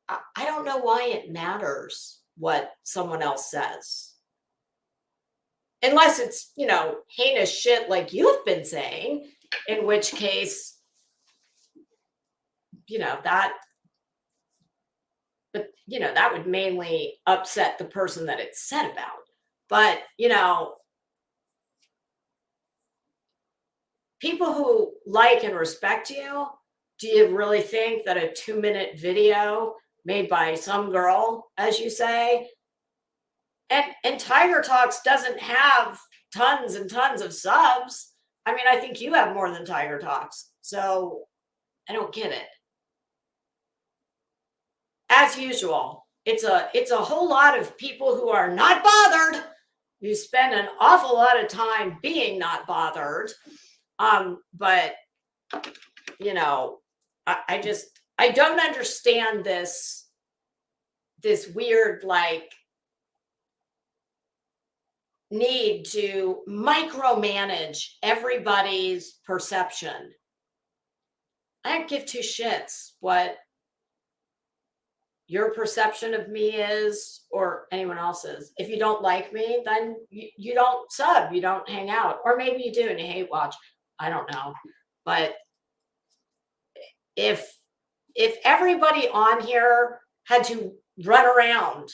I don't know why it matters what someone else says. Unless it's, you know, heinous shit like you've been saying, in which case, you know, that would mainly upset the person that it's said about. But, you know, people who like and respect you, do you really think that a 2-minute video made by some girl, as you say, and Tiger Talks doesn't have tons and tons of subs. I mean, I think you have more than Tiger Talks. So I don't get it. As usual, it's a whole lot of people who are not bothered. You spend an awful lot of time being not bothered. But you know, I don't understand this weird like need to micromanage everybody's perception. I don't give two shits what your perception of me is or anyone else's. If you don't like me, then you don't sub, you don't hang out, or maybe you do and you hate watch. I don't know. But if everybody on here had to run around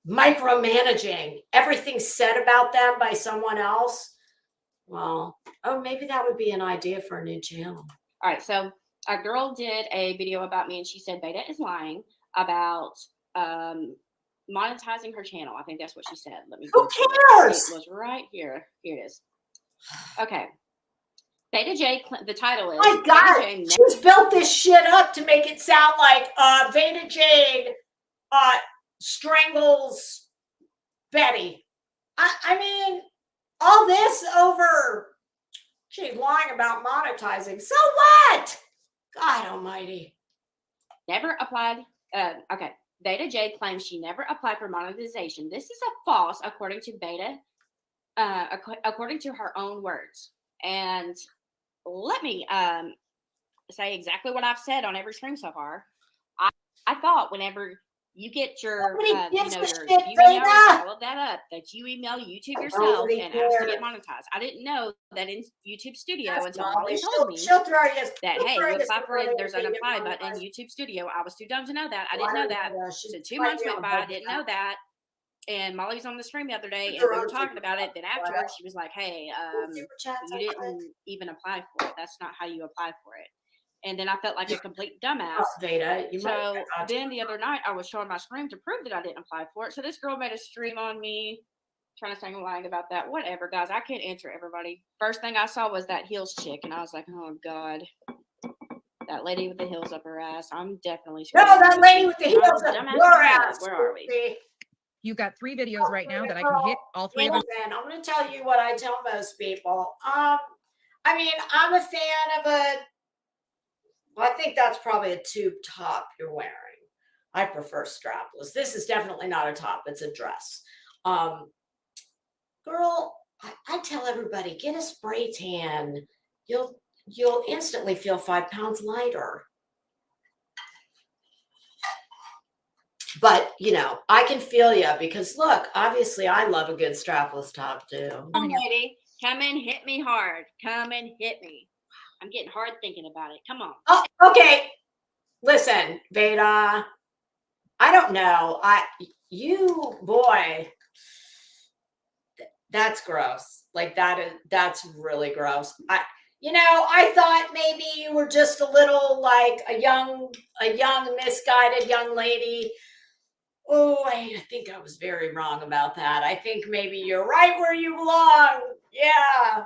micromanaging everything said about them by someone else, well, maybe that would be an idea for a new channel. All right, so a girl did a video about me and she said Beta is lying about monetizing her channel. I think that's what she said. Let me Who cares? It was right here. Here it is. Okay. Beta J, the title is. My God, she's built this shit up to make it sound like Beta Jade strangles Betty. I mean, all this over she's lying about monetizing. So what? God almighty. Never applied. Okay. Beta J claims she never applied for monetization. This is a false, according to Beta, according to her own words. And let me say exactly what I've said on every stream so far. I thought whenever You get your, Nobody you gives know, a your shit, view numbers, Brenda. all of that up, that you email YouTube yourself Nobody and ask to cares. get monetized. I didn't know that in YouTube Studio That's until Molly. Molly told me She'll throw you. that, she'll hey, throw you you apply some for it. money There's if an you get apply button in monetized. YouTube Studio. I was too dumb to know that. I Well, didn't know don't that. know. She's So 2 might months be went on by. I budget didn't now. know that. And Molly was on the stream the other day, Put and your we own were talking super about it. Then chat. afterwards, she was like, hey, Super chats, you I click. didn't even apply for it. That's not how you apply for it. And then I felt like a complete dumbass. Oh, Veda, you might So have got then the other night, I was showing my screen to prove that I didn't apply for it. So this girl made a stream on me, trying to say I'm lying about that. Whatever, guys. I can't answer everybody. First thing I saw was that heels chick, and I was like, oh, God. That lady with the heels up her ass. I'm definitely No, screwed. that lady with the And I'm heels a up dumbass your in the head. ass. Where are we? Susie. You've got 3 videos right now that I can hit all 3 of them. Listen, I'm going to tell you what I tell most people. I mean, I'm a fan of well, I think that's probably a tube top you're wearing. I prefer strapless. This is definitely not a top. It's a dress. Girl, I tell everybody, get a spray tan. You'll instantly feel 5 pounds lighter. But, you know, I can feel you because look, obviously I love a good strapless top too. Come on, lady. Come and hit me hard. Come and hit me. I'm getting hard thinking about it. Come on. Oh, okay. Listen, Veda, I don't know. Boy, that's gross. Like that's really gross. I thought maybe you were just a little like a young misguided young lady. Oh, I think I was very wrong about that. I think maybe you're right where you belong. Yeah.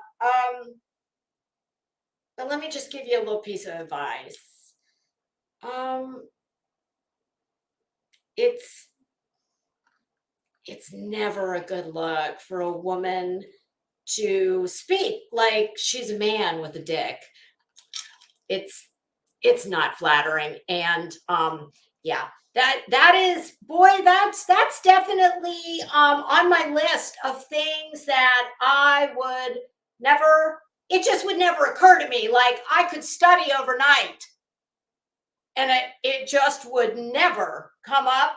But let me just give you a little piece of advice. It's never a good look for a woman to speak like she's a man with a dick. It's not flattering. And yeah, that is, boy, that's definitely on my list of things that I would never, it just would never occur to me. Like I could study overnight and it just would never come up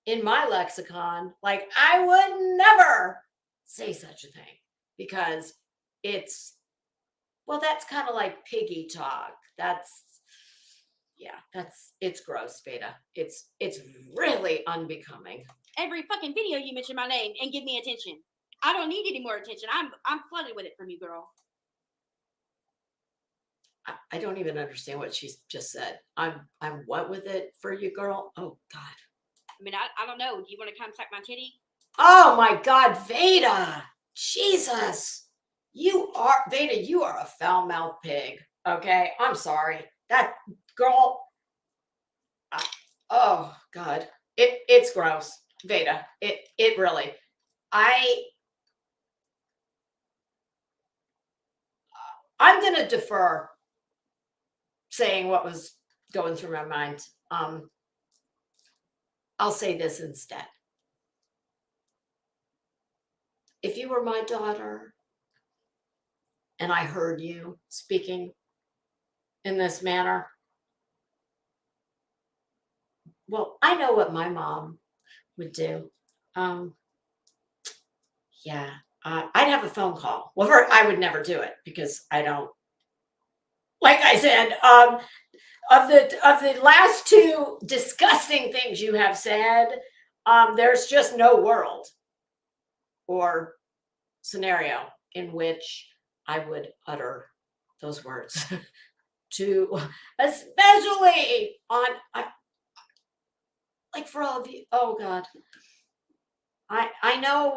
in my lexicon. Like I would never say such a thing because it's kind of like piggy talk. It's gross, Veda. It's really unbecoming. Every fucking video you mention my name and give me attention. I don't need any more attention. I'm flooded with it from you, girl. I don't even understand what she just said. I'm what with it for you, girl? Oh God. I mean, I don't know. Do you want to come suck my titty? Oh my God, Veda. Jesus. You are a foul-mouthed pig. Okay. I'm sorry. That girl. Oh God. It's gross. Veda. It really. I'm gonna defer saying what was going through my mind. I'll say this instead. If you were my daughter and I heard you speaking in this manner, well, I know what my mom would do. Yeah, I'd have a phone call. Well, I would never do it because I don't. Like I said, of the last 2 disgusting things you have said, there's just no world or scenario in which I would utter those words to, especially on, like for all of you. Oh God, I know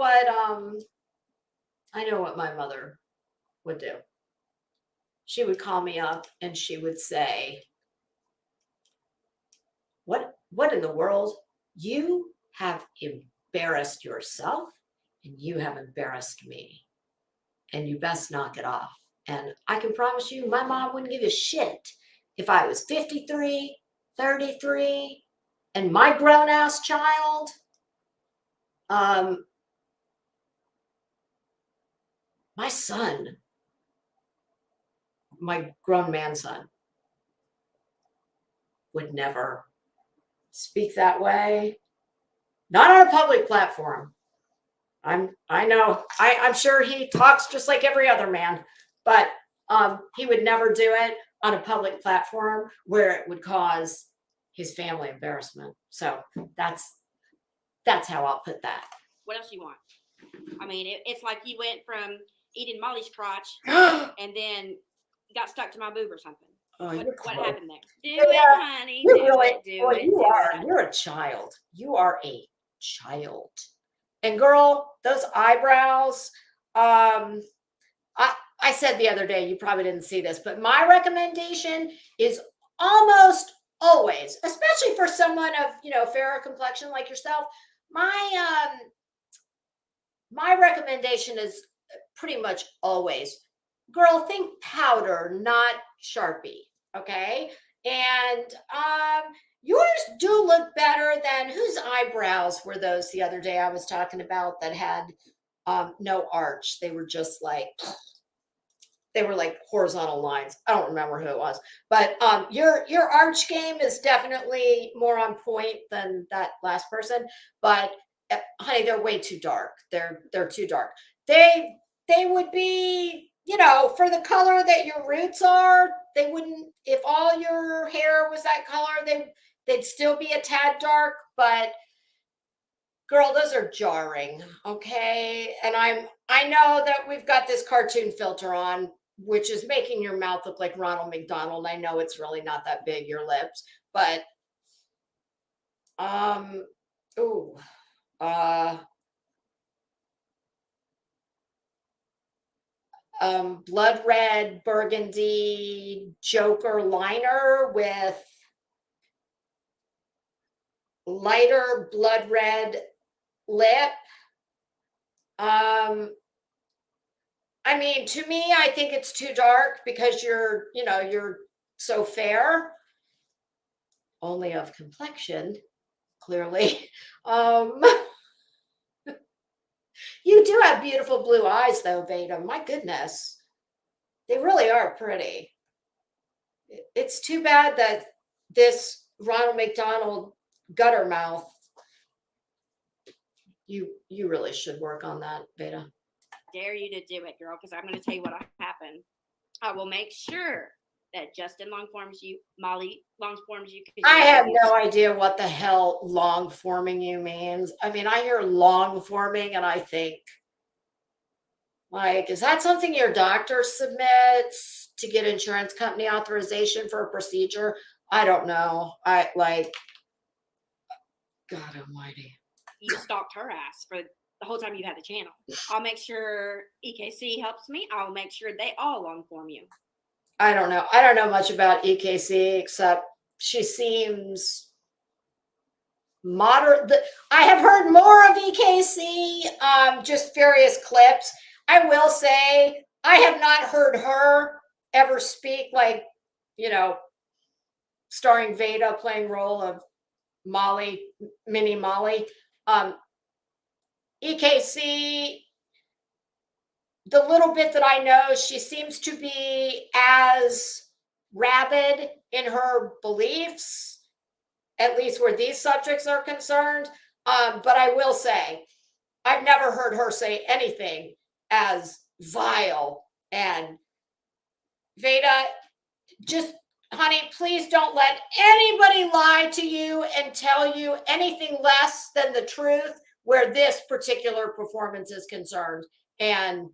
what my mother would do. She would call me up and she would say, what in the world? You have embarrassed yourself and you have embarrassed me. And you best knock it off. And I can promise you, my mom wouldn't give a shit if I was 53, 33, and my grown-ass child, my son, my grown man son, would never speak that way. Not on a public platform. I know. I'm sure he talks just like every other man, but he would never do it on a public platform where it would cause his family embarrassment. So that's how I'll put that. What else you want? I mean, it's like you went from eating Molly's crotch and then got stuck to my boob or something. Oh, What happened there? Do Yeah, it, honey. you Do really, it. Do well, it. you do are. it. You're a child. You are a child. And girl, those eyebrows. I said the other day, you probably didn't see this, but my recommendation is almost always, especially for someone of fairer complexion like yourself. My recommendation is pretty much always, girl, think powder, not Sharpie. Okay. And yours do look better than whose eyebrows were those the other day I was talking about that had no arch. They were just like horizontal lines. I don't remember who it was, but your arch game is definitely more on point than that last person. But honey, they're way too dark. They're too dark. They would be, for the color that your roots are. They wouldn't, if all your hair was that color, they'd still be a tad dark. But girl, those are jarring. Okay, and I know that we've got this cartoon filter on, which is making your mouth look like Ronald McDonald. I know it's really not that big, your lips, but blood red burgundy Joker liner with lighter blood red lip. I mean, to me, I think it's too dark because you're so fair, only of complexion, clearly. You do have beautiful blue eyes, though, Veda. My goodness, they really are pretty. It's too bad that this Ronald McDonald gutter mouth. You really should work on that, Veda. Dare you to do it, girl, because I'm going to tell you what happened. I will make sure that Justin Molly longforms you. I have no idea what the hell long forming you means. I mean, I hear long forming and I think, like, is that something your doctor submits to get insurance company authorization for a procedure? I don't know. God almighty. You stalked her ass for the whole time you had the channel. I'll make sure EKC helps me. I'll make sure they all long form you. I don't know. I don't know much about EKC except she seems moderate. I have heard more of EKC, just various clips. I will say I have not heard her ever speak like, starring Veda playing role of Molly, mini Molly. EKC, the little bit that I know, she seems to be as rabid in her beliefs, at least where these subjects are concerned. But I will say, I've never heard her say anything as vile. And Veda, just, honey, please don't let anybody lie to you and tell you anything less than the truth where this particular performance is concerned. And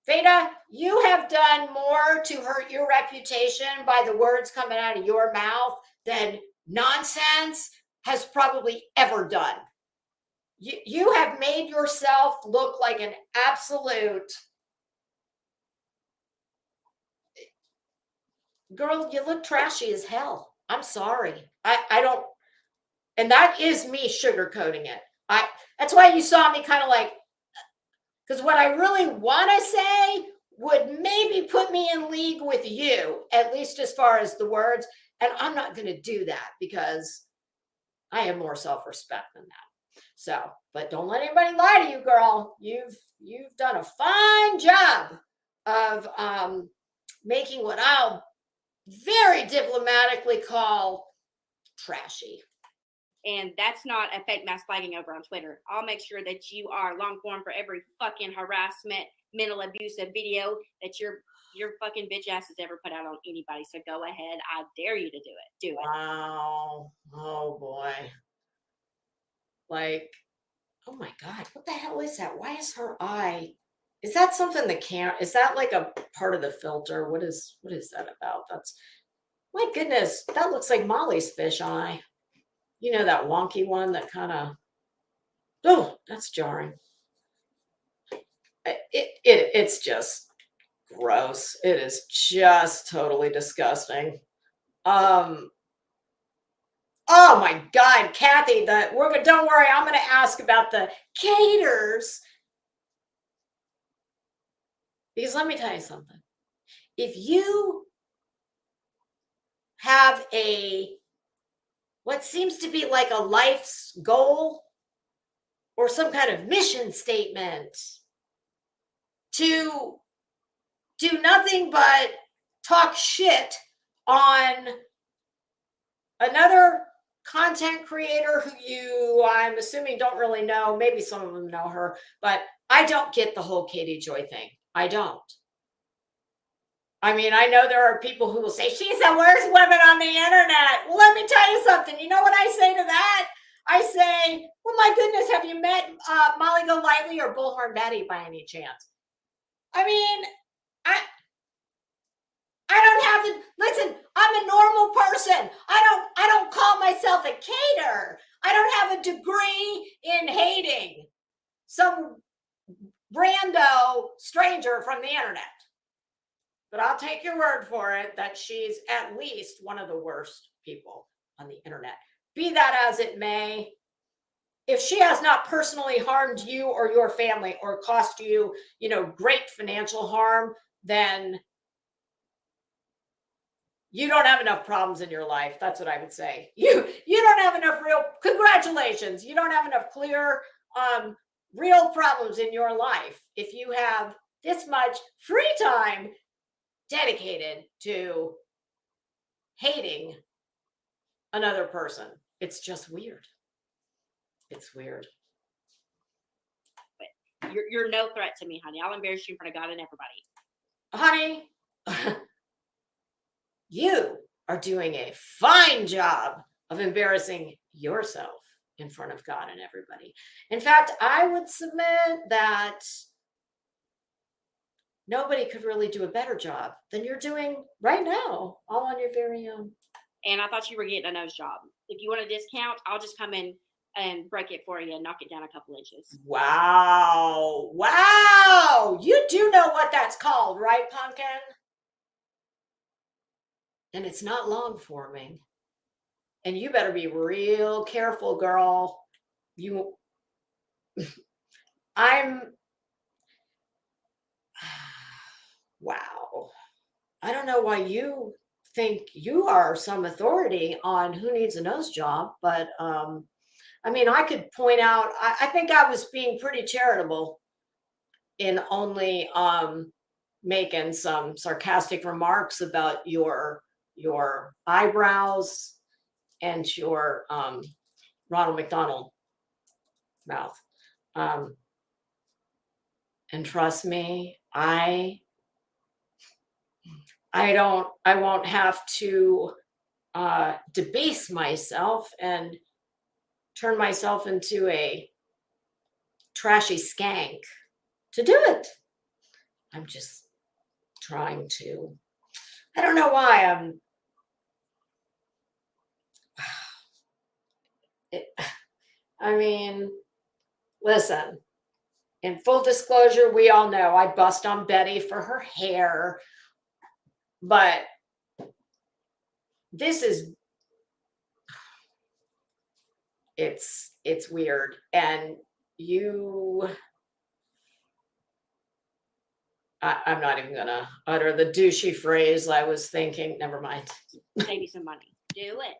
Veda, you have done more to hurt your reputation by the words coming out of your mouth than nonsense has probably ever done. You have made yourself look like an absolute girl. You look trashy as hell. I'm sorry. I don't, and that is me sugarcoating it. That's why you saw me kind of like, because what I really want to say would maybe put me in league with you, at least as far as the words. And I'm not going to do that because I have more self-respect than that. So, but don't let anybody lie to you, girl. You've done a fine job of making what I'll very diplomatically simply call trashy. And that's not a fake mass flagging over on Twitter. I'll make sure that you are long form for every fucking harassment, mental abusive video that your fucking bitch ass has ever put out on anybody. So go ahead. I dare you to do it. Do it. Wow. Oh boy. Like, oh my God, what the hell is that? Why is her eye? Is that something is that like a part of the filter? What is that about? That's, my goodness, that looks like Molly's fish eye. You know, that wonky one that kind of, oh, that's jarring. It's just gross. It is just totally disgusting. Oh my God, Kathy, don't worry, I'm going to ask about the caters. Because let me tell you something. If you have what seems to be like a life's goal or some kind of mission statement to do nothing but talk shit on another content creator who I'm assuming don't really know, maybe some of them know her, but I don't get the whole Katie Joy thing. I don't. I mean, I know there are people who will say, she's the worst woman on the internet. Well, let me tell you something. You know what I say to that? I say, well, my goodness, have you met Molly Golightly or Bullhorn Betty by any chance? I mean, I don't have to listen. I'm a normal person. I don't call myself a cater. I don't have a degree in hating some rando stranger from the internet. But I'll take your word for it that she's at least one of the worst people on the internet. Be that as it may, if she has not personally harmed you or your family or cost you, great financial harm, then you don't have enough problems in your life. That's what I would say. You don't have enough congratulations. You don't have enough clear, real problems in your life if you have this much free time dedicated to hating another person. It's just weird. It's weird. But you're no threat to me, honey. I'll embarrass you in front of God and everybody. Honey, you are doing a fine job of embarrassing yourself in front of God and everybody. In fact, I would submit that nobody could really do a better job than you're doing right now, all on your very own. And I thought you were getting a nose job. If you want a discount, I'll just come in and break it for you and knock it down a couple inches. Wow. Wow. You do know what that's called, right, Pumpkin? And it's not long forming. And you better be real careful, girl. Wow. I don't know why you think you are some authority on who needs a nose job, but I mean, I could point out, I think I was being pretty charitable in only making some sarcastic remarks about your eyebrows and your Ronald McDonald mouth. And trust me, I won't have to debase myself and turn myself into a trashy skank to do it. I'm just trying to, I don't know why I mean, listen, in full disclosure, we all know I bust on Betty for her hair, but this is, it's weird. And I'm not even gonna utter the douchey phrase I was thinking. Never mind. Save you some money. Do it.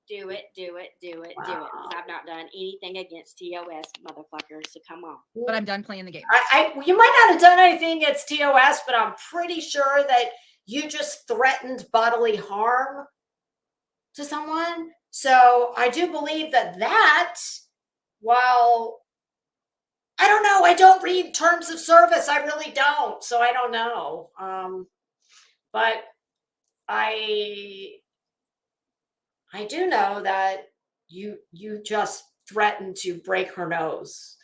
Do it. Do it. Do it. Do it. Because I've not done anything against TOS, motherfucker. So come on. But I'm done playing the game. You might not have done anything against TOS, but I'm pretty sure that you just threatened bodily harm to someone. So I do believe that while I don't know, I don't read terms of service. I really don't. So I don't know. But I do know that you just threatened to break her nose.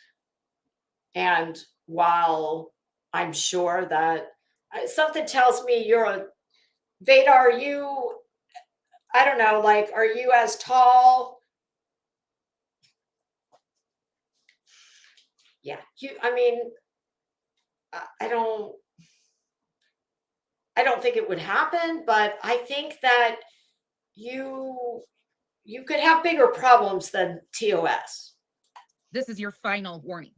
And while I'm sure that something tells me Veda, are you, I don't know, like, are you as tall? Yeah, I mean, I don't think it would happen, but I think that you could have bigger problems than TOS. This is your final warning.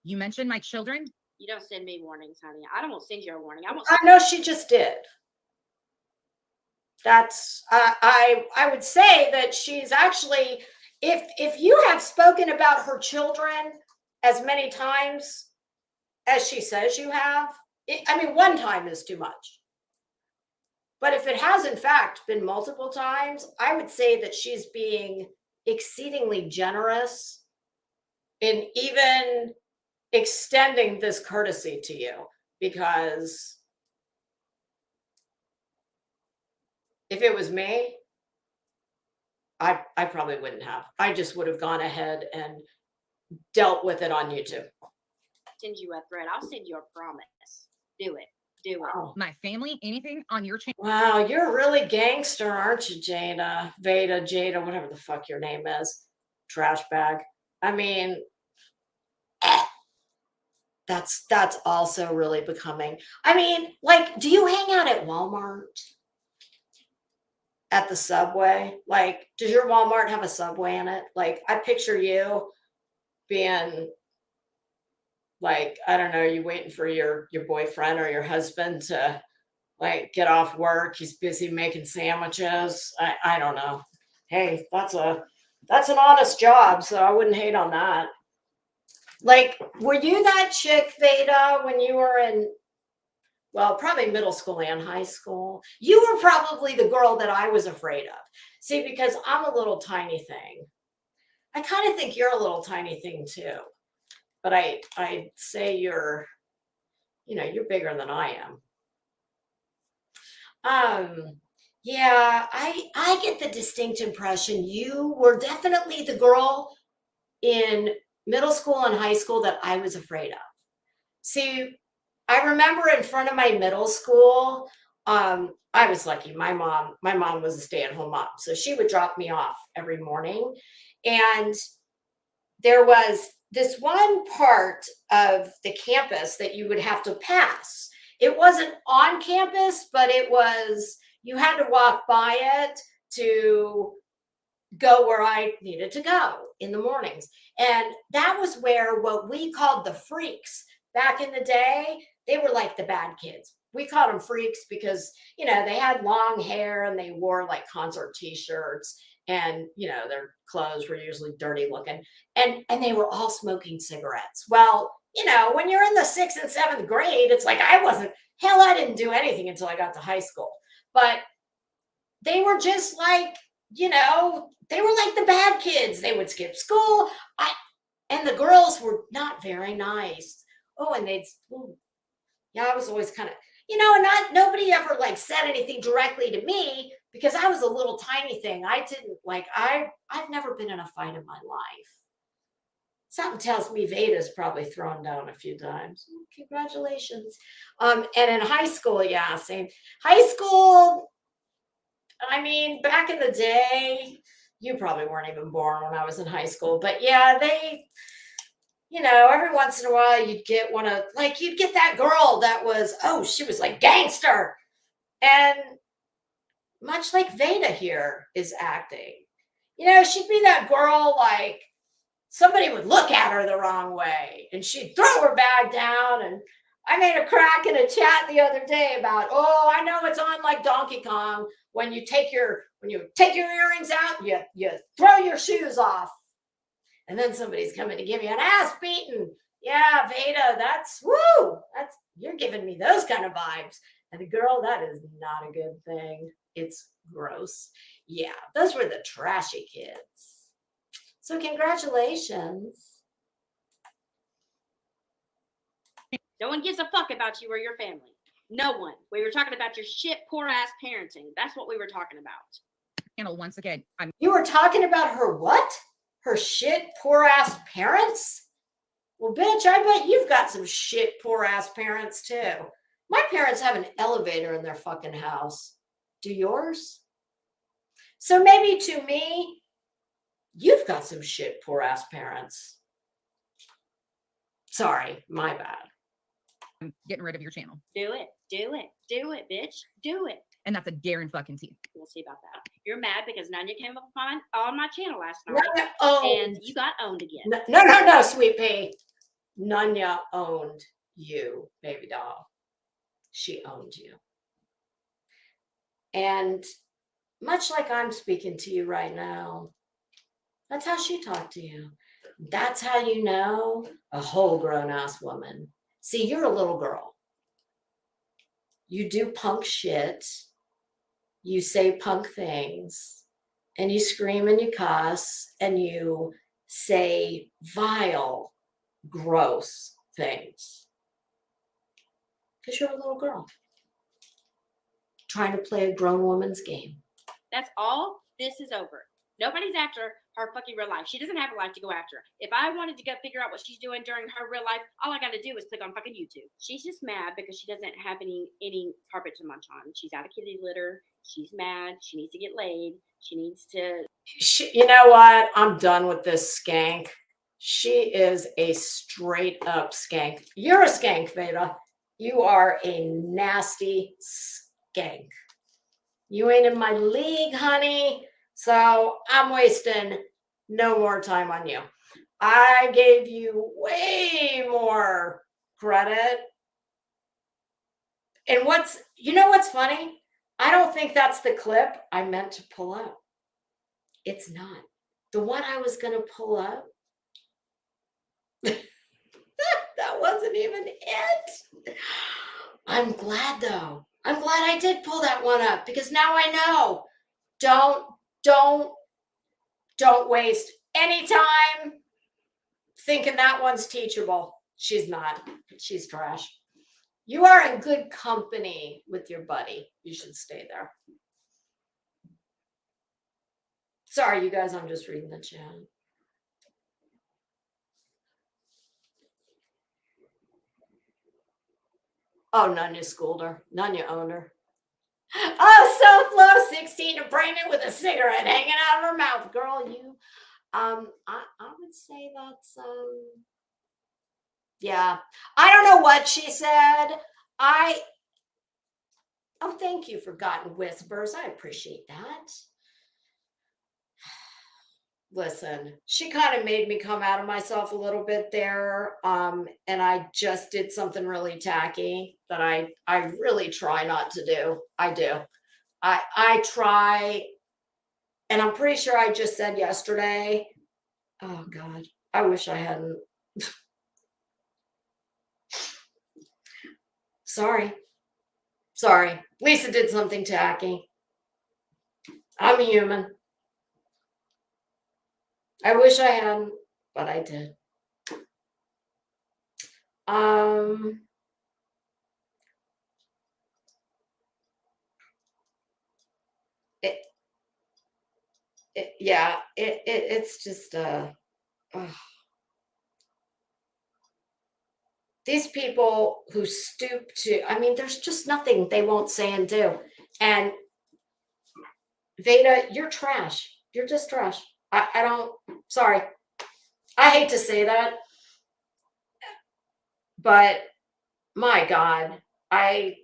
You mentioned my children. You don't send me warnings, honey. I don't send you a warning. I won't. I know she just did. That's I would say that she's actually, if you have spoken about her children as many times as she says you have, I mean, one time is too much. But if it has in fact been multiple times, I would say that she's being exceedingly generous in even extending this courtesy to you, because if it was me, I probably wouldn't have. I just would have gone ahead and dealt with it on YouTube. Send you a threat. I'll send you a promise. Do it. Do it. Wow. My family, anything on your channel. Wow, you're really gangster, aren't you, Jada, whatever the fuck your name is, trash bag. I mean, that's also really becoming. I mean, like, do you hang out at Walmart? At the Subway? Like, does your Walmart have a Subway in it? Like, I picture you being like, I don't know, you waiting for your boyfriend or your husband to like get off work. He's busy making sandwiches. I don't know. Hey, that's an honest job, so I wouldn't hate on that. Like, were you that chick, Veda, when you were in, well, probably middle school and high school? You were probably the girl that I was afraid of. See, because I'm a little tiny thing. I kind of think you're a little tiny thing too. But I'd say you're bigger than I am. Yeah, I get the distinct impression you were definitely the girl in middle school and high school that I was afraid of. See, I remember in front of my middle school, I was lucky. My mom was a stay-at-home mom, so she would drop me off every morning. And there was this one part of the campus that you would have to pass. It wasn't on campus, but you had to walk by it to go where I needed to go in the mornings. And that was where what we called the freaks back in the day, they were like the bad kids. We called them freaks because, they had long hair and they wore like concert t-shirts, and, their clothes were usually dirty looking, and they were all smoking cigarettes. Well, when you're in the 6th and 7th grade, it's like I didn't do anything until I got to high school. But they were just like, they were like the bad kids. They would skip school. And the girls were not very nice. Oh, and I was always kind of, and nobody ever like said anything directly to me because I was a little tiny thing. I've never been in a fight in my life. Something tells me Veda's probably thrown down a few times. Congratulations. And in high school, yeah, same. High school, I mean, back in the day, you probably weren't even born when I was in high school, but yeah, they, every once in a while you'd get you'd get that girl that was, she was like gangster. And much like Veda here is acting, she'd be that girl, like somebody would look at her the wrong way and she'd throw her bag down. And I made a crack in a chat the other day about, I know it's on like Donkey Kong. When you take your earrings out, you throw your shoes off. And then somebody's coming to give you an ass beating. Yeah, Veda, you're giving me those kind of vibes. And the girl, that is not a good thing. It's gross. Yeah, those were the trashy kids. So congratulations. No one gives a fuck about you or your family. No one. We were talking about your shit, poor ass parenting. That's what we were talking about. Channel once again. You were talking about her what? Her shit, poor ass parents? Well, bitch, I bet you've got some shit, poor ass parents too. My parents have an elevator in their fucking house. Do yours? So maybe to me, you've got some shit, poor ass parents. Sorry, my bad. I'm getting rid of your channel. Do it. Do it. Do it, bitch. Do it. And that's a guarantee. We'll see about that. You're mad because Nunya came up on my channel last night. Nunya owned. And you got owned again. No, sweet pea. Nunya owned you, baby doll. She owned you. And much like I'm speaking to you right now, that's how she talked to you. That's how you know a whole grown-ass woman. See, you're a little girl. You do punk shit. You say punk things. And you scream and you cuss. And you say vile, gross things. Because you're a little girl. Trying to play a grown woman's game. That's all. This is over. Nobody's after her fucking real life. She doesn't have a life to go after. If I wanted to go figure out what she's doing during her real life, all I got to do is click on fucking YouTube. She's just mad because she doesn't have any carpet to munch on. She's out of kitty litter. She's mad. She needs to get laid. She needs to. You know what? I'm done with this skank. She is a straight up skank. You're a skank, Veda. You are a nasty skank. You ain't in my league, honey. So I'm wasting no more time on you. I gave you way more credit. And you know what's funny? I don't think that's the clip I meant to pull up. It's not. The one I was going to pull up, that wasn't even it. I'm glad though. I'm glad I did pull that one up because now I know. Don't waste any time thinking that one's teachable. She's not. She's trash. You are in good company with your buddy. You should stay there. Sorry, you guys, I'm just reading the chat. Oh, Nunya schooled her. Nunya owned her. Oh, so flow 16 and pregnant with a cigarette hanging out of her mouth. Girl, you, I would say that's, yeah. I don't know what she said. Oh, thank you, Forgotten Whispers. I appreciate that. Listen, she kind of made me come out of myself a little bit there. And I just did something really tacky that I really try not to do. I do. I try, and I'm pretty sure I just said yesterday, oh God, I wish I hadn't. Sorry. Lisa did something tacky. I'm human. I wish I hadn't, but I did. It's just these people who stoop to, I mean, there's just nothing they won't say and do. And Veda, you're trash. You're just trash. I don't, sorry. I hate to say that, but my God, I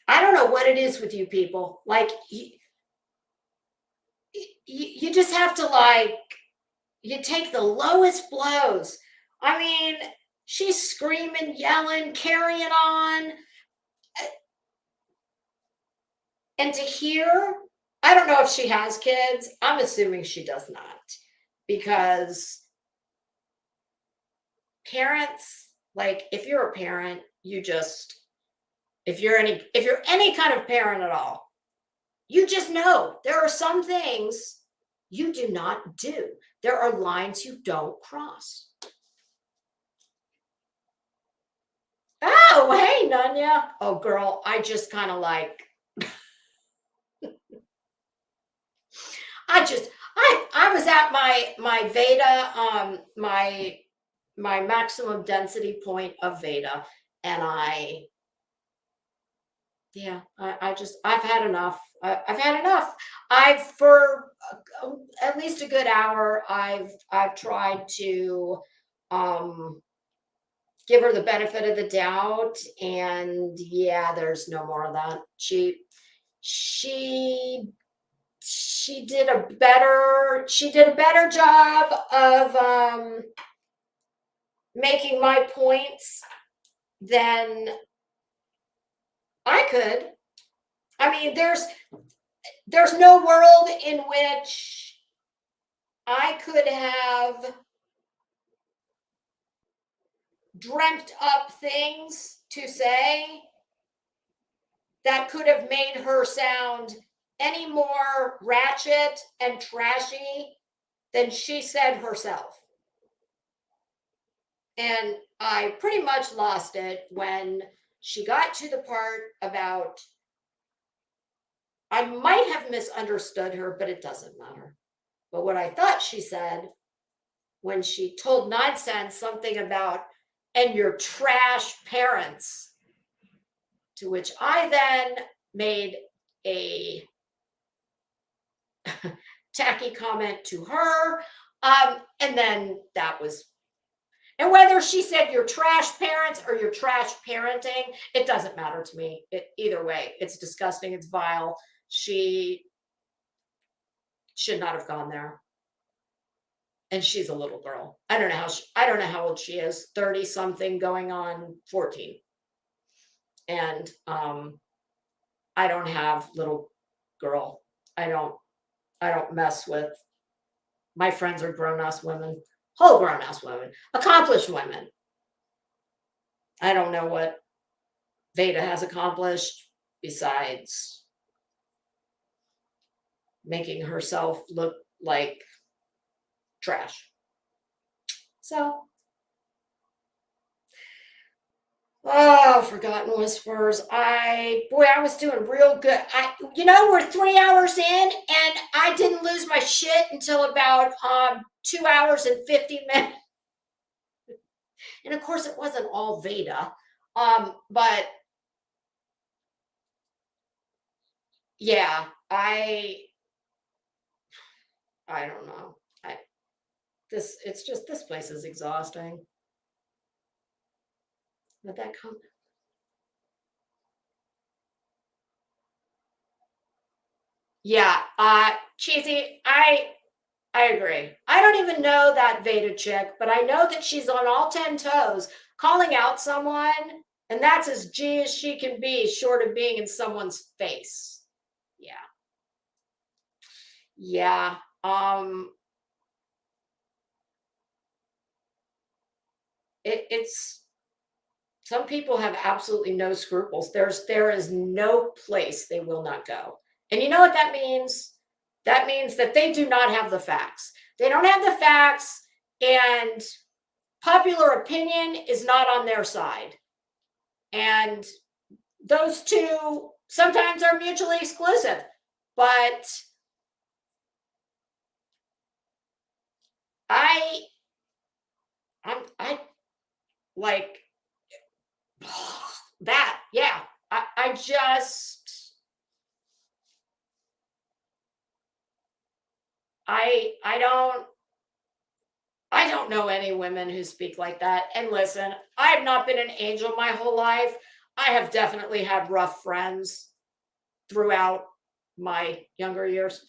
don't know what it is with you people. Like, you just have to, like, you take the lowest blows. I mean, she's screaming, yelling, carrying on. And to hear, I don't know if she has kids. I'm assuming she does not. Because parents, like, if you're a parent, you just, if you're any kind of parent at all, you just know there are some things you do not do. There are lines you don't cross. Oh, hey, Nunya. Oh, girl, I just kind of like, I was at my Veda, my maximum density point of Veda, and I've had enough. I've had enough. For at least a good hour, I've tried to give her the benefit of the doubt, and yeah, there's no more of that. She did a better job of making my points than I could. I mean, there's no world in which I could have dreamt up things to say that could have made her sound any more ratchet and trashy than she said herself. And I pretty much lost it when she got to the part about, I might have misunderstood her, but it doesn't matter. But what I thought she said when she told Nonsense something about, and your trash parents, to which I then made a tacky comment to her. And then that was, and whether she said your trash parents or your trash parenting, it doesn't matter to me. Either way, it's disgusting. It's vile. She should not have gone there. And she's a little girl. I don't know how old she is. 30 something going on 14. And I don't have little girl. I don't mess with, my friends are grown-ass women, whole grown-ass women, accomplished women. I don't know what Veda has accomplished besides making herself look like trash. So, Forgotten Whispers. I was doing real good. We're 3 hours in, and I didn't lose my shit until about 2 hours and 50 minutes. And of course, it wasn't all Veda, but yeah, I don't know. This place is exhausting. But that come. Yeah, Cheesy, I agree. I don't even know that Veda chick, but I know that she's on all 10 toes calling out someone, and that's as G as she can be, short of being in someone's face. Yeah. Yeah. It's some people have absolutely no scruples. There is no place they will not go. And you know what that means? That means that they do not have the facts. They don't have the facts, and popular opinion is not on their side. And those two sometimes are mutually exclusive, but I like that. Yeah. I don't know any women who speak like that. And listen, I have not been an angel my whole life. I have definitely had rough friends throughout my younger years.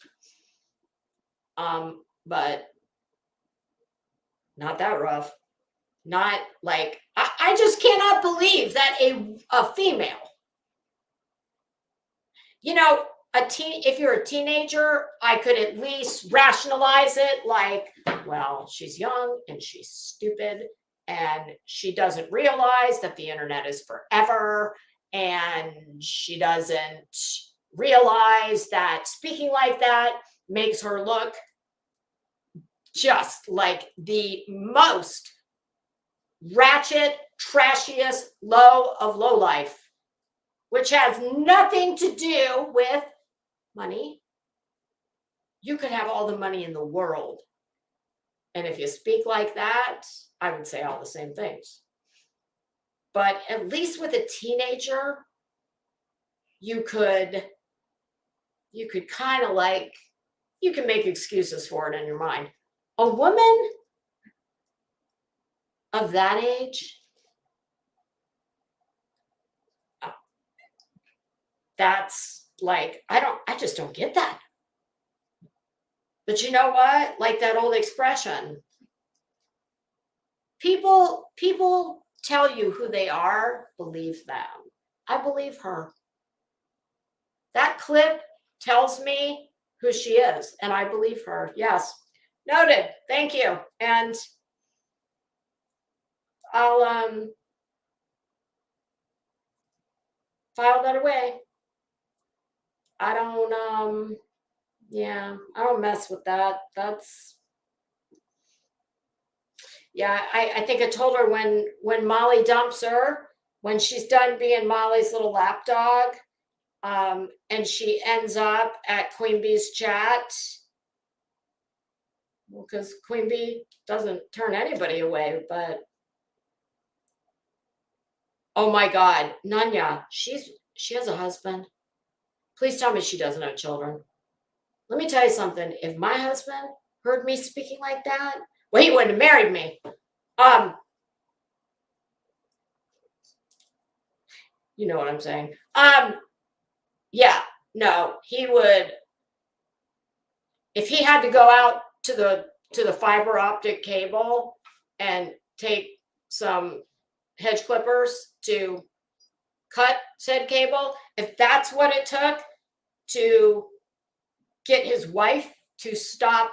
But not that rough. Not like, I just cannot believe that a female, if you're a teenager, I could at least rationalize it like, well, she's young and she's stupid and she doesn't realize that the internet is forever and she doesn't realize that speaking like that makes her look just like the most ratchet, trashiest low of low life, which has nothing to do with money. You could have all the money in the world. And if you speak like that, I would say all the same things. But at least with a teenager, you could kind of like, you can make excuses for it in your mind. A woman of that age, that's like, I just don't get that. But you know what? Like that old expression, people tell you who they are, believe them. I believe her. That clip tells me who she is, and I believe her. Yes. Noted. Thank you. And I'll file that away. I don't I don't mess with that. That's, yeah, I think I told her when Molly dumps her, when she's done being Molly's little lapdog, and she ends up at Queen Bee's chat, well, because Queen Bee doesn't turn anybody away, but oh my God, Nunya, she has a husband. Please tell me she doesn't have children. Let me tell you something. If my husband heard me speaking like that, well, he wouldn't have married me. You know what I'm saying. Yeah, no, he would. If he had to go out to the fiber optic cable and take some hedge clippers to cut said cable, if that's what it took to get his wife to stop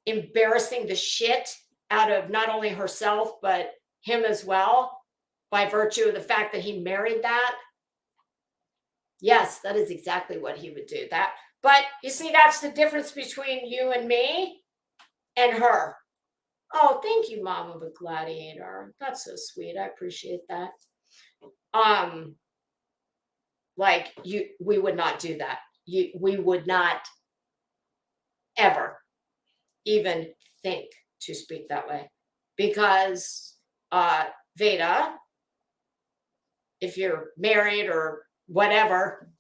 embarrassing the shit out of not only herself, but him as well, by virtue of the fact that he married that, yes, that is exactly what he would do. That, but you see, that's the difference between you and me and her. Oh, thank you, Mama the Gladiator. That's so sweet. I appreciate that. Like we would not do that. We would not ever even think to speak that way, because Veda, if you're married or whatever,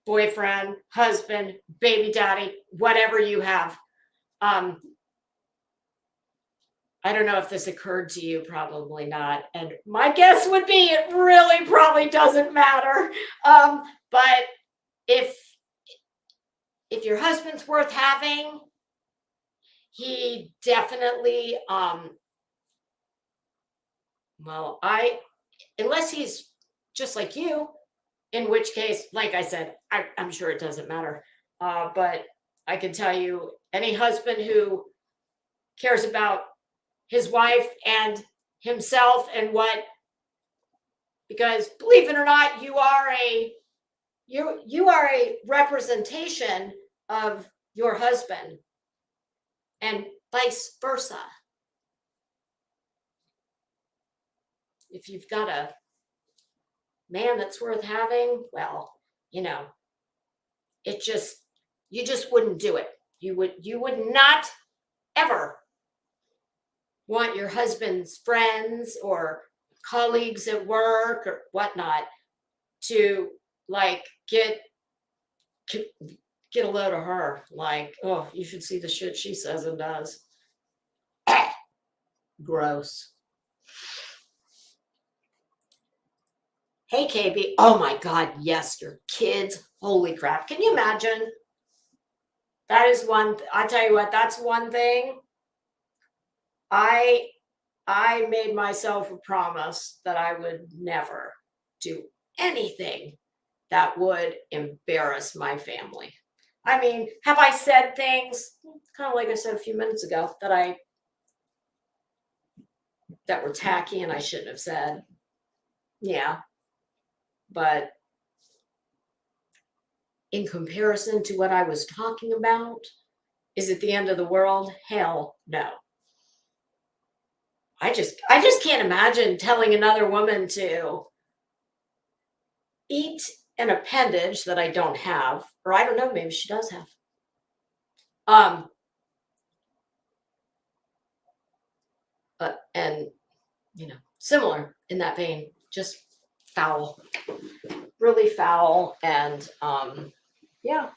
boyfriend, husband, baby daddy, whatever you have, I don't know if this occurred to you, probably not. And my guess would be it really probably doesn't matter. But if your husband's worth having, he definitely, unless he's just like you, in which case, like I said, I'm sure it doesn't matter. But I can tell you, any husband who cares about his wife and himself and what, because believe it or not, you are a representation of your husband, and vice versa. If you've got a man that's worth having, well, you just wouldn't do it. You would not ever want your husband's friends or colleagues at work or whatnot to like get a load of her. Like, oh, you should see the shit she says and does. Gross. Hey, KB. Oh my God, yes, your kids. Holy crap. Can you imagine? That is one, I tell you what, that's one thing. I made myself a promise that I would never do anything that would embarrass my family. I mean, have I said things, kind of like I said a few minutes ago, that were tacky and I shouldn't have said? Yeah. But in comparison to what I was talking about, is it the end of the world? Hell no. I just can't imagine telling another woman to eat an appendage that I don't have, or I don't know, maybe she does have. And similar in that vein, just foul, really foul, and yeah.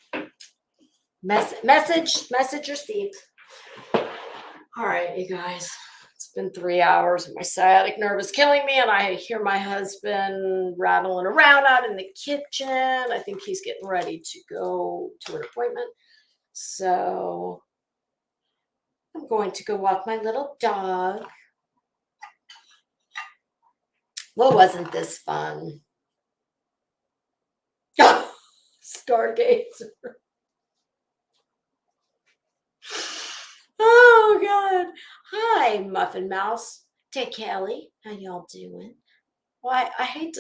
Message received. All right, you guys. It's been 3 hours. My sciatic nerve is killing me, and I hear my husband rattling around out in the kitchen. I think he's getting ready to go to an appointment. So I'm going to go walk my little dog. Well, wasn't this fun? Stargazer. Oh God. Hi, Muffin Mouse. Hey, Kelly. How y'all doing? Well, I hate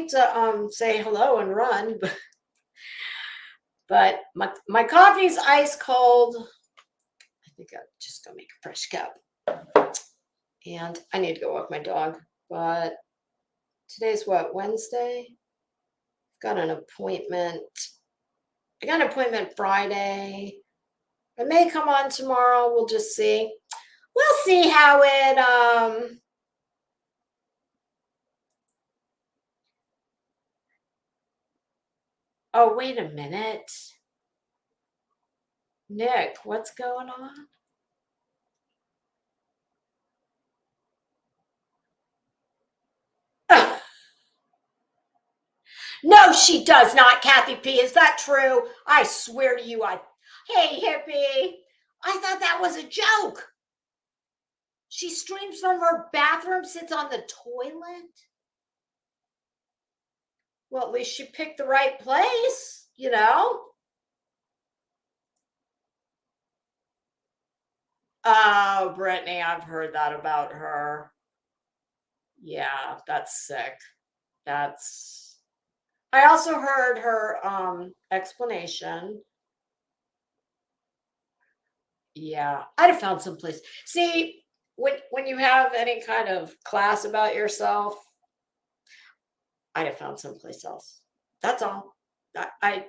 to say hello and run, but my coffee's ice cold. I think I'm just gonna make a fresh cup. And I need to go walk my dog. But today's what, Wednesday? I've got an appointment. I got an appointment Friday. I may come on tomorrow. We'll just see. We'll see how it Oh, wait a minute. Nick, what's going on? No, she does not, Kathy P. Is that true? I swear to you, Hey, hippie. I thought that was a joke. She streams from her bathroom, sits on the toilet. Well, at least she picked the right place, Oh, Brittany, I've heard that about her. Yeah, that's sick. I also heard her explanation. Yeah, I'd have found someplace. See, when you have any kind of class about yourself, I'd have found someplace else. That's all. I'd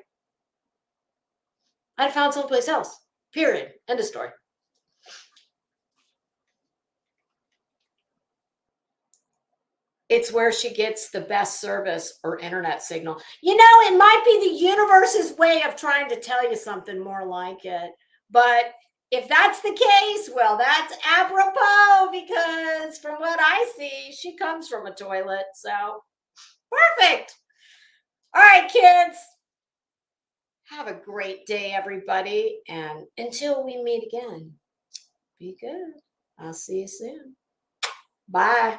have found someplace else. Period. End of story. It's where she gets the best service or internet signal. It might be the universe's way of trying to tell you something more like it. But if that's the case, well, that's apropos, because from what I see, she comes from a toilet. So perfect. All right, kids. Have a great day, everybody. And until we meet again, be good. I'll see you soon. Bye.